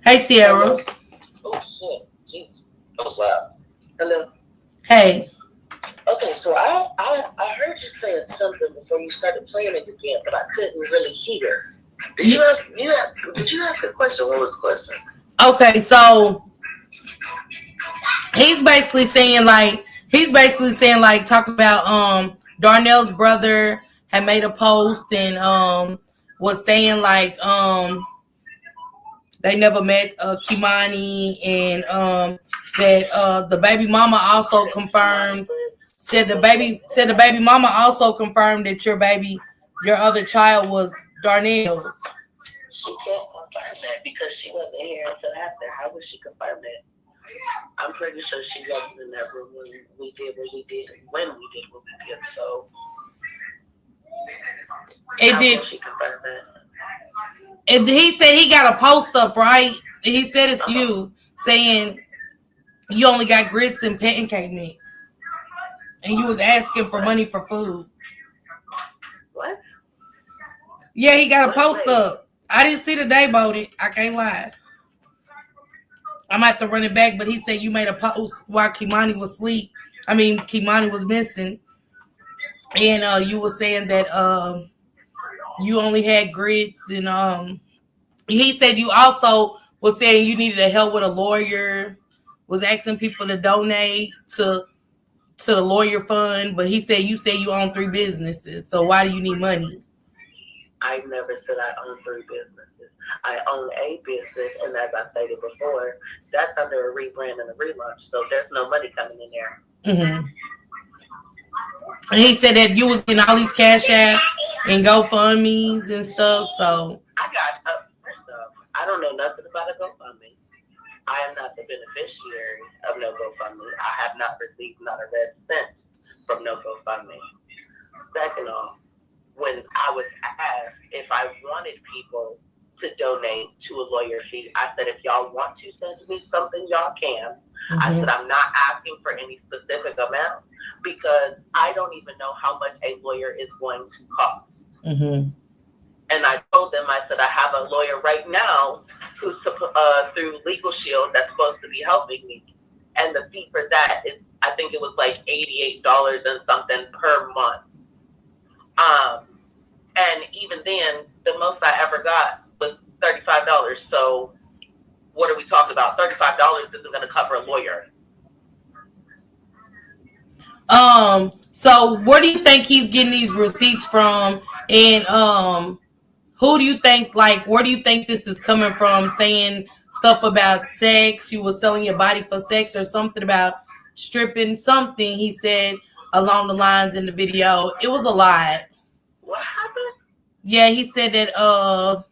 Hey, Tiara. Oh, shit. Jesus. Oh, wow. Hello. Hey. Okay, so I heard you saying something before you started playing it again, but I couldn't really hear. Did you ask a question? What was the question? Okay, so he's basically saying talk about Darnell's brother had made a post and was saying they never met Kimani, and that the baby mama also confirmed said the baby mama also confirmed that your other child was Darnell's. She can't confirm that because she wasn't here until after. How would she confirm that? I'm pretty sure she wasn't in that room when we did what we did. So how will she confirm that? And he said he got a post up, right? He said it's you saying you only got grits and pancake mix, and you was asking for money for food. What? Yeah, he got a post up. I didn't see the day about it. I can't lie. I might have to run it back, but he said you made a post while Kimani was asleep. Kimani was missing, and you were saying that you only had grits, and he said you also was saying you needed help with a lawyer, was asking people to donate to the lawyer fund, but he said you own 3 businesses, so why do you need money? I never said I own 3 businesses. I own a business, and as I stated before, that's under a rebrand and a relaunch, so there's no money coming in there. Mm-hmm. And he said that you was getting all these cash apps and GoFundMes and stuff, so. I got first off, I don't know nothing about a GoFundMe. I am not the beneficiary of no GoFundMe. I have not received not a red cent from no GoFundMe. Second off, when I was asked if I wanted people to donate to a lawyer fee, I said, if y'all want to send me something, y'all can. Mm-hmm. I said, I'm not asking for any specific amount because I don't even know how much a lawyer is going to cost. Mm-hmm. And I told them, I said, I have a lawyer right now who's through Legal Shield that's supposed to be helping me. And the fee for that is, I think it was like $88 and something per month. And even then, the most I ever got was $35. So what are we talking about? $35 isn't going to cover a lawyer. So where do you think he's getting these receipts from? And who do you think, where do you think this is coming from? Saying stuff about sex, you were selling your body for sex, or something about stripping, something he said along the lines in the video. It was a lot. What happened? Yeah, he said that I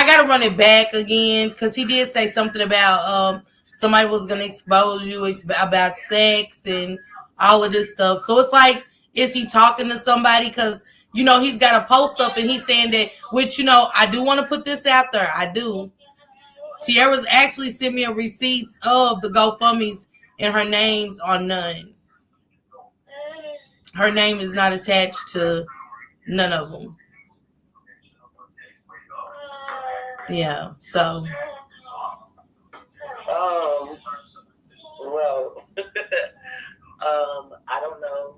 gotta run it back again because he did say something about somebody was gonna expose you about sex and all of this stuff. So it's like, is he talking to somebody? Because he's got a post up and he's saying that, which I do want to put this out there. I do. Tiara's actually sent me a receipts of the GoFundMes, and her names are none. Her name is not attached to none of them. Yeah, so. Well, I don't know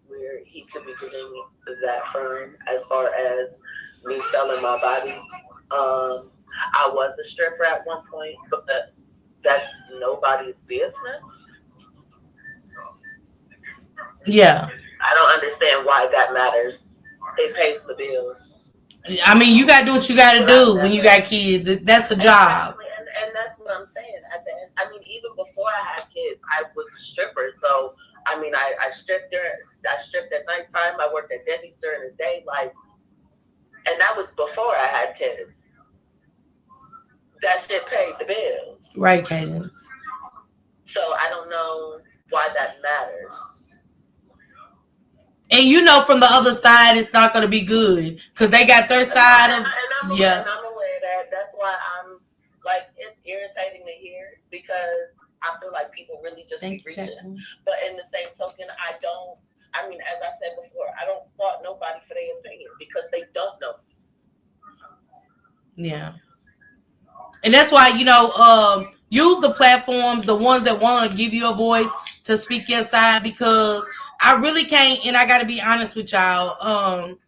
where he could be getting that from as far as me selling my body. I was a stripper at one point, but that's nobody's business. Yeah. I don't understand why that matters. It pays the bills. You got to do what you got to do when you got kids. That's a job. And that's what I'm saying. At the end, even before I had kids, I was a stripper. So, I stripped I stripped at nighttime. I worked at Denny's during the day. And that was before I had kids. That shit paid the bills. Right, Cadence. So, I don't know why that matters. And from the other side, it's not going to be good because they got their side of. I'm aware of that. That's why I'm it's irritating to hear because I feel like people really just be reaching. But in the same token, as I said before, I don't fault nobody for their opinion because they don't know. Yeah. And that's why, use the platforms, the ones that want to give you a voice to speak your side, because I really can't, and I got to be honest with y'all.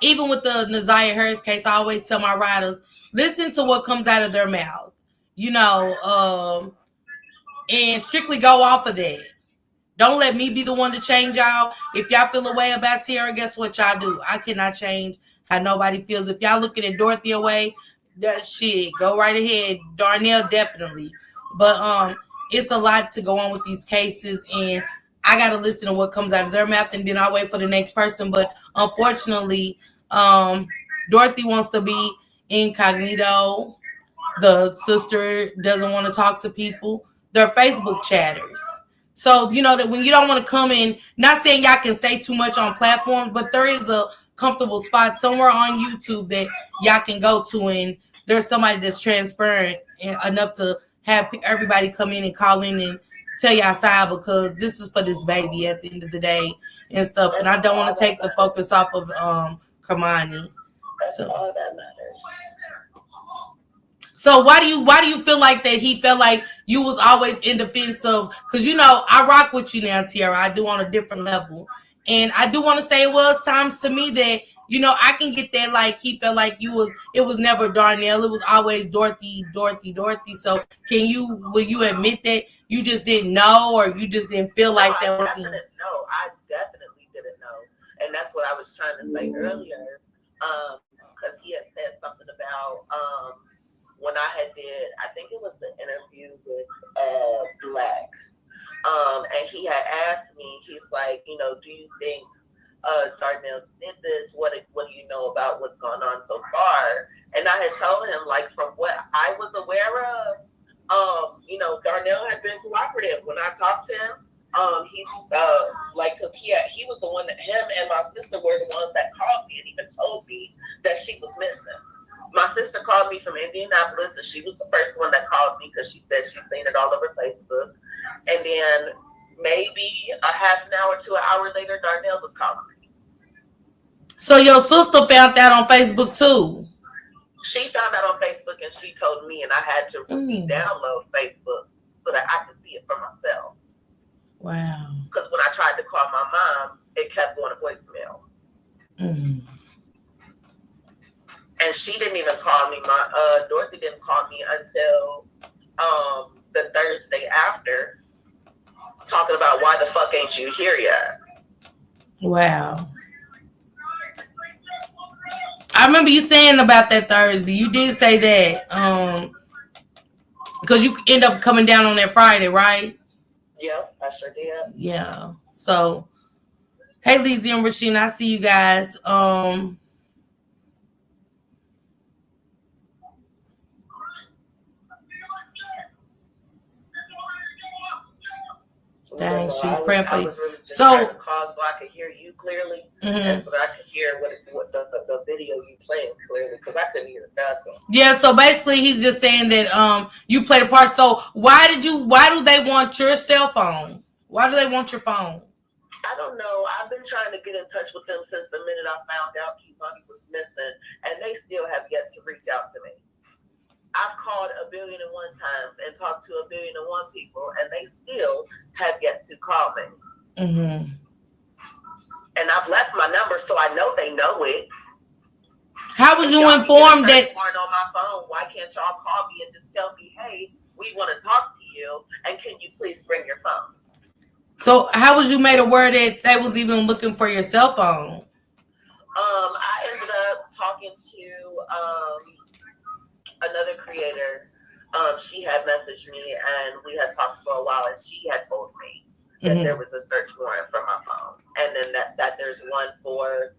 Even with the Naziah Harris case, I always tell my riders, listen to what comes out of their mouth. and strictly go off of that. Don't let me be the one to change y'all. If y'all feel a way about Tiara, guess what y'all do? I cannot change how nobody feels. If y'all looking at Dorothy away, that shit, go right ahead. Darnell, definitely. But it's a lot to go on with these cases, and I gotta listen to what comes out of their mouth, and then I'll wait for the next person. But unfortunately, Dorothy wants to be incognito. The sister doesn't want to talk to people. They're Facebook chatters. So, you know, that when you don't want to come in, not saying y'all can say too much on platforms, but there is a comfortable spot somewhere on YouTube that y'all can go to, and there's somebody that's transparent enough to have everybody come in and call in and tell y'all side, because this is for this baby at the end of the day and stuff. And I don't want to take the focus off of Kamani. So all that matters. So why do you feel like that he felt like you was always in defense of, because you know I rock with you now, Tiara. I do on a different level. And I do want to say it was times to me that, you know, I can get that, like he felt like it was never Darnell. It was always Dorothy. So will you admit that you just didn't know, or you just didn't feel like that was him? No, I definitely didn't know. And that's what I was trying to say earlier. Because he had said something about when I I think it was the interview with Black. And he had asked me, he's like, you know, do you think Darnell did this? What do you know about what's gone on so far? And I had told him, like, from what I was aware of, you know, Darnell had been cooperative. When I talked to him, he's like, because he was the one that him and my sister were the ones that called me and even told me that she was missing. My sister called me from Indianapolis, and she was the first one that called me because she said she's seen it all over Facebook. And then maybe a half an hour to an hour later, Darnell was calling me. So your sister found that on Facebook too? She found out on Facebook, and she told me, and I had to download Facebook so that I could see it for myself. Wow. Because when I tried to call my mom, it kept going to voicemail. And she didn't even call me. Dorothy didn't call me until the Thursday after, talking about why the fuck ain't you here yet. Wow. I remember you saying about that Thursday. You did say that. Because you end up coming down on that Friday, right? Yeah, I sure did. Yeah. So, hey, Lizzie and Rasheen, I see you guys. Dang, she praying for you. Really so call so I could hear you clearly, and so that I could hear what the video you playing clearly, because I couldn't hear nothing. Yeah, so basically he's just saying that you played a part. So why do they want your cell phone? Why do they want your phone? I don't know. I've been trying to get in touch with them since the minute I found out Kimani was missing, and they still have yet to reach out to me. I've called 1,000,001 times and talked to 1,000,001 people, and they still have yet to call me. Mm-hmm. And I've left my number, so I know they know it. How was you informed that? On my phone, why can't y'all call me and just tell me, hey, we want to talk to you, and can you please bring your phone? So how was you made aware that they was even looking for your cell phone? I ended up talking to another creator. She had messaged me, and we had talked for a while, and she had told me that there was a search warrant for my phone, and then that there's one for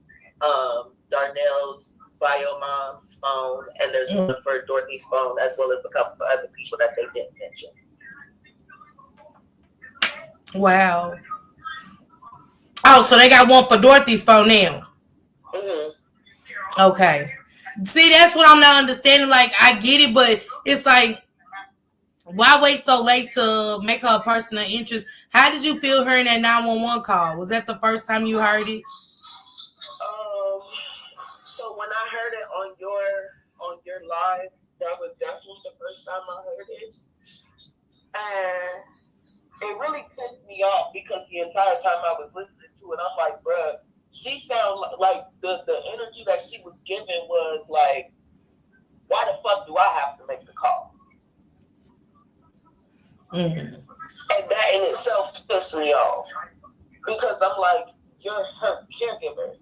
Darnell's bio mom's phone, and there's one for Dorothy's phone, as well as a couple of other people that they didn't mention. Wow. Oh, so they got one for Dorothy's phone now. Okay. See, that's what I'm not understanding. Like, I get it, but it's like, why wait so late to make her a person of interest? How did you feel hearing that 911 call? Was that the first time you heard it? So when I heard it on your live, that was the first time I heard it, and it really pissed me off because the entire time I was listening to it, I'm like, bruh, she sounded like the energy that she was giving was like, why the fuck do I have to make the call? piss me off because I'm like, you're her caregiver.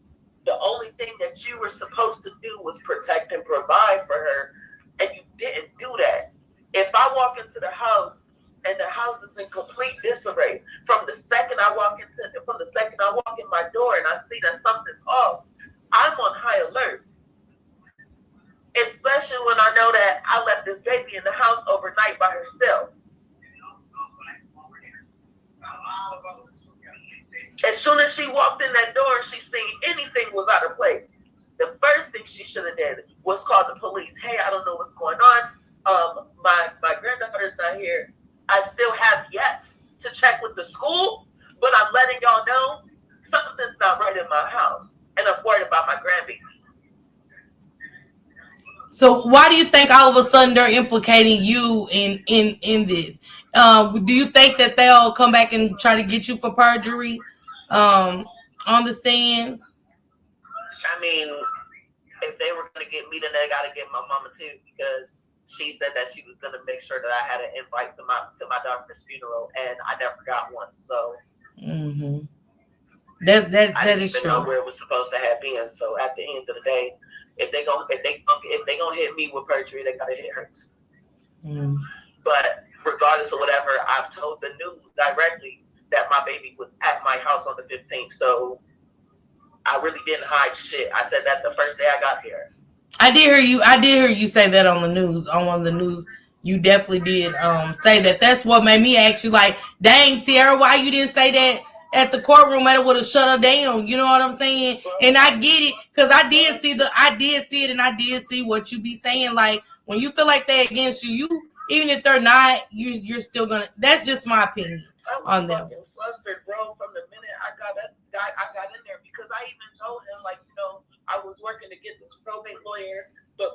The only thing that you were supposed to do was protect and provide for her, and you didn't do that. If I walk into the house and the house is in complete disarray, from the second I walk in my door and I see that something's off, I'm on high alert. Especially when I know that I left this baby in the house overnight by herself. As soon as she walked in that door and she seen anything was out of place, the first thing she should have did was call the police. Hey, I don't know what's going on. My granddaughter's not here. I still have yet to check with the school, but I'm letting y'all know something's not right in my house, and I'm worried about my grandbaby. So why do you think all of a sudden they're implicating you in this? Do you think that they'll come back and try to get you for perjury on the stand? I mean, if they were going to get me, then they got to get my mama too, because she said that she was going to make sure that I had an invite to my daughter's funeral, and I never got one. So that I is didn't true. know where it was supposed to have been. So at the end of the day, if they gonna hit me with perjury, they gotta hit her too. But regardless of whatever, I've told the news directly that my baby was at my house on the 15th. So I really didn't hide shit. I said that the first day I got here. I did hear you say that on the news, on one of the news. You definitely did say that. That's what made me ask you, like, dang, Tiara, why you didn't say that at the courtroom? I would have shut her down. You know what I'm saying? And I get it, because I did see it, and I did see what you be saying. Like, when you feel like they're against you, even if they're not, you're still gonna. That's just my opinion on them. I was flustered, bro, from the minute I got in there, because I even told him, like, you know, I was working to get this probate lawyer, but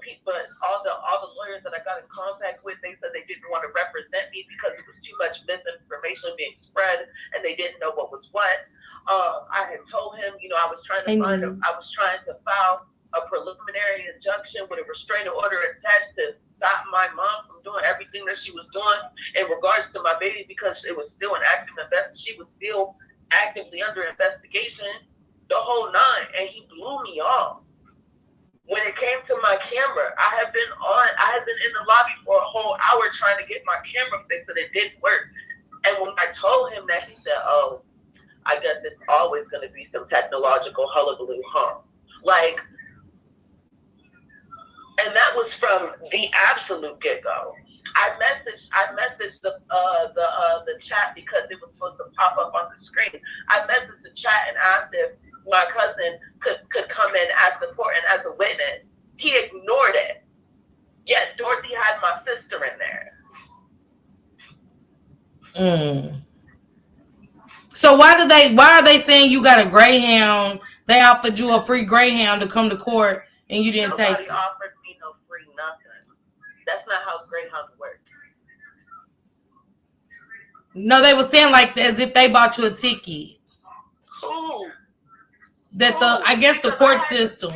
all the lawyers that I got in contact with, they said they didn't want to represent me because it was too much misinformation being spread, and they didn't know what was what. I had told him, you know, I was trying to file a preliminary injunction with a restraining order attached to stop my mom from doing everything that she was doing in regards to my baby, because it was still an active investigation. She was still actively under investigation, the whole nine, and he blew me off. When it came to my camera, I had been in the lobby for a whole hour trying to get my camera fixed, and it didn't work. And when I told him that, he said, "Oh, I guess it's always going to be some technological hullabaloo, huh?" Like, and that was from the absolute get-go. I messaged the chat because it was supposed to pop up on the screen. I messaged the chat and asked if my cousin could come in as support and as a witness. He ignored it. Yet Dorothy had my sister in there. So why are they saying you got a Greyhound? They offered you a free Greyhound to come to court and you didn't take it. Nobody offered me no free nothing. That's not how Greyhound works. No, they were saying like as if they bought you a ticket. Ooh. That I guess the court system.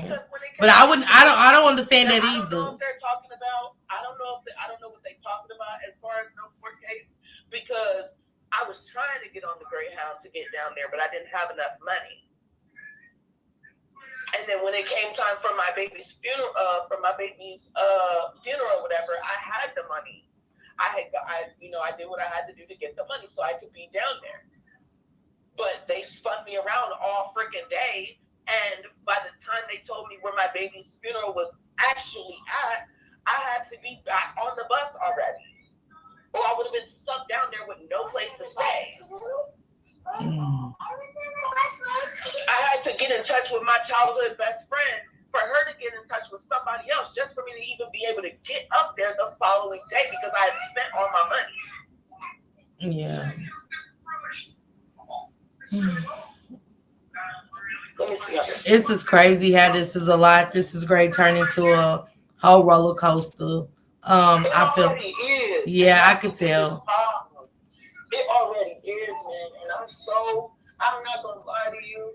But I don't understand that either. I don't know if they're talking about. I don't know what they're talking about as far as no court case, because I was trying to get on the Greyhound to get down there, but I didn't have enough money. And then when it came time for my baby's funeral, whatever, I had the money. I did what I had to do to get the money so I could be down there. But they spun me around all freaking day, and by the time they told me where my baby's funeral was actually at, I had to be back on the bus already, or I would have been stuck down there with no place to stay. I had to get in touch with my childhood best friend for her to get in touch with somebody else, just for me to even be able to get up there the following day, because I had spent all my money. Yeah. Let me see. This is crazy how this is a lot. This is great turning into a whole roller coaster. I feel. Yeah, I could tell. It already is, man, and I'm not gonna lie to you.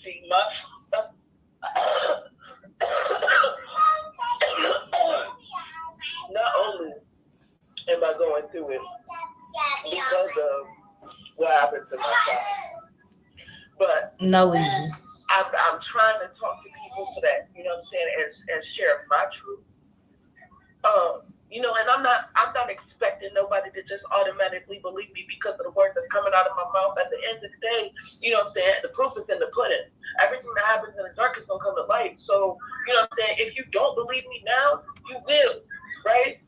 T. Muff. Not only am I going through it because of happened to my child. But no, Lizzie. I'm trying to talk to people so that, you know what I'm saying, and share my truth. You know, and I'm not expecting nobody to just automatically believe me because of the words that's coming out of my mouth. At the end of the day, you know what I'm saying, the proof is in the pudding. Everything that happens in the dark is gonna come to light. So, you know what I'm saying, if you don't believe me now, you will, right?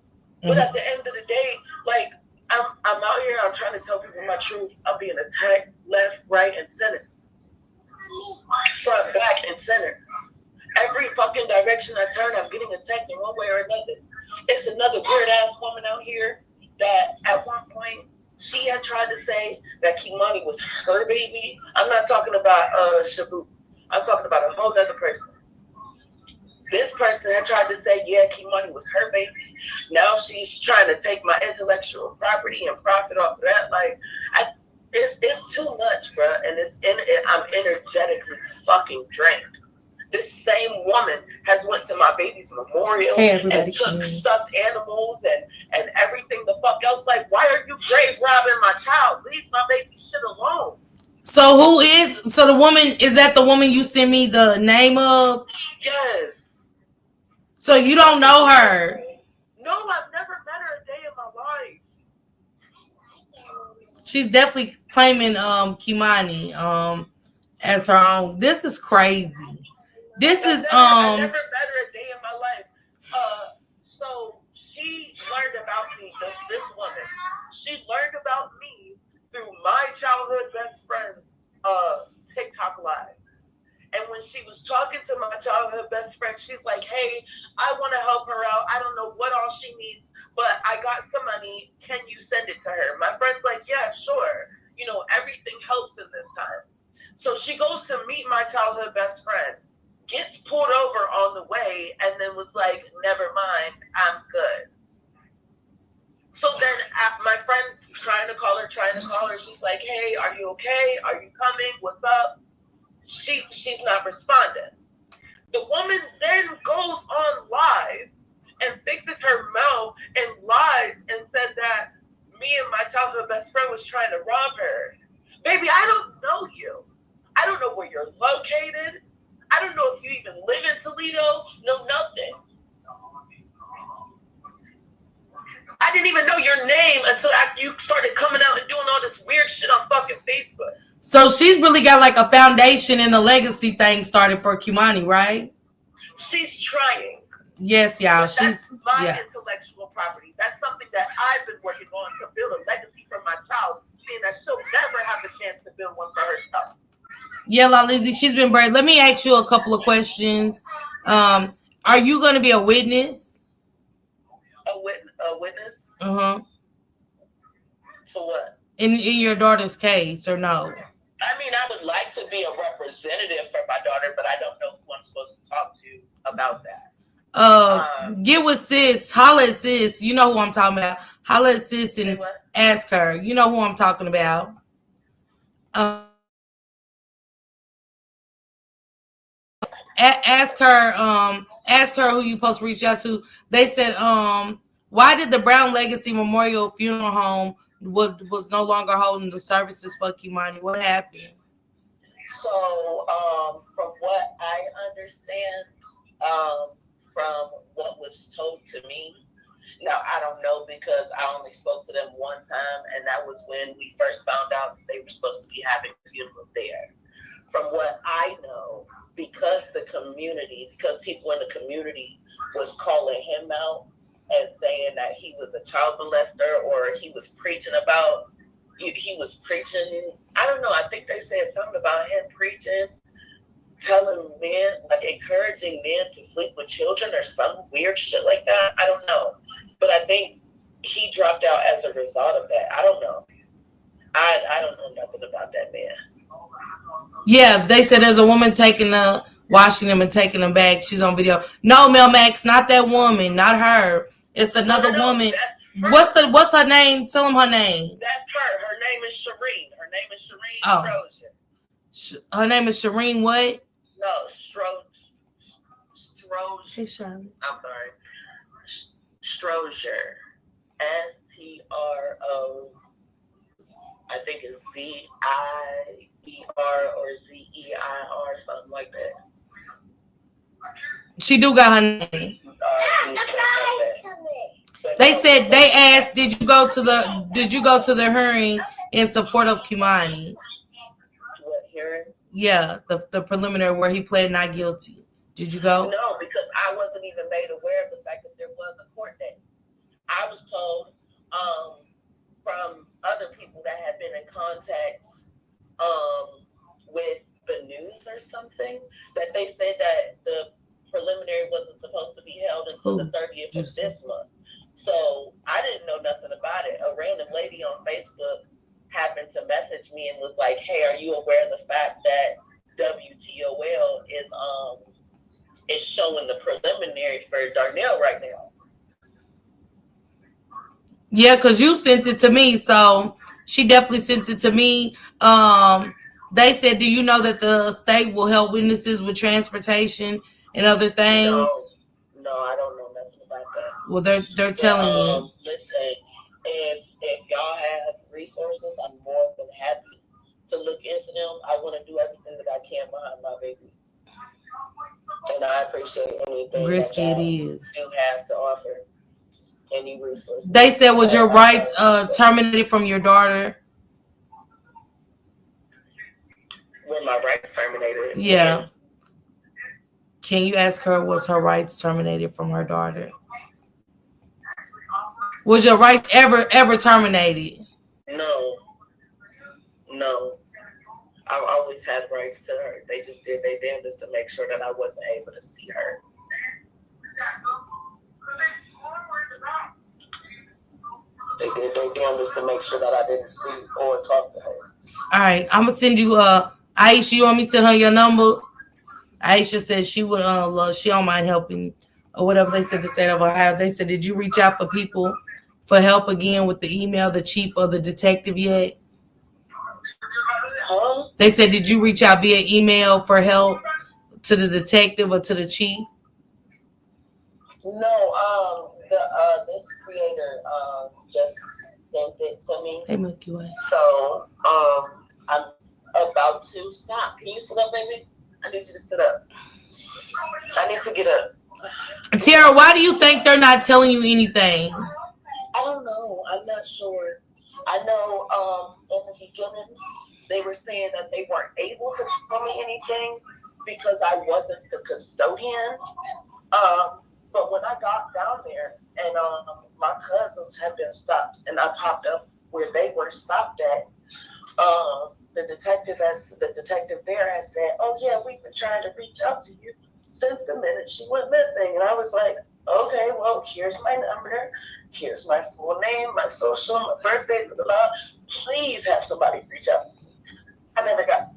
But at the end of the day, like, I'm out here, I'm trying to tell people my truth. I'm being attacked left, right, and center. Front, back, and center. Every fucking direction I turn, I'm getting attacked in one way or another. It's another weird ass woman out here that at one point she had tried to say that Kimani was her baby. I'm not talking about Shabu. I'm talking about a whole other person. This person had tried to say, yeah, Kimani was her baby. Now she's trying to take my intellectual property and profit off of that. Like, it's too much, bro. And I'm energetically fucking drained. This same woman has went to my baby's memorial and took stuffed animals and everything the fuck else. Like, why are you grave robbing my child? Leave my baby shit alone. So the woman, is that the woman you sent me the name of? Yes. So you don't know her? No, I've never met her a day in my life. She's definitely claiming Kimani as her own. This is crazy. I never met her a day in my life. So she learned about me, this woman. She learned about me through my childhood best friend's TikTok live. And when she was talking to my childhood best friend, she's like, hey, I want to help her out. I don't know what all she needs, but I got some money. Can you send it to her? My friend's like, yeah, sure. You know, everything helps in this time. So she goes to meet my childhood best friend, gets pulled over on the way, and then was like, never mind, I'm good. So then my friend trying to call her, she's like, hey, are you okay? Are you coming? What's up? She's not responding. The woman then goes on live and fixes her mouth and lies and said that me and my childhood best friend was trying to rob her. Baby, I don't know you. I don't know where you're located. I don't know if you even live in Toledo. No, nothing. I didn't even know your name until after you started coming out and doing all this weird shit on fucking Facebook. So she's really got like a foundation and a legacy thing started for Kimani, right? She's trying. Yes, y'all. But that's my intellectual property. That's something that I've been working on to build a legacy for my child, seeing that she'll never have the chance to build one for herself. Yeah, Lizzie, she's been brave. Let me ask you a couple of questions. Are you going to be a witness? A witness? Uh-huh. To what? In your daughter's case, or no? I mean, I would like to be a representative for my daughter, but I don't know who I'm supposed to talk to about that. Get with sis, holla at sis. You know who I'm talking about. Holla at sis and ask her. You know who I'm talking about. Ask her who you supposed to reach out to. They said, why did the Brown Legacy Memorial Funeral Home was no longer holding the services for Kimani? What happened? So, from what I understand, from what was told to me, now I don't know because I only spoke to them one time, and that was when we first found out they were supposed to be having a funeral there. From what I know, because people in the community was calling him out and saying that he was a child molester, or he was preaching, I don't know, I think they said something about him preaching, telling men, like encouraging men to sleep with children or some weird shit like that. I don't know. But I think he dropped out as a result of that. I don't know. I don't know nothing about that man. Yeah, they said there's a woman washing them and taking them back. She's on video. No, Mel Max, not that woman, not her. It's another woman. What's her name? Tell them her name. That's her. Her name is Shireen. Strozier. Her name is Shireen what? No, Strozier. Hey, Charlotte. I'm sorry. Strozier. STRO. I think it's Z-I-E-R or Z-E-I-R, something like that. She do got her name. They said they asked, did you go to the hearing in support of Kimani? What hearing? Yeah, the preliminary where he pled not guilty. Did you go? No, because I wasn't even made aware of the fact that there was a court date. I was told from other people that had been in contact with the news or something that they said that the preliminary wasn't supposed to be held until the 30th of this month. So I didn't know nothing about it. A random lady on Facebook happened to message me and was like, "Hey, are you aware of the fact that WTOL is showing the preliminary for Darnell right now?" Yeah, because you sent it to me, so she definitely sent it to me. They said, do you know that the state will help witnesses with transportation and other things? No, I don't know nothing about that. Well, they're telling you. Listen, if y'all have resources, I'm more than happy to look into them. I want to do everything that I can behind my baby, and I appreciate anything Risky that it y'all is. do have to offer. Any resources. They said, was your rights terminated from your daughter? Were my rights terminated? Yeah. Can you ask her, was her rights terminated from her daughter? Was your rights ever terminated? No. I've always had rights to her. They just did their damnedest to make sure that I wasn't able to see her. They did their damnedest to make sure that I didn't see or talk to her. All right, I'm gonna send you Aisha. You want me to send her your number? Aisha said she would she don't mind helping or whatever they said. The state of Ohio. They said, did you reach out for people for help again with the email, the chief or the detective yet? Huh? They said, did you reach out via email for help to the detective or to the chief? No, this creator just sent it to me. Hey, Milky Way. So I'm about to stop. Can you sit up, baby? I need you to sit up. I need to get up. Tiara, why do you think they're not telling you anything? I don't know. I'm not sure. I know in the beginning they were saying that they weren't able to tell me anything because I wasn't the custodian. But when I got down there and my cousins had been stopped and I popped up where they were stopped at, the detective there has said, "Oh yeah, we've been trying to reach out to you since the minute she went missing." And I was like, "Okay, well, here's my number, here's my full name, my social, my birthday, blah, blah, blah. Please have somebody reach out." I never got.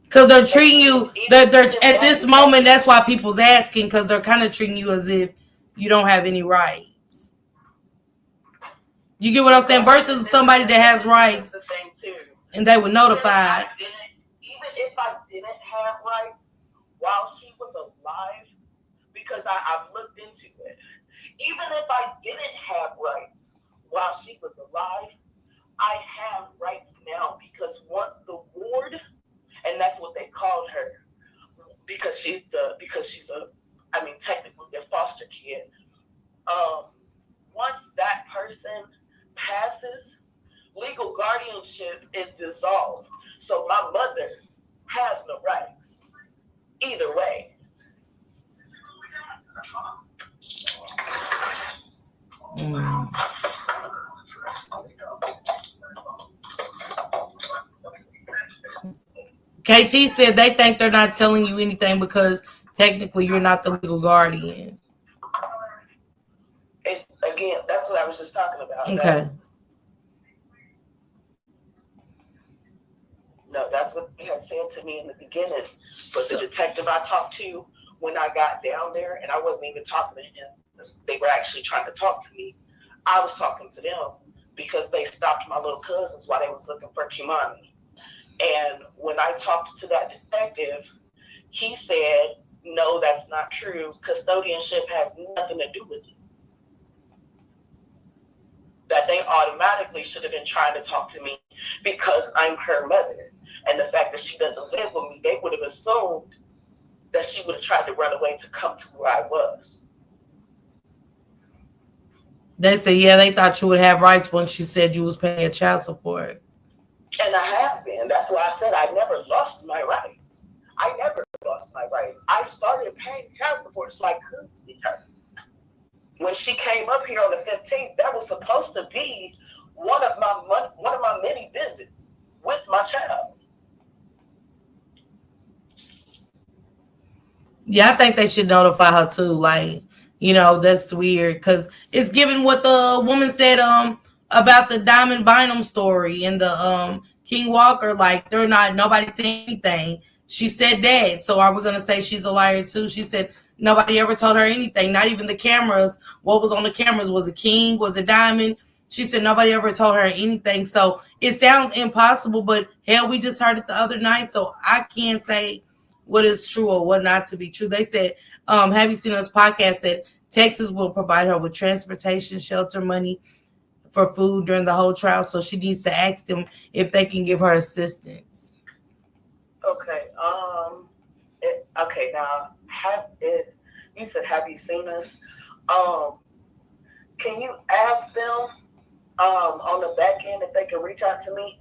Because they're treating you, they're at this moment, that's why people's asking, because they're kind of treating you as if you don't have any rights. You get what I'm saying? Versus somebody that has rights and they were notified. Even if I didn't have rights while she was alive, because I've looked into it, even if I didn't have rights while she was alive, I have rights now because once the ward, and that's what they called her, because she's technically a foster kid. Once that person passes, legal guardianship is dissolved. So my mother has no rights. Either way. KT said they think they're not telling you anything because technically you're not the legal guardian. Again, that's what I was just talking about. Okay. No, that's what they had said to me in the beginning. But the detective I talked to when I got down there, and I wasn't even talking to him, they were actually trying to talk to me. I was talking to them because they stopped my little cousins while they was looking for Kimani. And when I talked to that detective, he said, "No, that's not true. Custodianship has nothing to do with it." that they automatically should have been trying to talk to me because I'm her mother. And the fact that she doesn't live with me, they would have assumed that she would have tried to run away to come to where I was. They said, yeah, they thought you would have rights once you said you was paying child support. And I have been. That's why I said I never lost my rights. I never lost my rights. I started paying child support so I could see her. When she came up here on the 15th, that was supposed to be one of my many visits with my child. Yeah, I think they should notify her too. Like, you know, that's weird because it's given what the woman said about the Diamond Bynum story and the King Walker. Like, nobody said anything. She said that. So are we gonna say she's a liar too? She said nobody ever told her anything. Not even the cameras. What was on the cameras? Was it King? Was it Diamond? She said nobody ever told her anything. So it sounds impossible, but hell, we just heard it the other night. So I can't say what is true or what not to be true. They said, have you seen this podcast that Texas will provide her with transportation, shelter money for food during the whole trial. So she needs to ask them if they can give her assistance. Okay. Okay. Now, you said, have you seen us? Can you ask them on the back end if they can reach out to me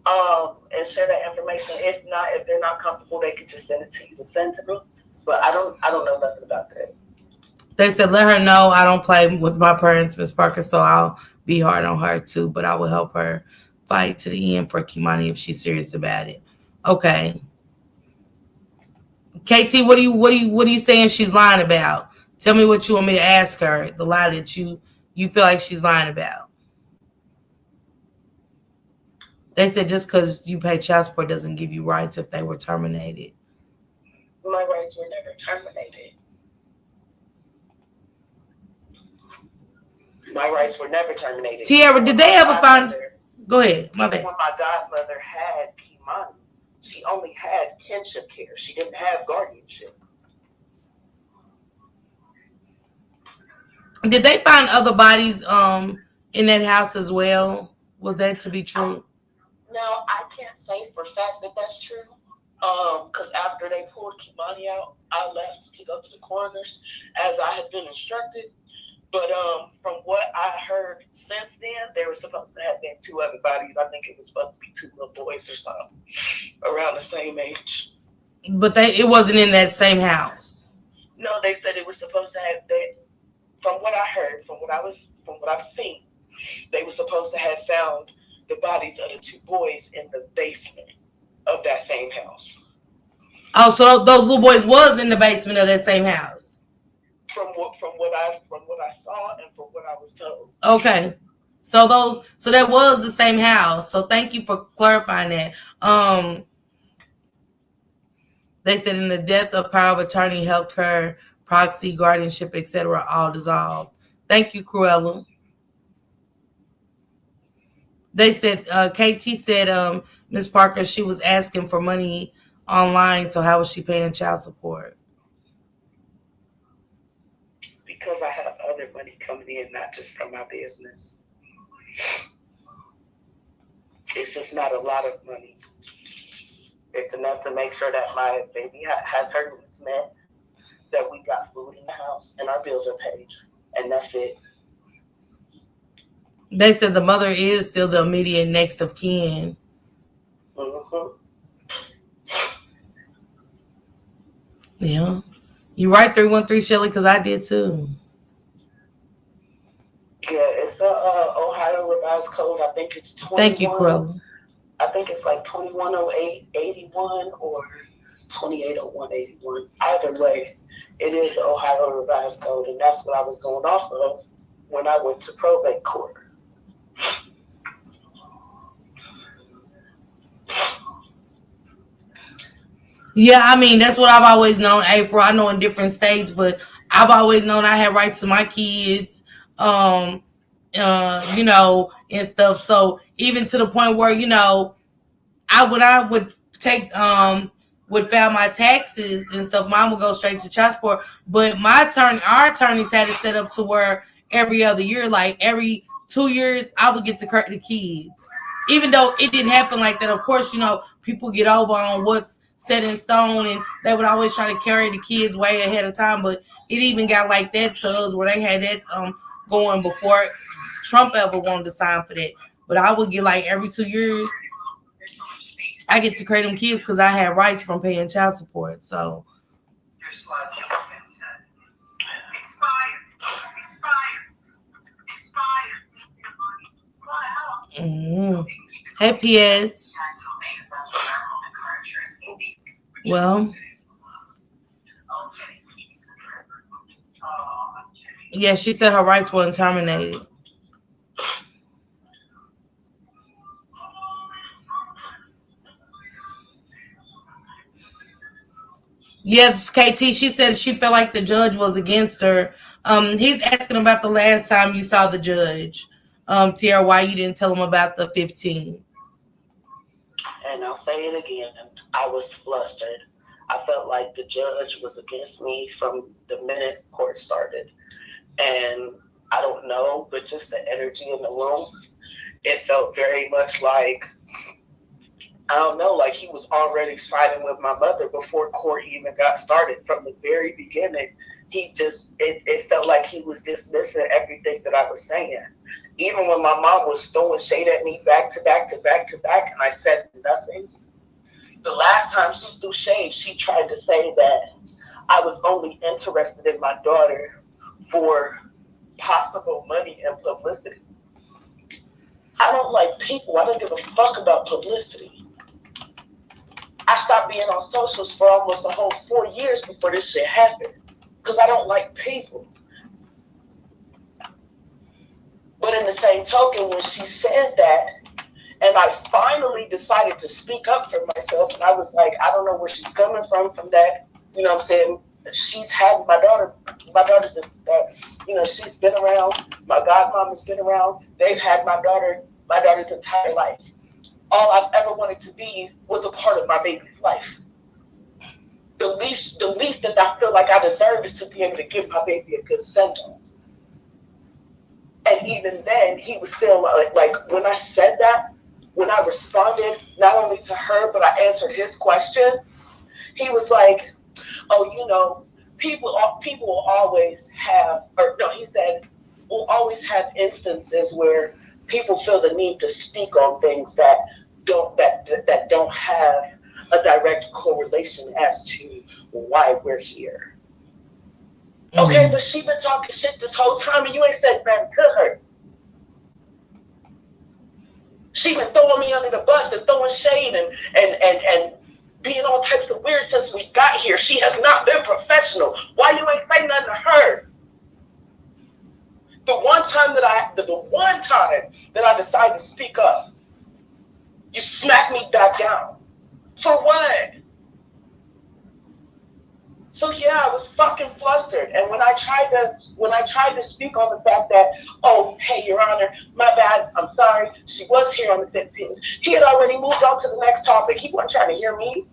and share that information? If not, if they're not comfortable, they could just send it to you to send to me. But I don't know nothing about that. They said, let her know I don't play with my parents, Miss Parker, so I'll be hard on her too, but I will help her fight to the end for Kimani if she's serious about it. Okay. KT, what are you saying she's lying about? Tell me what you want me to ask her, the lie that you feel like she's lying about. They said just because you pay child support doesn't give you rights if they were terminated. My rights were never terminated. My rights were never terminated. Tiara, did they ever find? Go ahead. My bad. When my godmother had Kimani, she only had kinship care. She didn't have guardianship. Did they find other bodies in that house as well? Was that to be true? No, I can't say for a fact that that's true. Because after they pulled Kimani out, I left to go to the coroner's as I had been instructed. But from what I heard since then, they were supposed to have been two other bodies. I think it was supposed to be two little boys or something around the same age. But it wasn't in that same house. No, they said it was supposed to have that. From what I heard, from what I've seen, they were supposed to have found the bodies of the two boys in the basement of that same house. Oh, so those little boys was in the basement of that same house. From what I saw and from what I was told. Okay. So that was the same house. So thank you for clarifying that. They said in the death of power of attorney, healthcare, proxy, guardianship, etc., all dissolved. Thank you, Cruella. They said, KT said, Ms. Parker, she was asking for money online, so how was she paying child support? Because I have other money coming in, not just from my business. It's just not a lot of money. It's enough to make sure that my baby has her needs met, that we got food in the house, and our bills are paid. And that's it. They said the mother is still the immediate next of kin. Mm-hmm. Yeah. You right, 313 Shelley, because I did too. Yeah, it's the Ohio Revised Code. I think it's 21. Thank you, Cruella. I think it's like 210881 or 280181. Either way, it is the Ohio Revised Code, and that's what I was going off of when I went to probate court. Yeah, I mean, that's what I've always known, April. I know in different states, but I've always known I had rights to my kids, and stuff. So even to the point where, when I would take, would file my taxes and stuff, mine would go straight to child support. But our attorneys had it set up to where every other year, like every 2 years, I would get to correct the kids. Even though it didn't happen like that, of course, people get over on what's set in stone, and they would always try to carry the kids way ahead of time. But it even got like that to us where they had that going before Trump ever wanted to sign for that. But I would get like every 2 years, I get to create them kids because I had rights from paying child support. So. Mm-hmm. Hey, PS. Well, yeah, she said her rights weren't terminated. Yes, KT, she said she felt like the judge was against her. He's asking about the last time you saw the judge. Tierra, why you didn't tell him about the 15? And I'll say it again, I was flustered. I felt like the judge was against me from the minute court started. And I don't know, but just the energy in the room, it felt very much like, I don't know, like he was already siding with my mother before court even got started. From the very beginning, it felt like he was dismissing everything that I was saying. Even when my mom was throwing shade at me back to back to back to back, and I said nothing. The last time she threw shade, she tried to say that I was only interested in my daughter for possible money and publicity. I don't like people. I don't give a fuck about publicity. I stopped being on socials for almost a whole 4 years before this shit happened because I don't like people. But in the same token, when she said that, and I finally decided to speak up for myself, and I was like, I don't know where she's coming from that. You know what I'm saying? She's had my daughter's, she's been around. My godmom has been around. They've had my daughter's entire life. All I've ever wanted to be was a part of my baby's life. The least that I feel like I deserve is to be able to give my baby a good send-off. And even then, he was still like when I said that, when I responded not only to her, but I answered his question, he was like, oh, people will always have, he said, we'll always have instances where people feel the need to speak on things that don't have a direct correlation as to why we're here. Okay, but she been talking shit this whole time and you ain't said nothing to her. She been throwing me under the bus and throwing shade and being all types of weird since we got here. She has not been professional. Why you ain't say nothing to her? The one time that I decided to speak up, you smacked me back down. For what? So yeah, I was fucking flustered. And when I tried to speak on the fact that, oh, hey, Your Honor, my bad, I'm sorry, she was here on the 15th. He had already moved on to the next topic. He wasn't trying to hear me.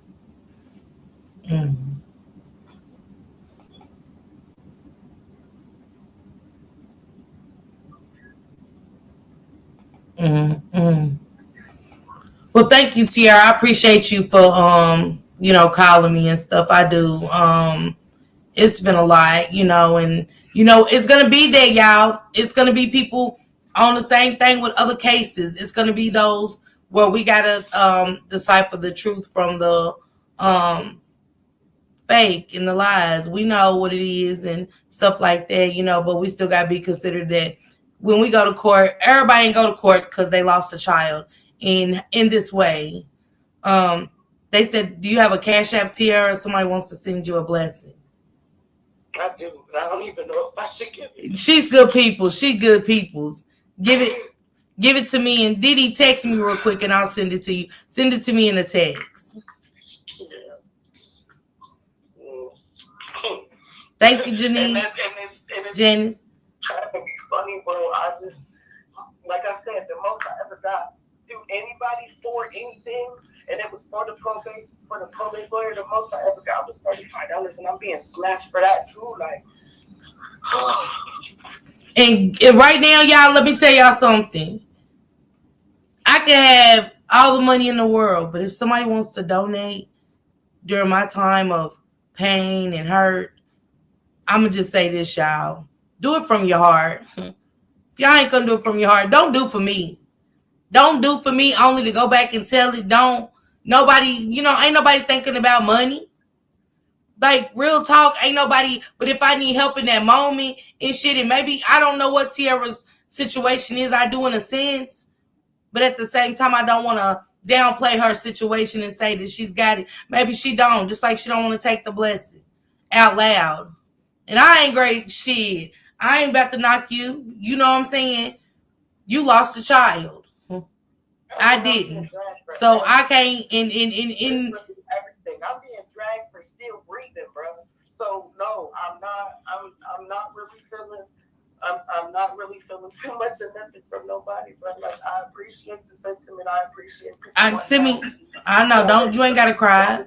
Well, thank you, Sierra. I appreciate you for calling me and stuff. I do. It's been a lot, and it's gonna be there, y'all. It's gonna be people on the same thing with other cases. It's gonna be those where we gotta decipher the truth from the fake and the lies. We know what it is and stuff like that, but we still gotta be considered that when we go to court, everybody ain't go to court because they lost a child in this way. They said, do you have a Cash App, Tierra? Somebody wants to send you a blessing. I do, but I don't even know if I should give it. She's good people. She good peoples. Give it to me, and Didi, text me real quick and I'll send it to you. Send it to me in a text. Thank you, Janice. Janice. Trying to be funny, bro. I just, like I said, the most I ever got through anybody for anything, and it was for the probate lawyer. The most I ever got was $35, and I'm being smashed for that too. Like, And right now, y'all, let me tell y'all something. I can have all the money in the world, but if somebody wants to donate during my time of pain and hurt, I'm going to just say this, y'all. Do it from your heart. If y'all ain't going to do it from your heart, don't do for me. Don't do for me only to go back and tell it. Don't. Nobody, ain't nobody thinking about money. Like, real talk, ain't nobody. But if I need help in that moment and shit, and maybe I don't know what Tiara's situation is, I do in a sense. But at the same time, I don't want to downplay her situation and say that she's got it. Maybe she don't, just like she don't want to take the blessing out loud. And I ain't great shit. I ain't about to knock you. You know what I'm saying? You lost a child. I didn't. So I can't everything. I'm being dragged for still breathing, bro. So no, I'm not really feeling I'm not really feeling too much of nothing from nobody, but like I appreciate the sentiment. I appreciate I know, you ain't gotta cry.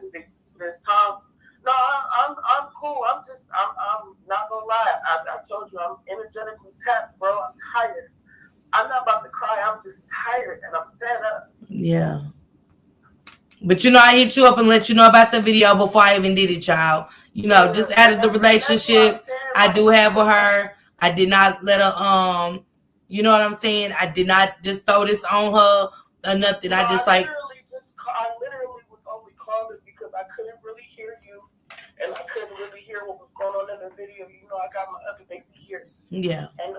There's time. No, I'm cool. I'm not gonna lie. I told you I'm energetically tapped, bro. I'm tired. I'm not about to cry. I'm just tired and I'm fed up. Yeah. But I hit you up and let you know about the video before I even did it, child. Just added the relationship I do have with her. I did not let her, you know what I'm saying? I did not just throw this on her or nothing. I literally was only calling because I couldn't really hear you and I couldn't really hear what was going on in the video. I got my other baby here. Yeah. And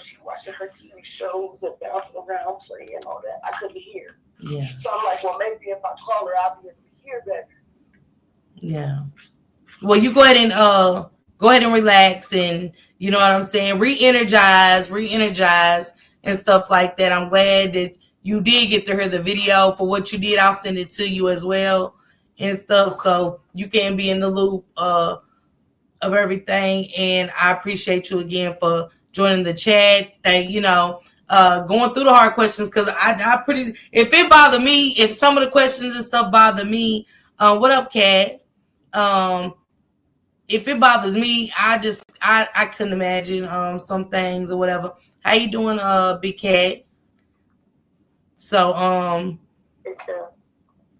she watching her TV shows and bouncing around, playing and all that. I couldn't hear. Yeah. So I'm like, well, maybe if I call her, I'll be able to hear better. Yeah. Well, you go ahead and relax and you know what I'm saying? Re-energize and stuff like that. I'm glad that you did get to hear the video for what you did. I'll send it to you as well and stuff so you can be in the loop of everything. And I appreciate you again for joining the chat. Going through the hard questions because if it bothered me, if some of the questions and stuff bother me, what up, Kat? If it bothers me, I couldn't imagine some things or whatever. How you doing, Big Cat? So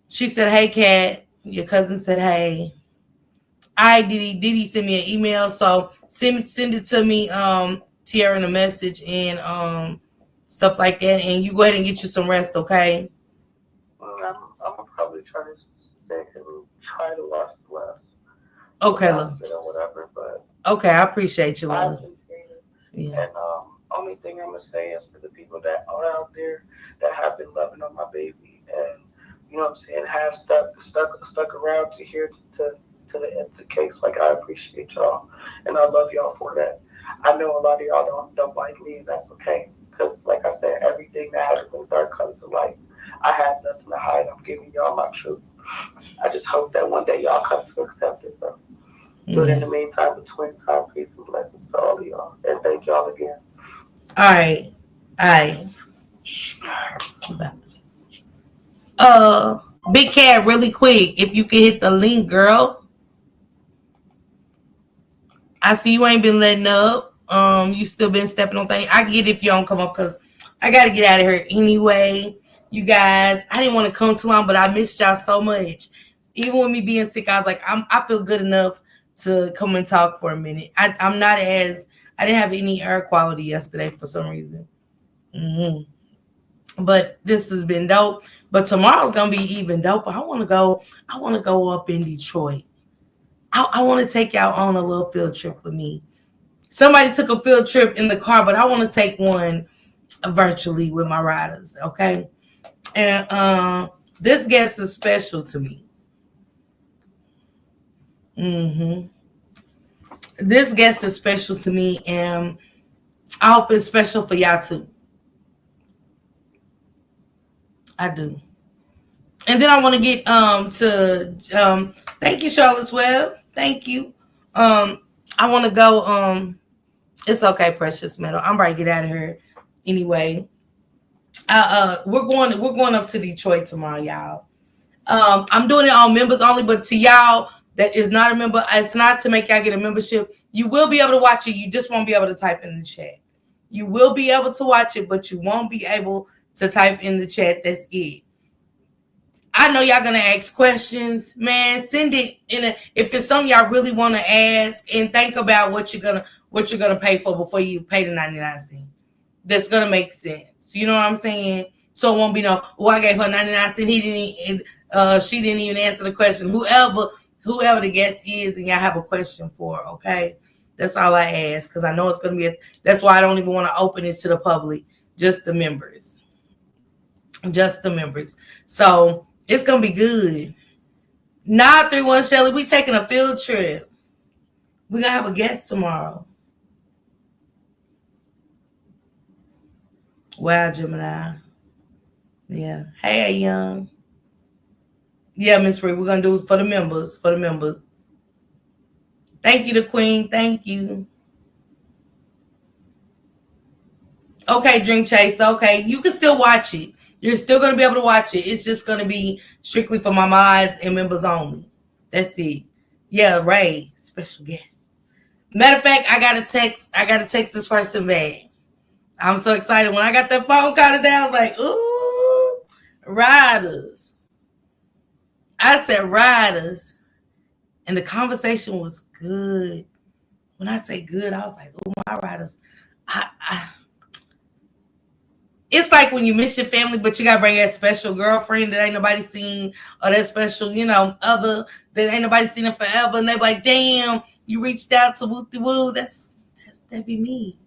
she said, "Hey, Cat." Your cousin said, "Hey." Didi send me an email, so send it to me, Tiara, in a message and stuff like that, and you go ahead and get you some rest, okay? I'm gonna probably try to try to last. Okay, love. Or whatever, but okay, I appreciate you, love. I appreciate it. Yeah. And only thing I'm gonna say is for the people that are out there that have been loving on my baby and you know what I'm saying, have stuck around to hear to the end of the case. Like I appreciate y'all and I love y'all for that. I know a lot of y'all don't like me, and that's okay. Because like I said, everything that happens in the dark comes to light. I have nothing to hide. I'm giving y'all my truth. I just hope that one day y'all come to accept it though. But in the meantime, between time, peace and blessings to all of y'all. And thank y'all again. All right. Big Cat, really quick, if you could hit the link, girl. I see you ain't been letting up. You still been stepping on things. I get it if you don't come up because I got to get out of here anyway. You guys, I didn't want to come too long, but I missed y'all so much. Even with me being sick, I was like, I feel good enough to come and talk for a minute. I didn't have any air quality yesterday for some reason. But this has been dope. But tomorrow's gonna be even dope. I want to go up in Detroit. I want to take y'all on a little field trip with me. Somebody took a field trip in the car, but I want to take one virtually with my riders. Okay. And this guest is special to me. This guest is special to me, and I hope it's special for y'all too. I do. And then I want to get to thank you, Charlotte's Web. Thank you. I want to go. It's okay, Precious Metal. I'm ready to get out of here anyway. We're going up to Detroit tomorrow, y'all. I'm doing it on members only, but to y'all that is not a member, it's not to make y'all get a membership. You will be able to watch it. You just won't be able to type in the chat. You will be able to watch it, but you won't be able to type in the chat. That's it. I know y'all gonna ask questions, man. Send it in if it's something y'all really want to ask, and think about what you're gonna pay for before you pay the 99 cents. That's gonna make sense. You know what I'm saying? So it won't be no, oh, I gave her 99 cents. He didn't. She didn't even answer the question. Whoever the guest is, and y'all have a question for, okay? That's all I ask, because I know it's gonna be. That's why I don't even want to open it to the public. Just the members. Just the members. So it's gonna be good. 931 Shelly, we taking a field trip. We're gonna have a guest tomorrow. Wow, Gemini. Yeah. Hey, Young. Yeah, Miss Ree, we're gonna do it for the members. For the members. Thank you, the Queen. Thank you. Okay, Dream Chase. Okay, you can still watch it. You're still gonna be able to watch it. It's just gonna be strictly for my mods and members only. That's it. Yeah, Ray, special guest. Matter of fact, I got to text this person back. I'm so excited. When I got that phone call today, I was like, ooh, riders. I said riders. And the conversation was good. When I say good, I was like, oh, my riders. It's like when you miss your family, but you got to bring that special girlfriend that ain't nobody seen, or that special, other that ain't nobody seen in forever. And they're like, damn, you reached out to Wooty Woo. That'd be me.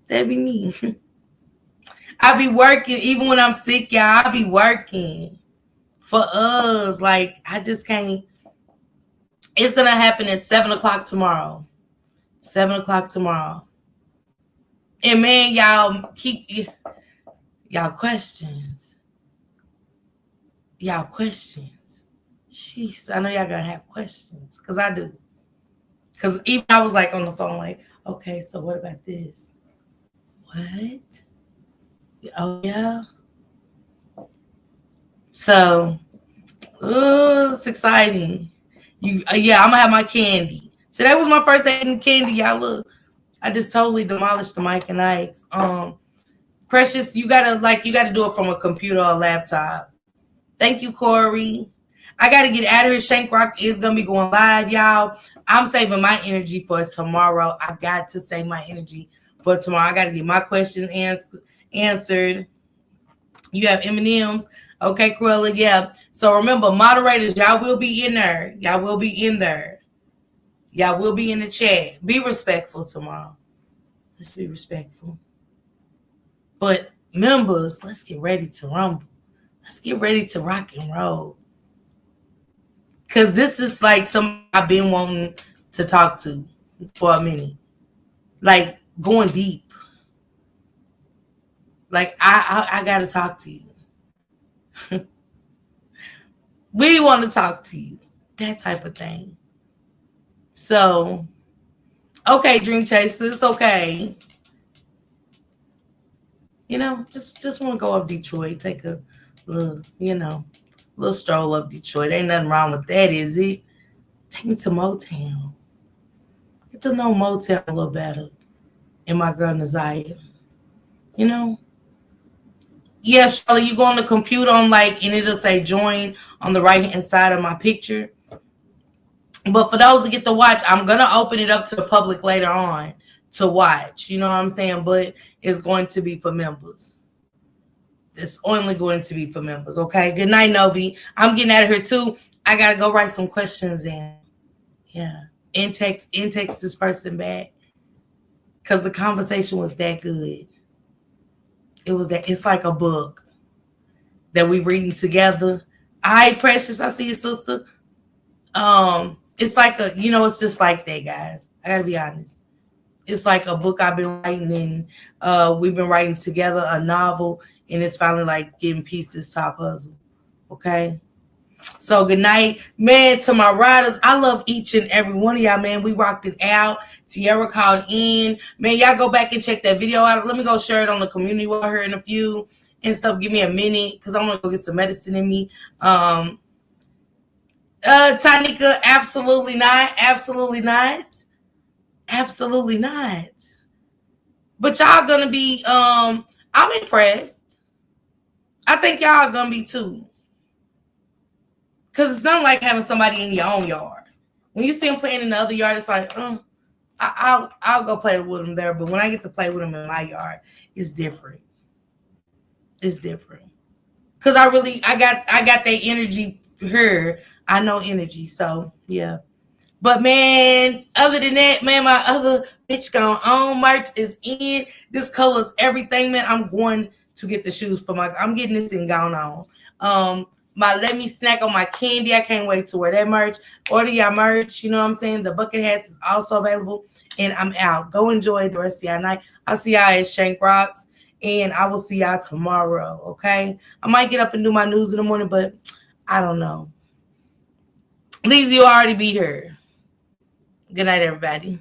That'd be me. I be working, even when I'm sick, y'all. I be working for us. Like, I just can't. It's going to happen at 7 o'clock tomorrow. 7 o'clock tomorrow. And, man, y'all keep... Y'all questions. Jeez, I know y'all gonna have questions, because I do. Because even I was like on the phone, like, okay, so what about this? What? Oh, yeah. So, it's exciting. Yeah, I'm gonna have my candy. Today was my first day eating candy, y'all. Look, I just totally demolished the Mike and Ike's. Precious, you gotta do it from a computer or a laptop. Thank you, Corey. I gotta get out of here. Shank Rock is gonna be going live, y'all. I'm saving my energy for tomorrow. I got to save my energy for tomorrow. I gotta get my questions answered. You have M&Ms. Okay, Cruella, yeah. So remember, moderators, y'all will be in there. Y'all will be in there. Y'all will be in the chat. Be respectful tomorrow. Let's be respectful. But members, let's get ready to rumble. Let's get ready to rock and roll. Because this is like something I've been wanting to talk to for a minute. Like, going deep. Like, I got to talk to you. We want to talk to you. That type of thing. So, okay, Dream Chasers, it's okay. Just want to go up Detroit, take a little, little stroll up Detroit. Ain't nothing wrong with that, is it? Take me to Motown. Get to know Motown a little better. And my girl Naziah. Yeah, Shirley, you go on the computer and it'll say join on the right hand side of my picture. But for those that get to watch, I'm gonna open it up to the public later on to watch. You know what I'm saying? But it's going to be for members. It's only going to be for members. Okay. Good night, Novi. I'm getting out of here too. I gotta go write some questions in. Yeah. And text this person back. Because the conversation was that good. It's like a book that we reading together. Hi, Precious. I see you, sister. It's like it's just like that, guys. I gotta be honest. It's like a book I've been writing, and we've been writing together a novel, and it's finally like getting pieces to our puzzle. Okay. So good night, man. To my riders, I love each and every one of y'all, man. We rocked it out. Tierra called in, man. Y'all go back and check that video out. Let me go share it on the community with her in a few and stuff. Give me a minute, because I'm gonna go get some medicine in me. Tanika, absolutely not. Absolutely not. Absolutely not. But y'all gonna be, I'm impressed. I think y'all gonna be too. Cause it's not like having somebody in your own yard. When you see them playing in the other yard, it's like, I'll go play with them there. But when I get to play with them in my yard, it's different. It's different. Cause I got that energy here. I know energy, so yeah. But man, other than that, man, my other bitch gone on merch is in. This colors everything, man. I'm going to get the shoes for I'm getting this and gone on. My let me snack on my candy. I can't wait to wear that merch. Order your merch, you know what I'm saying? The bucket hats is also available. And I'm out. Go enjoy the rest of your night. I'll see y'all at Shank Rocks. And I will see y'all tomorrow, okay? I might get up and do my news in the morning, but I don't know. At least you already be here. Good night, everybody.